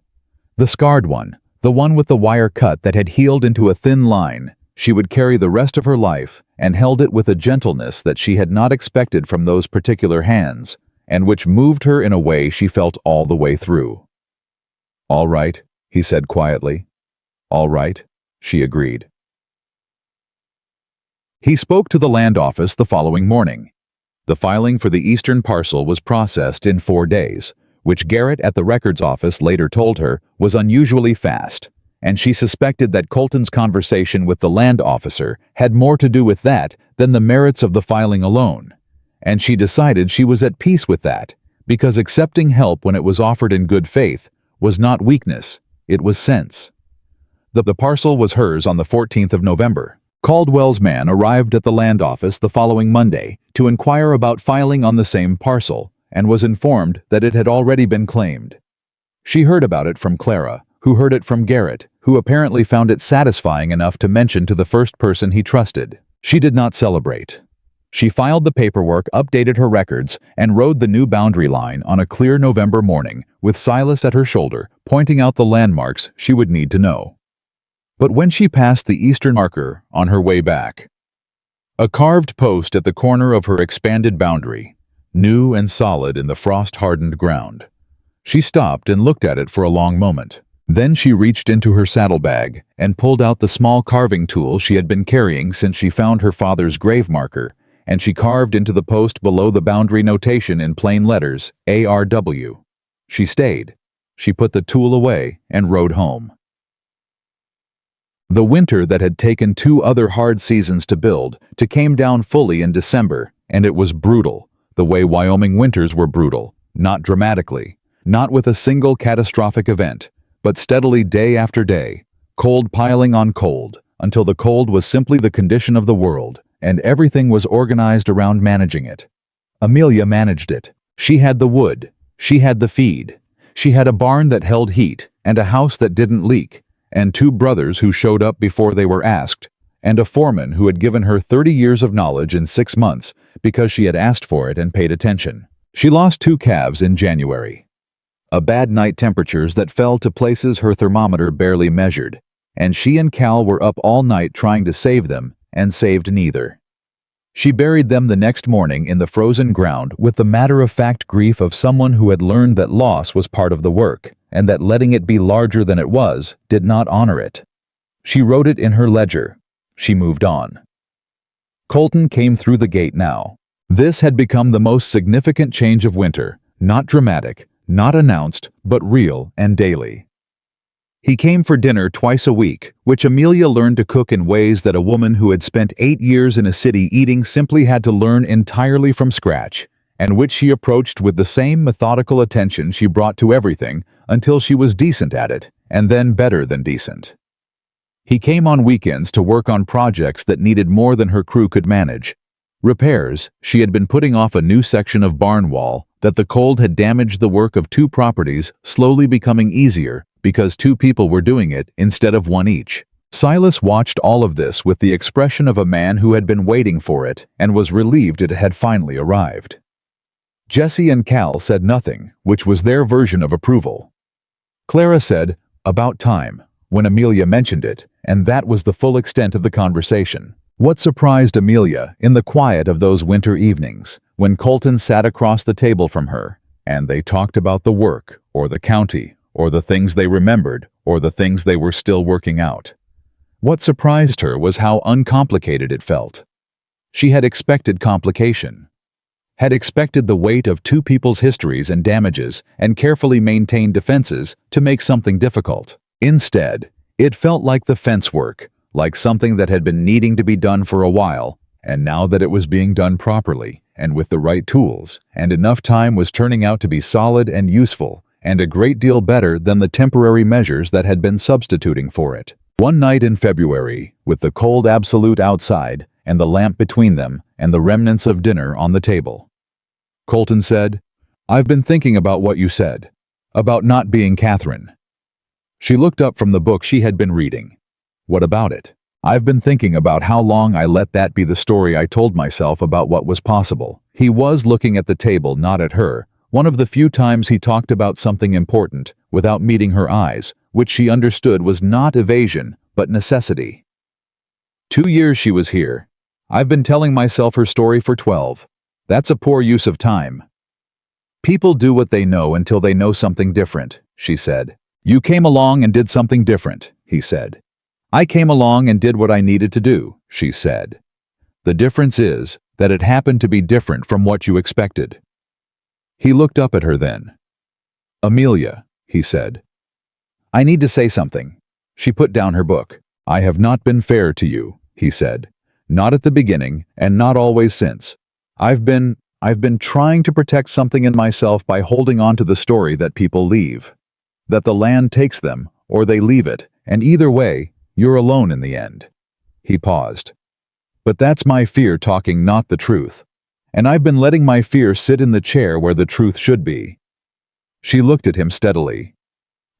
The scarred one, the one with the wire cut that had healed into a thin line, she would carry the rest of her life, and held it with a gentleness that she had not expected from those particular hands, and which moved her in a way she felt all the way through. "All right," he said quietly. "All right," she agreed. He spoke to the land office the following morning. The filing for the eastern parcel was processed in 4 days, which Garrett at the records office later told her was unusually fast, and she suspected that Colton's conversation with the land officer had more to do with that than the merits of the filing alone. And she decided she was at peace with that, because accepting help when it was offered in good faith was not weakness, it was sense. The parcel was hers on the 14th of November. Caldwell's man arrived at the land office the following Monday to inquire about filing on the same parcel, and was informed that it had already been claimed. She heard about it from Clara, who heard it from Garrett, who apparently found it satisfying enough to mention to the first person he trusted. She did not celebrate. She filed the paperwork, updated her records, and rode the new boundary line on a clear November morning, with Silas at her shoulder, pointing out the landmarks she would need to know. But when she passed the eastern marker on her way back, a carved post at the corner of her expanded boundary, new and solid in the frost-hardened ground. She stopped and looked at it for a long moment. Then she reached into her saddlebag and pulled out the small carving tool she had been carrying since she found her father's grave marker, and she carved into the post below the boundary notation in plain letters, ARW. She stayed. She put the tool away and rode home. The winter that had taken 2 other hard seasons to build came down fully in December, and it was brutal, the way Wyoming winters were brutal, not dramatically, not with a single catastrophic event, but steadily day after day, cold piling on cold, until the cold was simply the condition of the world, and everything was organized around managing it. Amelia managed it. She had the wood. She had the feed. She had a barn that held heat, and a house that didn't leak, and 2 brothers who showed up before they were asked, and a foreman who had given her 30 years of knowledge in 6 months because she had asked for it and paid attention. She lost 2 calves in January. A bad night temperatures that fell to places her thermometer barely measured, and she and Cal were up all night trying to save them, and saved neither. She buried them the next morning in the frozen ground with the matter-of-fact grief of someone who had learned that loss was part of the work, and that letting it be larger than it was did not honor it. She wrote it in her ledger. She moved on. Colton came through the gate now. This had become the most significant change of winter, not dramatic, not announced, but real and daily. He came for dinner twice a week, which Amelia learned to cook in ways that a woman who had spent 8 years in a city eating simply had to learn entirely from scratch, and which she approached with the same methodical attention she brought to everything until she was decent at it, and then better than decent. He came on weekends to work on projects that needed more than her crew could manage. Repairs. She had been putting off a new section of barn wall that the cold had damaged the work of 2 properties, slowly becoming easier because 2 people were doing it instead of 1 each. Silas watched all of this with the expression of a man who had been waiting for it and was relieved it had finally arrived. Jesse and Cal said nothing, which was their version of approval. Clara said, "About time," when Amelia mentioned it, and that was the full extent of the conversation. What surprised Amelia in the quiet of those winter evenings, when Colton sat across the table from her, and they talked about the work, or the county, or the things they remembered, or the things they were still working out. What surprised her was how uncomplicated it felt. She had expected complication, had expected the weight of 2 people's histories and damages and carefully maintained defenses to make something difficult. Instead, it felt like the fence work, like something that had been needing to be done for a while, and now that it was being done properly, and with the right tools, and enough time was turning out to be solid and useful, and a great deal better than the temporary measures that had been substituting for it. One night in February, with the cold absolute outside, and the lamp between them, and the remnants of dinner on the table, Colton said, "I've been thinking about what you said, about not being Catherine." She looked up from the book she had been reading. "What about it?" "I've been thinking about how long I let that be the story I told myself about what was possible." He was looking at the table, not at her, one of the few times he talked about something important without meeting her eyes, which she understood was not evasion, but necessity. 2 years she was here. I've been telling myself her story for 12. That's a poor use of time. People do what they know until they know something different, she said. You came along and did something different, he said. I came along and did what I needed to do, she said. The difference is that it happened to be different from what you expected. He looked up at her then. Amelia, he said. I need to say something. She put down her book. I have not been fair to you, he said. Not at the beginning, and not always since. I've been trying to protect something in myself by holding on to the story that people leave. That the land takes them, or they leave it, and either way, you're alone in the end. He paused. But that's my fear talking, not the truth. And I've been letting my fear sit in the chair where the truth should be. She looked at him steadily.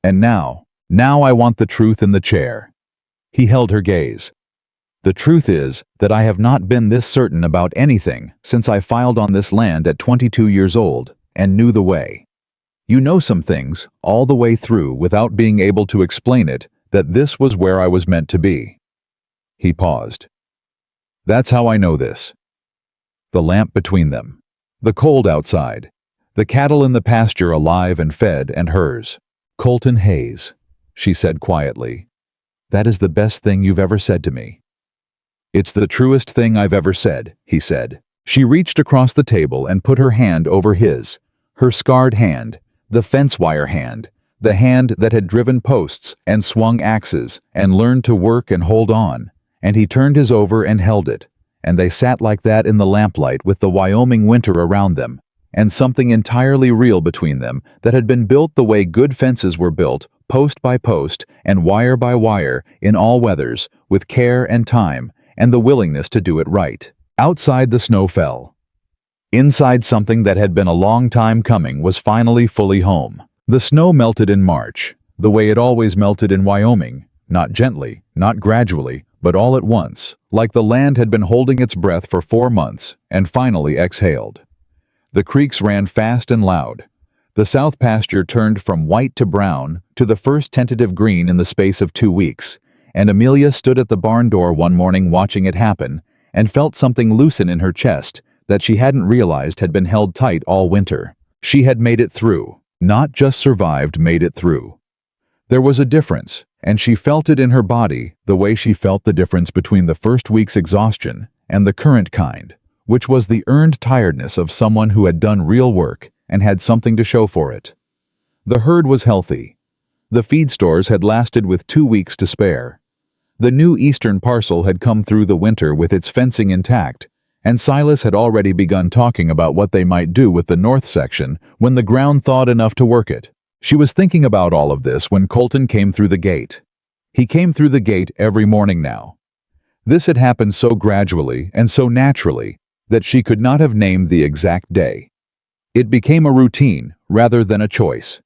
And now I want the truth in the chair. He held her gaze. The truth is that I have not been this certain about anything since I filed on this land at 22 years old and knew the way. You know some things all the way through without being able to explain it, that this was where I was meant to be. He paused. That's how I know this. The lamp between them. The cold outside. The cattle in the pasture alive and fed, and hers. "Colton Hayes," she said quietly. "That is the best thing you've ever said to me." "It's the truest thing I've ever said," he said. She reached across the table and put her hand over his. Her scarred hand, the fence wire hand, the hand that had driven posts and swung axes and learned to work and hold on, and he turned his over and held it, and they sat like that in the lamplight with the Wyoming winter around them, and something entirely real between them that had been built the way good fences were built, post by post and wire by wire, in all weathers, with care and time, and the willingness to do it right. Outside the snow fell. Inside something that had been a long time coming was finally fully home. The snow melted in March, the way it always melted in Wyoming, not gently, not gradually, but all at once, like the land had been holding its breath for 4 months, and finally exhaled. The creeks ran fast and loud. The south pasture turned from white to brown to the first tentative green in the space of 2 weeks, and Amelia stood at the barn door one morning watching it happen, and felt something loosen in her chest that she hadn't realized had been held tight all winter. She had made it through, not just survived, made it through. There was a difference, and she felt it in her body the way she felt the difference between the first week's exhaustion and the current kind, which was the earned tiredness of someone who had done real work and had something to show for it. The herd was healthy. The feed stores had lasted with 2 weeks to spare. The new eastern parcel had come through the winter with its fencing intact, and Silas had already begun talking about what they might do with the north section when the ground thawed enough to work it. She was thinking about all of this when Colton came through the gate. He came through the gate every morning now. This had happened so gradually and so naturally that she could not have named the exact day. It became a routine rather than a choice.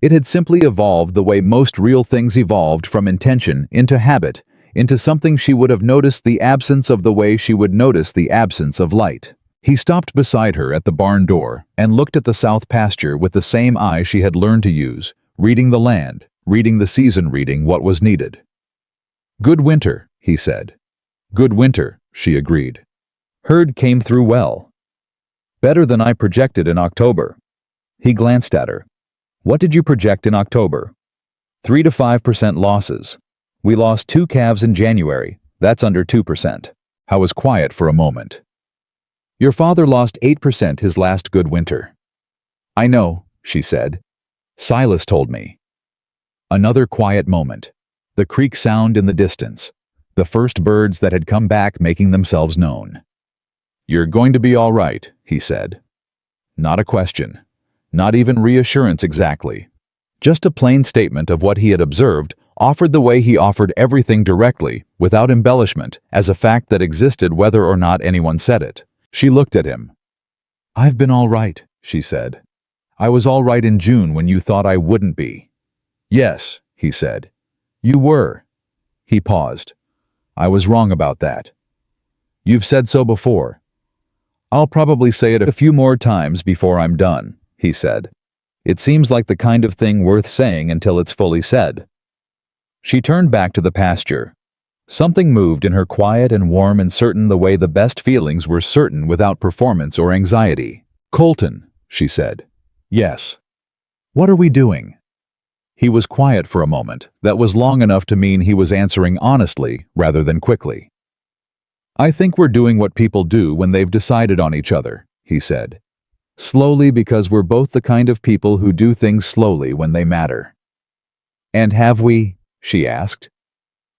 It had simply evolved the way most real things evolved, from intention into habit, into something she would have noticed the absence of the way she would notice the absence of light. He stopped beside her at the barn door and looked at the south pasture with the same eye she had learned to use, reading the land, reading the season, reading what was needed. "Good winter," he said. "Good winter," she agreed. "Herd came through well. Better than I projected in October." He glanced at her. "What did you project in October?" 3 to 5% losses. We lost 2 calves in January. That's under 2%. I was quiet for a moment. "Your father lost 8% his last good winter." "I know," she said. "Silas told me." Another quiet moment. The creek sound in the distance. The first birds that had come back making themselves known. "You're going to be all right," he said. Not a question. Not even reassurance exactly. Just a plain statement of what he had observed, offered the way he offered everything directly, without embellishment, as a fact that existed whether or not anyone said it. She looked at him. "I've been all right," she said. "I was all right in June when you thought I wouldn't be." "Yes," he said. "You were." He paused. "I was wrong about that." "You've said so before." "I'll probably say it a few more times before I'm done," he said. "It seems like the kind of thing worth saying until it's fully said." She turned back to the pasture. Something moved in her, quiet and warm and certain, the way the best feelings were certain without performance or anxiety. "Colton," she said. "Yes." "What are we doing?" He was quiet for a moment. That was long enough to mean he was answering honestly rather than quickly. "I think we're doing what people do when they've decided on each other," he said. "Slowly, because we're both the kind of people who do things slowly when they matter." "And have we," she asked,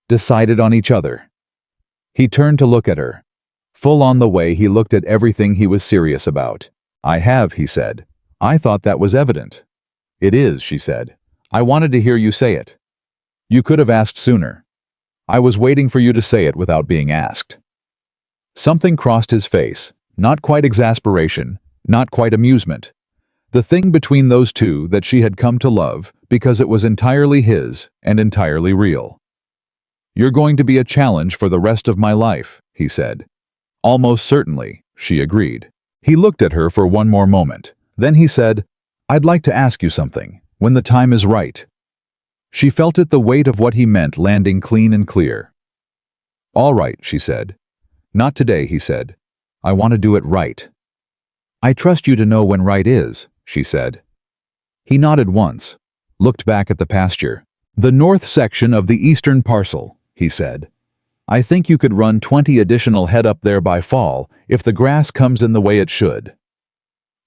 "decided on each other?" He turned to look at her. Full on the way he looked at everything he was serious about. "I have," he said. "I thought that was evident." "It is," she said. "I wanted to hear you say it." "You could have asked sooner." "I was waiting for you to say it without being asked." Something crossed his face, not quite exasperation, not quite amusement. The thing between those two that she had come to love because it was entirely his and entirely real. "You're going to be a challenge for the rest of my life," he said. "Almost certainly," she agreed. He looked at her for one more moment. Then he said, "I'd like to ask you something, when the time is right." She felt it, the weight of what he meant landing clean and clear. "All right," she said. "Not today," he said. "I want to do it right." I trust you to know when right is, she said. He nodded once, looked back at the pasture. The north section of the eastern parcel, he said. I think you could run 20 additional head up there by fall if the grass comes in the way it should.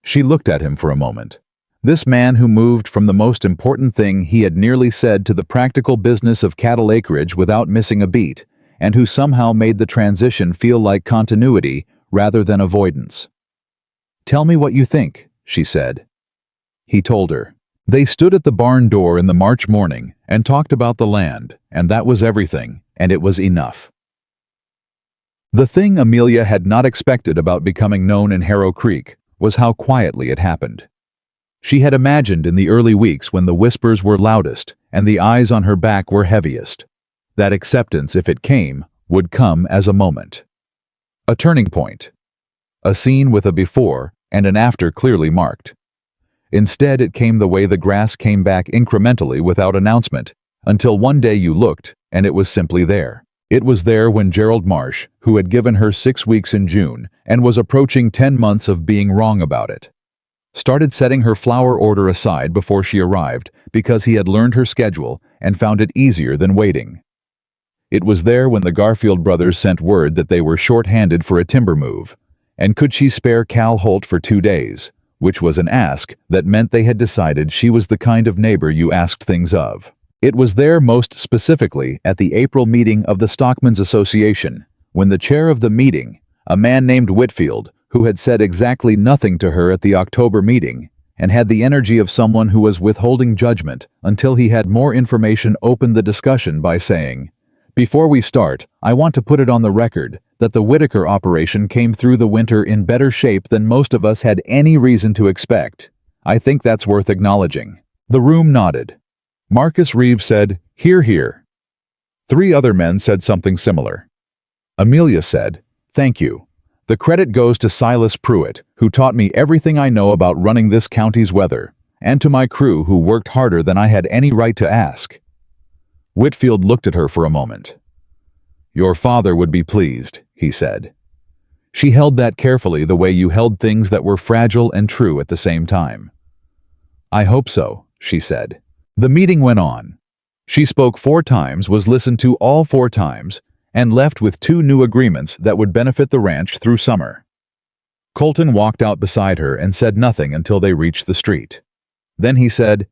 She looked at him for a moment. This man who moved from the most important thing he had nearly said to the practical business of cattle acreage without missing a beat, and who somehow made the transition feel like continuity rather than avoidance. Tell me what you think, she said. He told her. They stood at the barn door in the March morning and talked about the land, and that was everything, and it was enough. The thing Amelia had not expected about becoming known in Harrow Creek was how quietly it happened. She had imagined in the early weeks when the whispers were loudest and the eyes on her back were heaviest, that acceptance, if it came, would come as a moment. A turning point. A scene with a before and an after clearly marked. Instead, it came the way the grass came back incrementally without announcement, until one day you looked, and it was simply there. It was there when Gerald Marsh, who had given her 6 weeks in June and was approaching 10 months of being wrong about it, started setting her flower order aside before she arrived because he had learned her schedule and found it easier than waiting. It was there when the Garfield brothers sent word that they were short-handed for a timber move, and could she spare Cal Holt for 2 days, which was an ask that meant they had decided she was the kind of neighbor you asked things of. It was there most specifically at the April meeting of the Stockmen's Association, when the chair of the meeting, a man named Whitfield, who had said exactly nothing to her at the October meeting, and had the energy of someone who was withholding judgment until he had more information, opened the discussion by saying, "Before we start, I want to put it on the record that the Whitaker operation came through the winter in better shape than most of us had any reason to expect. I think that's worth acknowledging." The room nodded. Marcus Reeves said, "Hear, hear." 3 other men said something similar. Amelia said, "Thank you. The credit goes to Silas Pruitt, who taught me everything I know about running this county's weather, and to my crew who worked harder than I had any right to ask." Whitfield looked at her for a moment. "Your father would be pleased," he said. She held that carefully, the way you held things that were fragile and true at the same time. "I hope so," she said. The meeting went on. She spoke 4 times, was listened to all 4 times, and left with 2 new agreements that would benefit the ranch through summer. Colton walked out beside her and said nothing until they reached the street. Then he said,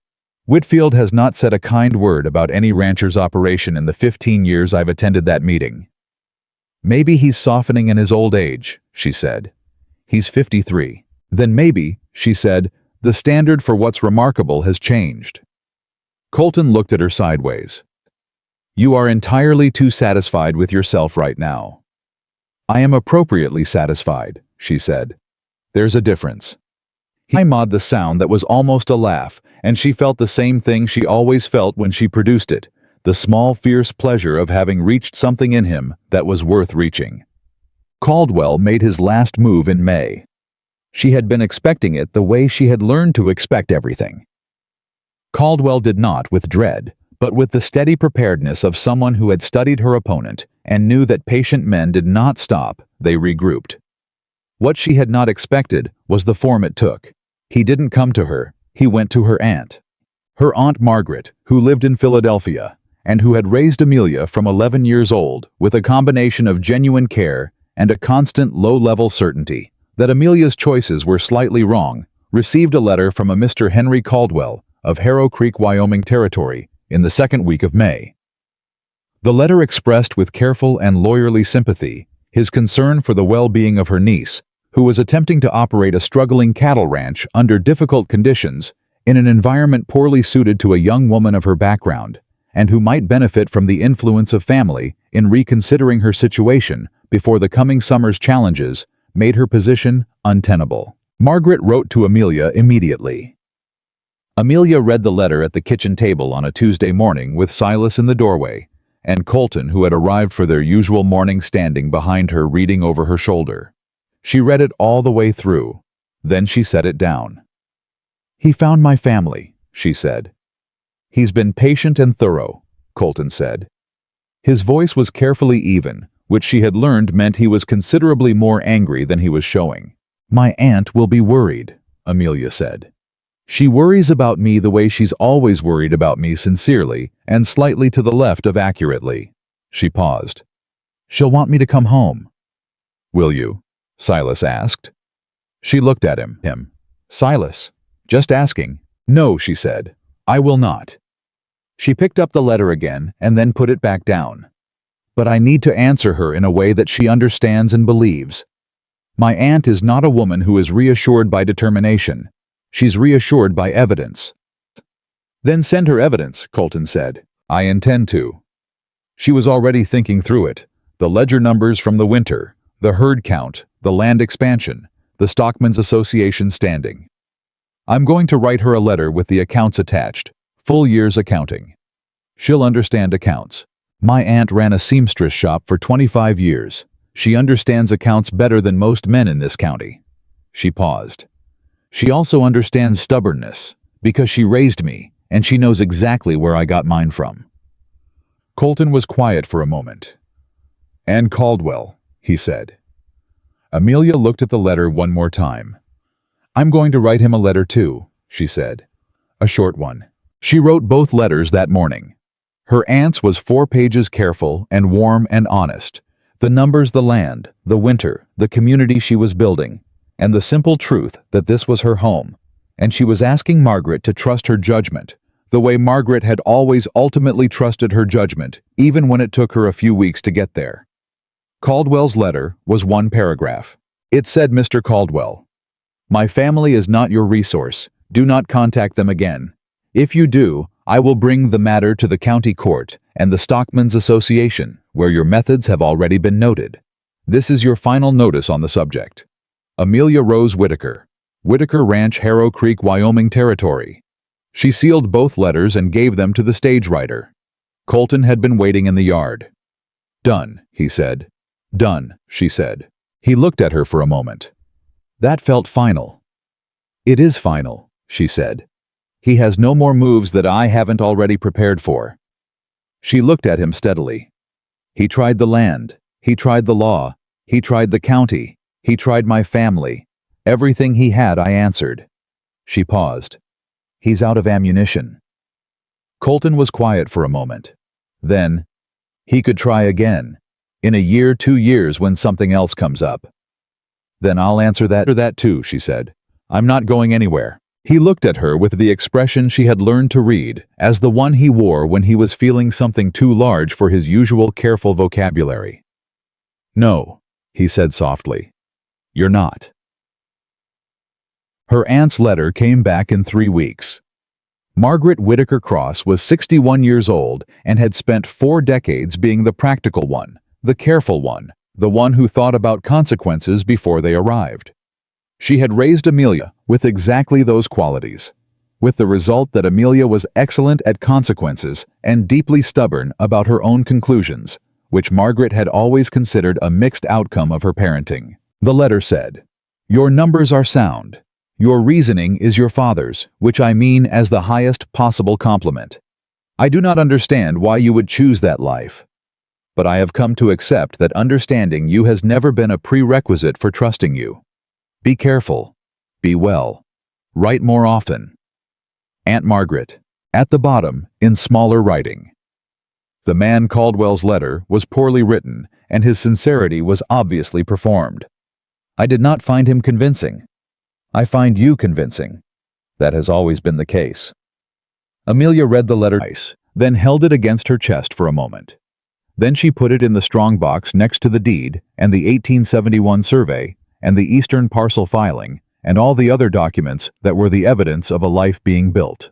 "Whitfield has not said a kind word about any rancher's operation in the 15 years I've attended that meeting." "Maybe he's softening in his old age," she said. "He's 53. Then maybe," she said, "the standard for what's remarkable has changed." Colton looked at her sideways. "You are entirely too satisfied with yourself right now." "I am appropriately satisfied," she said. "There's a difference." He mawed the sound that was almost a laugh, and she felt the same thing she always felt when she produced it, the small, fierce pleasure of having reached something in him that was worth reaching. Caldwell made his last move in May. She had been expecting it the way she had learned to expect everything. Caldwell did not with dread, but with the steady preparedness of someone who had studied her opponent and knew that patient men did not stop, they regrouped. What she had not expected was the form it took. He didn't come to her, he went to her aunt. Her Aunt Margaret, who lived in Philadelphia, and who had raised Amelia from 11 years old with a combination of genuine care and a constant low-level certainty that Amelia's choices were slightly wrong, received a letter from a Mr. Henry Caldwell of Harrow Creek, Wyoming territory in the 2nd week of May. The letter expressed with careful and lawyerly sympathy his concern for the well-being of her niece, who was attempting to operate a struggling cattle ranch under difficult conditions in an environment poorly suited to a young woman of her background, and who might benefit from the influence of family in reconsidering her situation before the coming summer's challenges made her position untenable. Margaret wrote to Amelia immediately. Amelia read the letter at the kitchen table on a Tuesday morning with Silas in the doorway, and Colton, who had arrived for their usual morning, standing behind her reading over her shoulder. She read it all the way through. Then she set it down. "He found my family," she said. "He's been patient and thorough," Colton said. His voice was carefully even, which she had learned meant he was considerably more angry than he was showing. My aunt will be worried, Amelia said. She worries about me the way she's always worried about me, sincerely and slightly to the left of accurately. She paused. She'll want me to come home. Will you? Silas asked. She looked at him. Silas, just asking. No, she said. I will not. She picked up the letter again and then put it back down. But I need to answer her in a way that she understands and believes. My aunt is not a woman who is reassured by determination. She's reassured by evidence. Then send her evidence, Colton said. I intend to. She was already thinking through it. The ledger numbers from the winter, the herd count, the land expansion, the Stockmen's Association standing. I'm going to write her a letter with the accounts attached, full year's accounting. She'll understand accounts. My aunt ran a seamstress shop for 25 years. She understands accounts better than most men in this county. She paused. She also understands stubbornness, because she raised me, and she knows exactly where I got mine from. Colton was quiet for a moment. And Caldwell, he said. Amelia looked at the letter one more time. I'm going to write him a letter too, she said. A short one. She wrote both letters that morning. Her aunt's was 4 pages, careful and warm and honest. The numbers, the land, the winter, the community she was building, and the simple truth that this was her home, and she was asking Margaret to trust her judgment, the way Margaret had always ultimately trusted her judgment, even when it took her a few weeks to get there. Caldwell's letter was 1 paragraph. It said, Mr. Caldwell, my family is not your resource. Do not contact them again. If you do, I will bring the matter to the county court and the Stockmen's Association, where your methods have already been noted. This is your final notice on the subject. Amelia Rose Whitaker, Whitaker Ranch, Harrow Creek, Wyoming Territory. She sealed both letters and gave them to the stage writer. Colton had been waiting in the yard. Done, he said. Done, she said. He looked at her for a moment. That felt final. It is final, she said. He has no more moves that I haven't already prepared for. She looked at him steadily. He tried the land. He tried the law. He tried the county. He tried my family. Everything he had, I answered. She paused. He's out of ammunition. Colton was quiet for a moment. Then, he could try again. In a year, 2 years, when something else comes up. Then I'll answer that too, she said. I'm not going anywhere. He looked at her with the expression she had learned to read, as the one he wore when he was feeling something too large for his usual careful vocabulary. No, he said softly. You're not. Her aunt's letter came back in 3 weeks. Margaret Whitaker Cross was 61 years old and had spent 4 decades being the practical one, the careful one, the one who thought about consequences before they arrived. She had raised Amelia with exactly those qualities, with the result that Amelia was excellent at consequences and deeply stubborn about her own conclusions, which Margaret had always considered a mixed outcome of her parenting. The letter said, Your numbers are sound. Your reasoning is your father's, which I mean as the highest possible compliment. I do not understand why you would choose that life. But I have come to accept that understanding you has never been a prerequisite for trusting you. Be careful. Be well. Write more often. Aunt Margaret. At the bottom, in smaller writing. The man Caldwell's letter was poorly written, and his sincerity was obviously performed. I did not find him convincing. I find you convincing. That has always been the case. Amelia read the letter twice, then held it against her chest for a moment. Then she put it in the strong box next to the deed and the 1871 survey and the Eastern parcel filing and all the other documents that were the evidence of a life being built.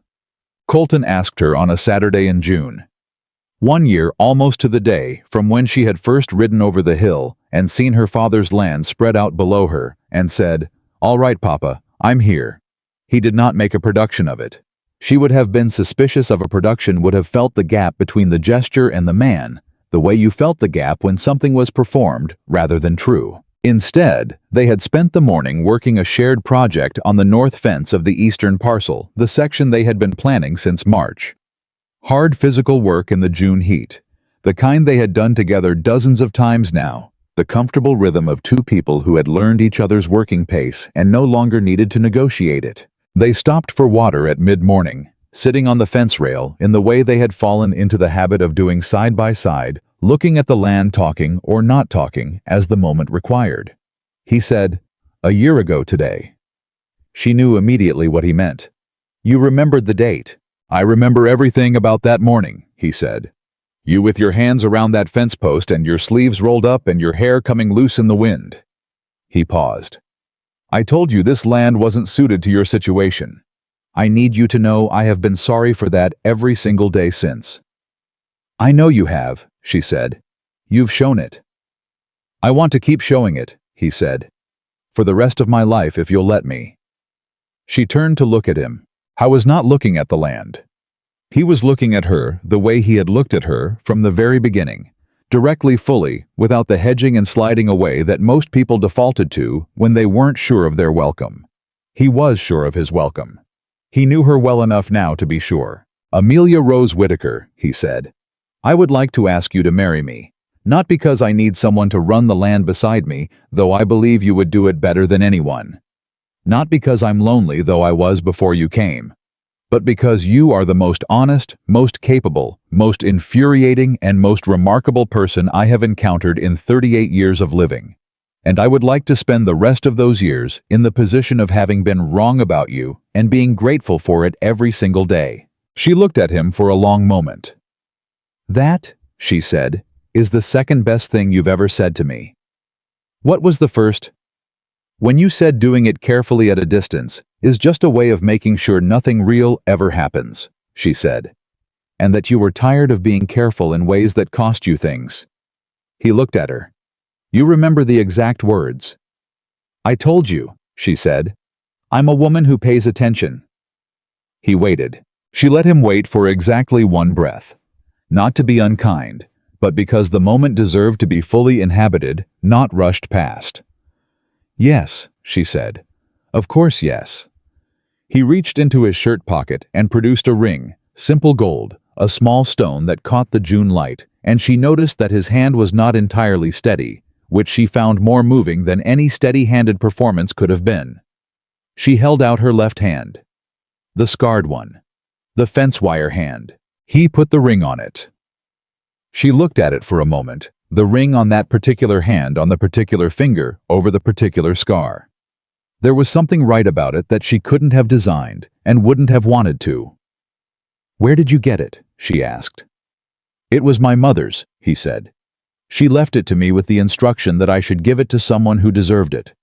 Colton asked her on a Saturday in June. 1 year almost to the day from when she had first ridden over the hill and seen her father's land spread out below her and said, All right, Papa, I'm here. He did not make a production of it. She would have been suspicious of a production, would have felt the gap between the gesture and the man, the way you felt the gap when something was performed rather than true. Instead, they had spent the morning working a shared project on the north fence of the eastern parcel, the section they had been planning since March. Hard physical work in the June heat, the kind they had done together dozens of times now, the comfortable rhythm of two people who had learned each other's working pace and no longer needed to negotiate it. They stopped for water at mid-morning, sitting on the fence rail in the way they had fallen into the habit of doing side by side, looking at the land, talking or not talking as the moment required. He said, "A year ago today." She knew immediately what he meant. "You remembered the date." "I remember everything about that morning," he said. "You with your hands around that fence post and your sleeves rolled up and your hair coming loose in the wind." He paused. "I told you this land wasn't suited to your situation. I need you to know I have been sorry for that every single day since." "I know you have," she said. "You've shown it." "I want to keep showing it," he said. "For the rest of my life if you'll let me." She turned to look at him. I was not looking at the land. He was looking at her the way he had looked at her from the very beginning, directly, fully, without the hedging and sliding away that most people defaulted to when they weren't sure of their welcome. He was sure of his welcome. He knew her well enough now to be sure. "Amelia Rose Whitaker," he said, "I would like to ask you to marry me. Not because I need someone to run the land beside me, though I believe you would do it better than anyone. Not because I'm lonely, though I was before you came. But because you are the most honest, most capable, most infuriating, and most remarkable person I have encountered in 38 years of living. And I would like to spend the rest of those years in the position of having been wrong about you and being grateful for it every single day." She looked at him for a long moment. "That," she said, "is the second best thing you've ever said to me." "What was the first?" "When you said doing it carefully at a distance is just a way of making sure nothing real ever happens," she said, "and that you were tired of being careful in ways that cost you things." He looked at her. "You remember the exact words." "I told you," she said. "I'm a woman who pays attention." He waited. She let him wait for exactly one breath. Not to be unkind, but because the moment deserved to be fully inhabited, not rushed past. "Yes," she said. "Of course, yes." He reached into his shirt pocket and produced a ring, simple gold, a small stone that caught the June light, and she noticed that his hand was not entirely steady, which she found more moving than any steady-handed performance could have been. She held out her left hand. The scarred one. The fence wire hand. He put the ring on it. She looked at it for a moment, the ring on that particular hand on the particular finger over the particular scar. There was something right about it that she couldn't have designed and wouldn't have wanted to. "Where did you get it?" she asked. "It was my mother's," he said. "She left it to me with the instruction that I should give it to someone who deserved it.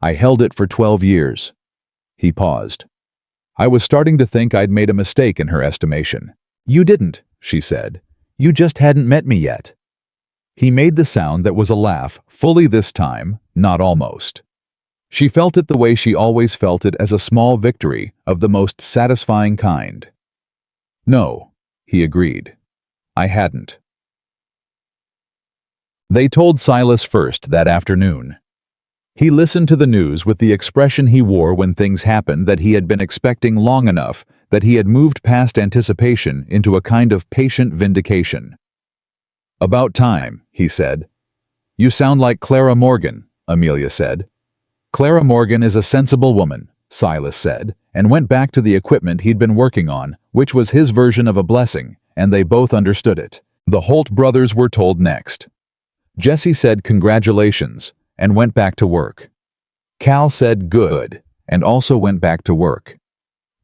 I held it for 12 years. He paused. I was starting to think I'd made a mistake in her estimation. "You didn't," she said. "You just hadn't met me yet." He made the sound that was a laugh, fully this time, not almost. She felt it the way she always felt it, as a small victory of the most satisfying kind. "No," he agreed. "I hadn't." They told Silas first that afternoon. He listened to the news with the expression he wore when things happened that he had been expecting long enough that he had moved past anticipation into a kind of patient vindication. "About time," he said. "You sound like Clara Morgan," Amelia said. "Clara Morgan is a sensible woman," Silas said, and went back to the equipment he'd been working on, which was his version of a blessing, and they both understood it. The Holt brothers were told next. Jesse said congratulations, and went back to work. Cal said good, and also went back to work.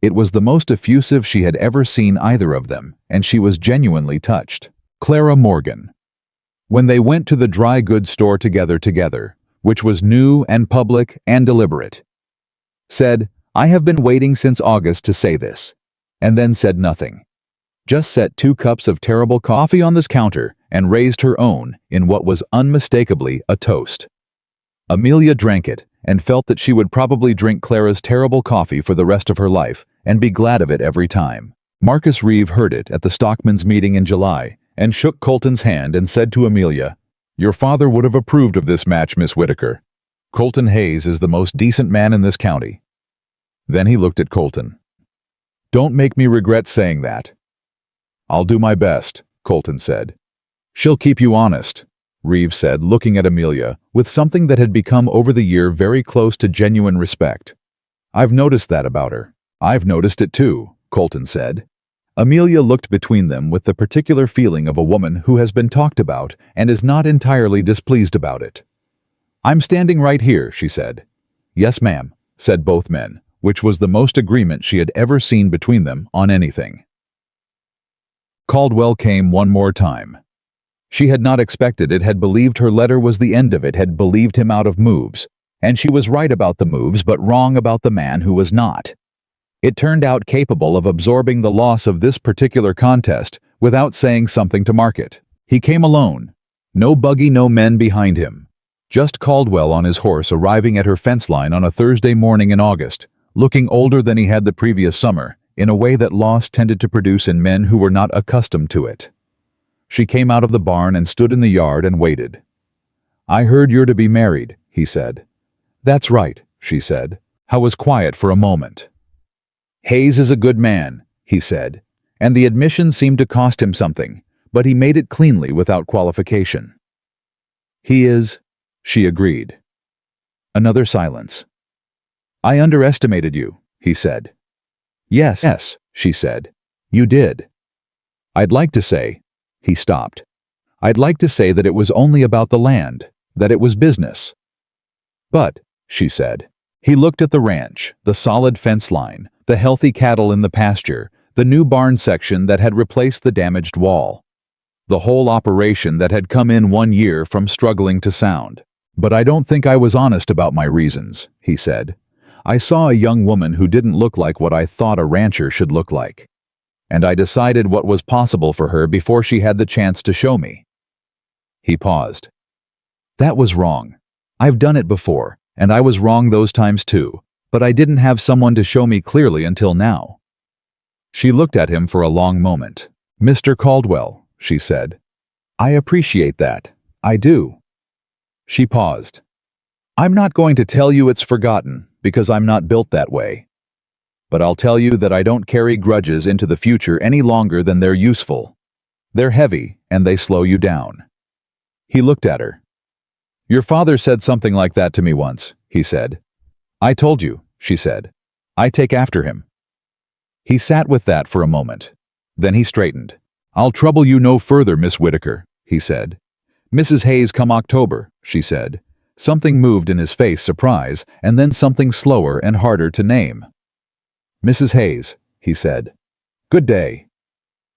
It was the most effusive she had ever seen either of them, and she was genuinely touched. Clara Morgan. When they went to the dry goods store together, which was new and public and deliberate, said, "I have been waiting since August to say this," and then said nothing. Just set 2 cups of terrible coffee on this counter and raised her own in what was unmistakably a toast. Amelia drank it and felt that she would probably drink Clara's terrible coffee for the rest of her life and be glad of it every time. Marcus Reeve heard it at the stockmen's meeting in July and shook Colton's hand and said to Amelia, "Your father would have approved of this match, Miss Whitaker. Colton Hayes is the most decent man in this county." Then he looked at Colton. "Don't make me regret saying that." "I'll do my best," Colton said. "She'll keep you honest." Reeve said, looking at Amelia, with something that had become over the year very close to genuine respect. I've noticed that about her. I've noticed it too, Colton said. Amelia looked between them with the particular feeling of a woman who has been talked about and is not entirely displeased about it. I'm standing right here, she said. Yes, ma'am, said both men, which was the most agreement she had ever seen between them on anything. Caldwell came one more time. She had not expected it, had believed her letter was the end of it, had believed him out of moves, and she was right about the moves but wrong about the man who was not. It turned out capable of absorbing the loss of this particular contest without saying something to mark it. He came alone. No buggy, no men behind him. Just Caldwell on his horse, arriving at her fence line on a Thursday morning in August, looking older than he had the previous summer, in a way that loss tended to produce in men who were not accustomed to it. She came out of the barn and stood in the yard and waited. I heard you're to be married, he said. That's right, she said. I was quiet for a moment. Hayes is a good man, he said, and the admission seemed to cost him something, but he made it cleanly without qualification. He is, she agreed. Another silence. I underestimated you, he said. Yes, she said. You did. I'd like to say, he stopped. I'd like to say that it was only about the land, that it was business. But, she said. He looked at the ranch, the solid fence line, the healthy cattle in the pasture, the new barn section that had replaced the damaged wall. The whole operation that had come in 1 year from struggling to sound. But I don't think I was honest about my reasons, he said. I saw a young woman who didn't look like what I thought a rancher should look like. And I decided what was possible for her before she had the chance to show me. He paused. That was wrong. I've done it before, and I was wrong those times too, but I didn't have someone to show me clearly until now. She looked at him for a long moment. Mr. Caldwell, she said. I appreciate that. I do. She paused. I'm not going to tell you it's forgotten, because I'm not built that way. But I'll tell you that I don't carry grudges into the future any longer than they're useful. They're heavy, and they slow you down. He looked at her. Your father said something like that to me once, he said. I told you, she said. I take after him. He sat with that for a moment. Then he straightened. I'll trouble you no further, Miss Whitaker, he said. Mrs. Hayes come October, she said. Something moved in his face, surprise, and then something slower and harder to name. Mrs. Hayes, he said. Good day.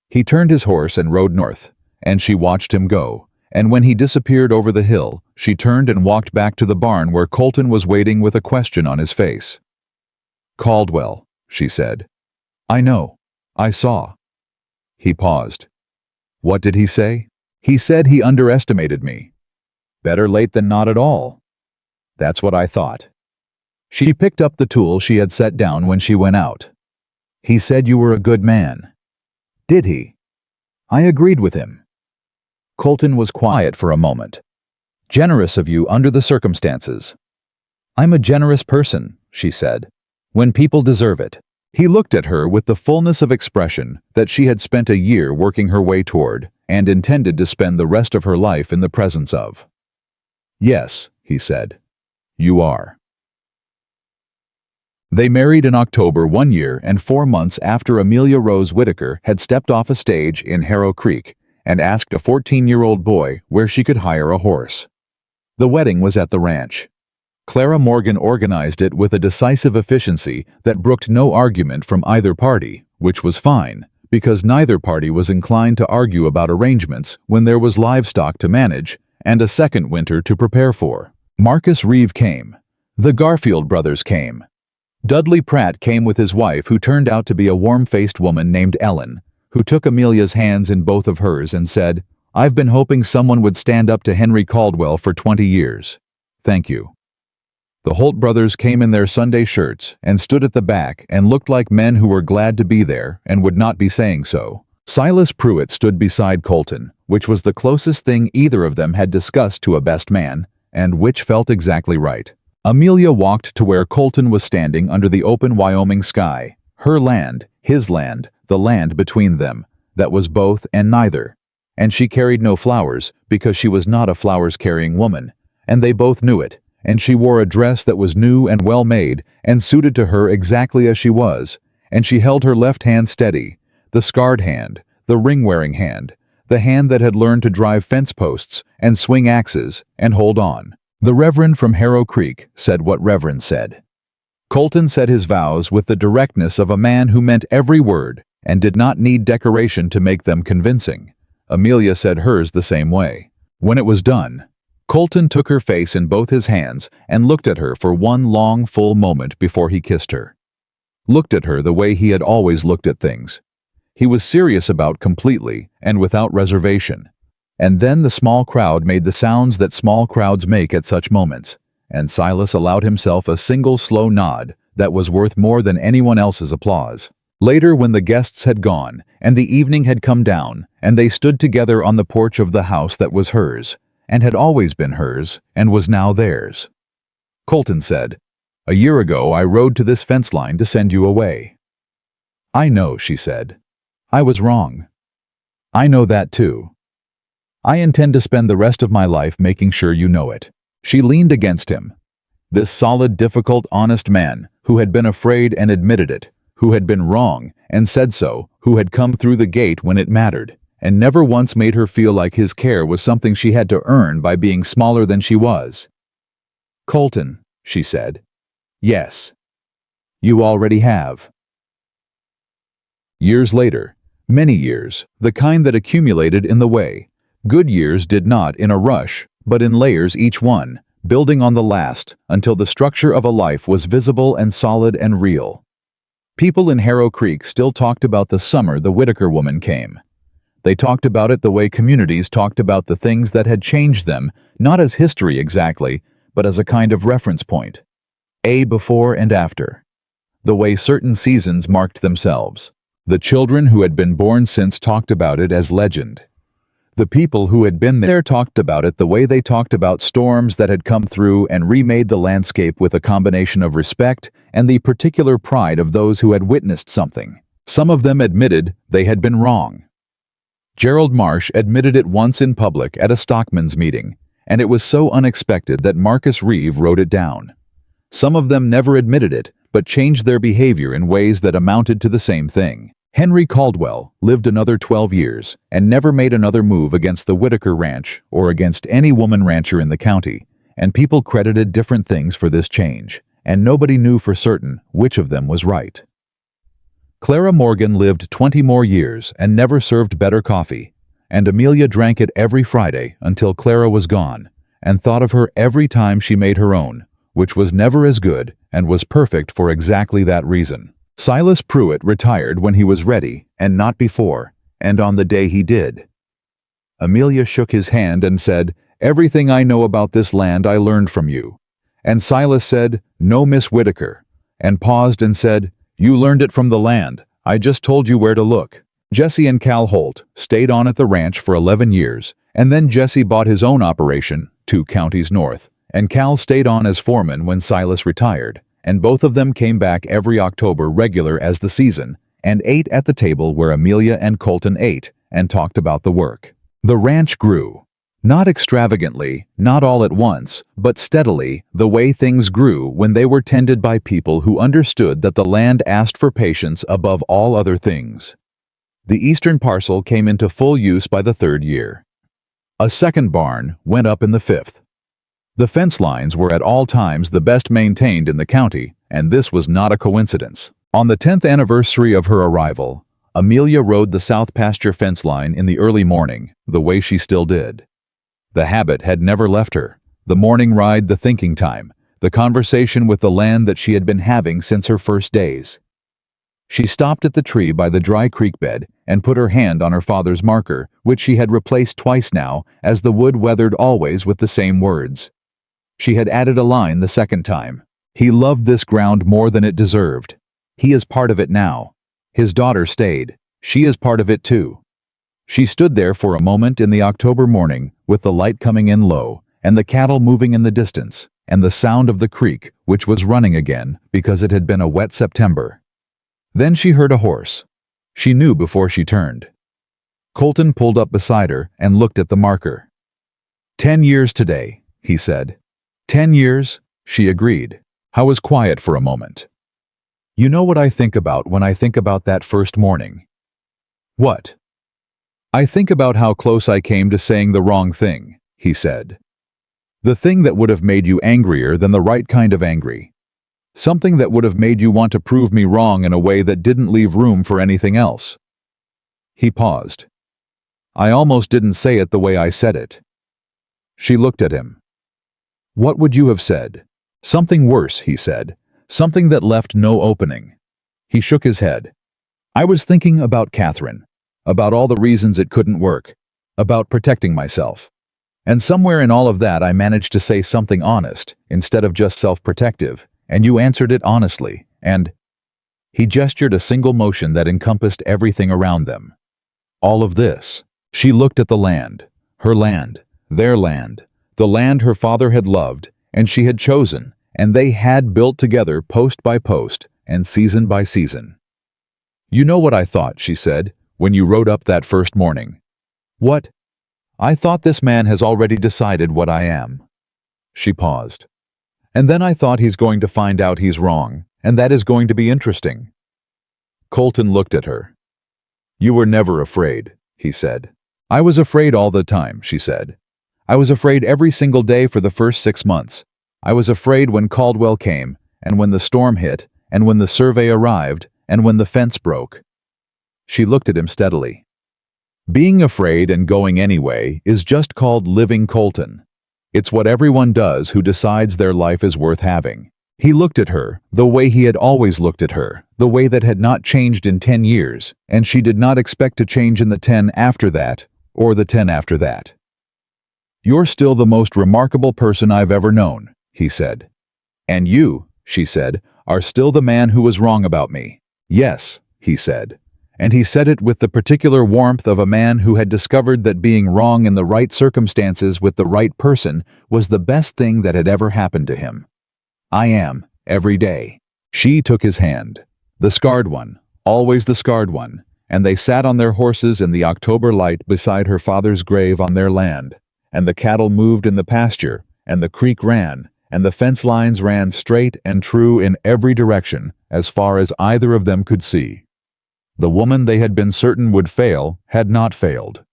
He turned his horse and rode north, and she watched him go, and when he disappeared over the hill, she turned and walked back to the barn where Colton was waiting with a question on his face. Caldwell, she said. I know. I saw. He paused. What did he say? He said he underestimated me. Better late than not at all. That's what I thought. She picked up the tool she had set down when she went out. He said you were a good man. Did he? I agreed with him. Colton was quiet for a moment. Generous of you under the circumstances. I'm a generous person, she said, when people deserve it. He looked at her with the fullness of expression that she had spent a year working her way toward and intended to spend the rest of her life in the presence of. Yes, he said. You are. They married in October 1 year and 4 months after Amelia Rose Whitaker had stepped off a stage in Harrow Creek and asked a 14-year-old boy where she could hire a horse. The wedding was at the ranch. Clara Morgan organized it with a decisive efficiency that brooked no argument from either party, which was fine, because neither party was inclined to argue about arrangements when there was livestock to manage and a second winter to prepare for. Marcus Reeve came. The Garfield brothers came. Dudley Pratt came with his wife, who turned out to be a warm-faced woman named Ellen, who took Amelia's hands in both of hers and said, I've been hoping someone would stand up to Henry Caldwell for 20 years. Thank you. The Holt brothers came in their Sunday shirts and stood at the back and looked like men who were glad to be there and would not be saying so. Silas Pruitt stood beside Colton, which was the closest thing either of them had discussed to a best man, and which felt exactly right. Amelia walked to where Colton was standing under the open Wyoming sky, her land, his land, the land between them, that was both and neither. and she carried no flowers because she was not a flowers-carrying woman, and they both knew it, and she wore a dress that was new and well-made and suited to her exactly as she was, and she held her left hand steady, the scarred hand, the ring-wearing hand, the hand that had learned to drive fence posts and swing axes and hold on. The Reverend from Harrow Creek said what Reverend said. Colton said his vows with the directness of a man who meant every word and did not need decoration to make them convincing. Amelia said hers the same way. When it was done, Colton took her face in both his hands and looked at her for one long, full moment before he kissed her. Looked at her the way he had always looked at things. He was serious about completely and without reservation. And then the small crowd made the sounds that small crowds make at such moments, and Silas allowed himself a single slow nod that was worth more than anyone else's applause. Later, when the guests had gone and the evening had come down and they stood together on the porch of the house that was hers and had always been hers and was now theirs, Colton said, "A year ago I rode to this fence line to send you away." "I know," she said. "I was wrong. I know that too. I intend to spend the rest of my life making sure you know it." She leaned against him. This solid, difficult, honest man who had been afraid and admitted it, who had been wrong and said so, who had come through the gate when it mattered, and never once made her feel like his care was something she had to earn by being smaller than she was. "Colton," she said. "Yes. You already have." Years later, many years, the kind that accumulated in the way. Good years did not in a rush, but in layers each one, building on the last, until the structure of a life was visible and solid and real. People in Harrow Creek still talked about the summer the Whitaker woman came. They talked about it the way communities talked about the things that had changed them, not as history exactly, but as a kind of reference point. A before and after. The way certain seasons marked themselves. The children who had been born since talked about it as legend. The people who had been there talked about it the way they talked about storms that had come through and remade the landscape with a combination of respect and the particular pride of those who had witnessed something. Some of them admitted they had been wrong. Gerald Marsh admitted it once in public at a stockman's meeting, and it was so unexpected that Marcus Reeve wrote it down. Some of them never admitted it, but changed their behavior in ways that amounted to the same thing. Henry Caldwell lived another 12 years and never made another move against the Whitaker Ranch or against any woman rancher in the county, and people credited different things for this change, and nobody knew for certain which of them was right. Clara Morgan lived 20 more years and never served better coffee, and Amelia drank it every Friday until Clara was gone, and thought of her every time she made her own, which was never as good and was perfect for exactly that reason. Silas Pruitt retired when he was ready, and not before, and on the day he did. Amelia shook his hand and said, "Everything I know about this land I learned from you." And Silas said, "No, Miss Whitaker," and paused and said, "You learned it from the land. I just told you where to look." Jesse and Cal Holt stayed on at the ranch for 11 years, and then Jesse bought his own operation, 2 counties north, and Cal stayed on as foreman when Silas retired. And both of them came back every October regular as the season, and ate at the table where Amelia and Colton ate, and talked about the work. The ranch grew. Not extravagantly, not all at once, but steadily, the way things grew when they were tended by people who understood that the land asked for patience above all other things. The eastern parcel came into full use by the 3rd year. A second barn went up in the 5th. The fence lines were at all times the best maintained in the county, and this was not a coincidence. On the 10th anniversary of her arrival, Amelia rode the south pasture fence line in the early morning, the way she still did. The habit had never left her. The morning ride, the thinking time, the conversation with the land that she had been having since her first days. She stopped at the tree by the dry creek bed and put her hand on her father's marker, which she had replaced twice now, as the wood weathered always with the same words. She had added a line the second time. "He loved this ground more than it deserved. He is part of it now. His daughter stayed. She is part of it too." She stood there for a moment in the October morning, with the light coming in low, and the cattle moving in the distance, and the sound of the creek, which was running again because it had been a wet September. Then she heard a horse. She knew before she turned. Colton pulled up beside her and looked at the marker. 10 years today, he said. 10 years, she agreed. I was quiet for a moment. You know what I think about when I think about that first morning? What? I think about how close I came to saying the wrong thing, he said. The thing that would have made you angrier than the right kind of angry. Something that would have made you want to prove me wrong in a way that didn't leave room for anything else. He paused. I almost didn't say it the way I said it. She looked at him. What would you have said? Something worse, he said. Something that left no opening. He shook his head. I was thinking about Catherine, about all the reasons it couldn't work, about protecting myself. And somewhere in all of that I managed to say something honest, instead of just self-protective, and you answered it honestly, and... He gestured a single motion that encompassed everything around them. All of this. She looked at the land, her land, their land, the land her father had loved, and she had chosen, and they had built together post by post, and season by season. You know what I thought, she said, when you rode up that first morning. What? I thought this man has already decided what I am. She paused. And then I thought he's going to find out he's wrong, and that is going to be interesting. Colton looked at her. You were never afraid, he said. I was afraid all the time, she said. I was afraid every single day for the first 6 months. I was afraid when Caldwell came, and when the storm hit, and when the survey arrived, and when the fence broke. She looked at him steadily. Being afraid and going anyway is just called living, Colton. It's what everyone does who decides their life is worth having. He looked at her, the way he had always looked at her, the way that had not changed in 10 years, and she did not expect to change in the 10 after that, or the 10 after that. You're still the most remarkable person I've ever known, he said. And you, she said, are still the man who was wrong about me. Yes, he said. And he said it with the particular warmth of a man who had discovered that being wrong in the right circumstances with the right person was the best thing that had ever happened to him. I am, every day. She took his hand. The scarred one, always the scarred one, and they sat on their horses in the October light beside her father's grave on their land, and the cattle moved in the pasture, and the creek ran, and the fence lines ran straight and true in every direction, as far as either of them could see. The woman they had been certain would fail had not failed.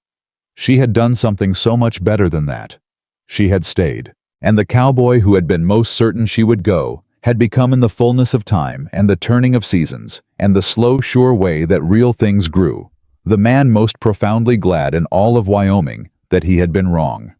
She had done something so much better than that. She had stayed. And the cowboy who had been most certain she would go had become in the fullness of time and the turning of seasons and the slow, sure way that real things grew, the man most profoundly glad in all of Wyoming that he had been wrong.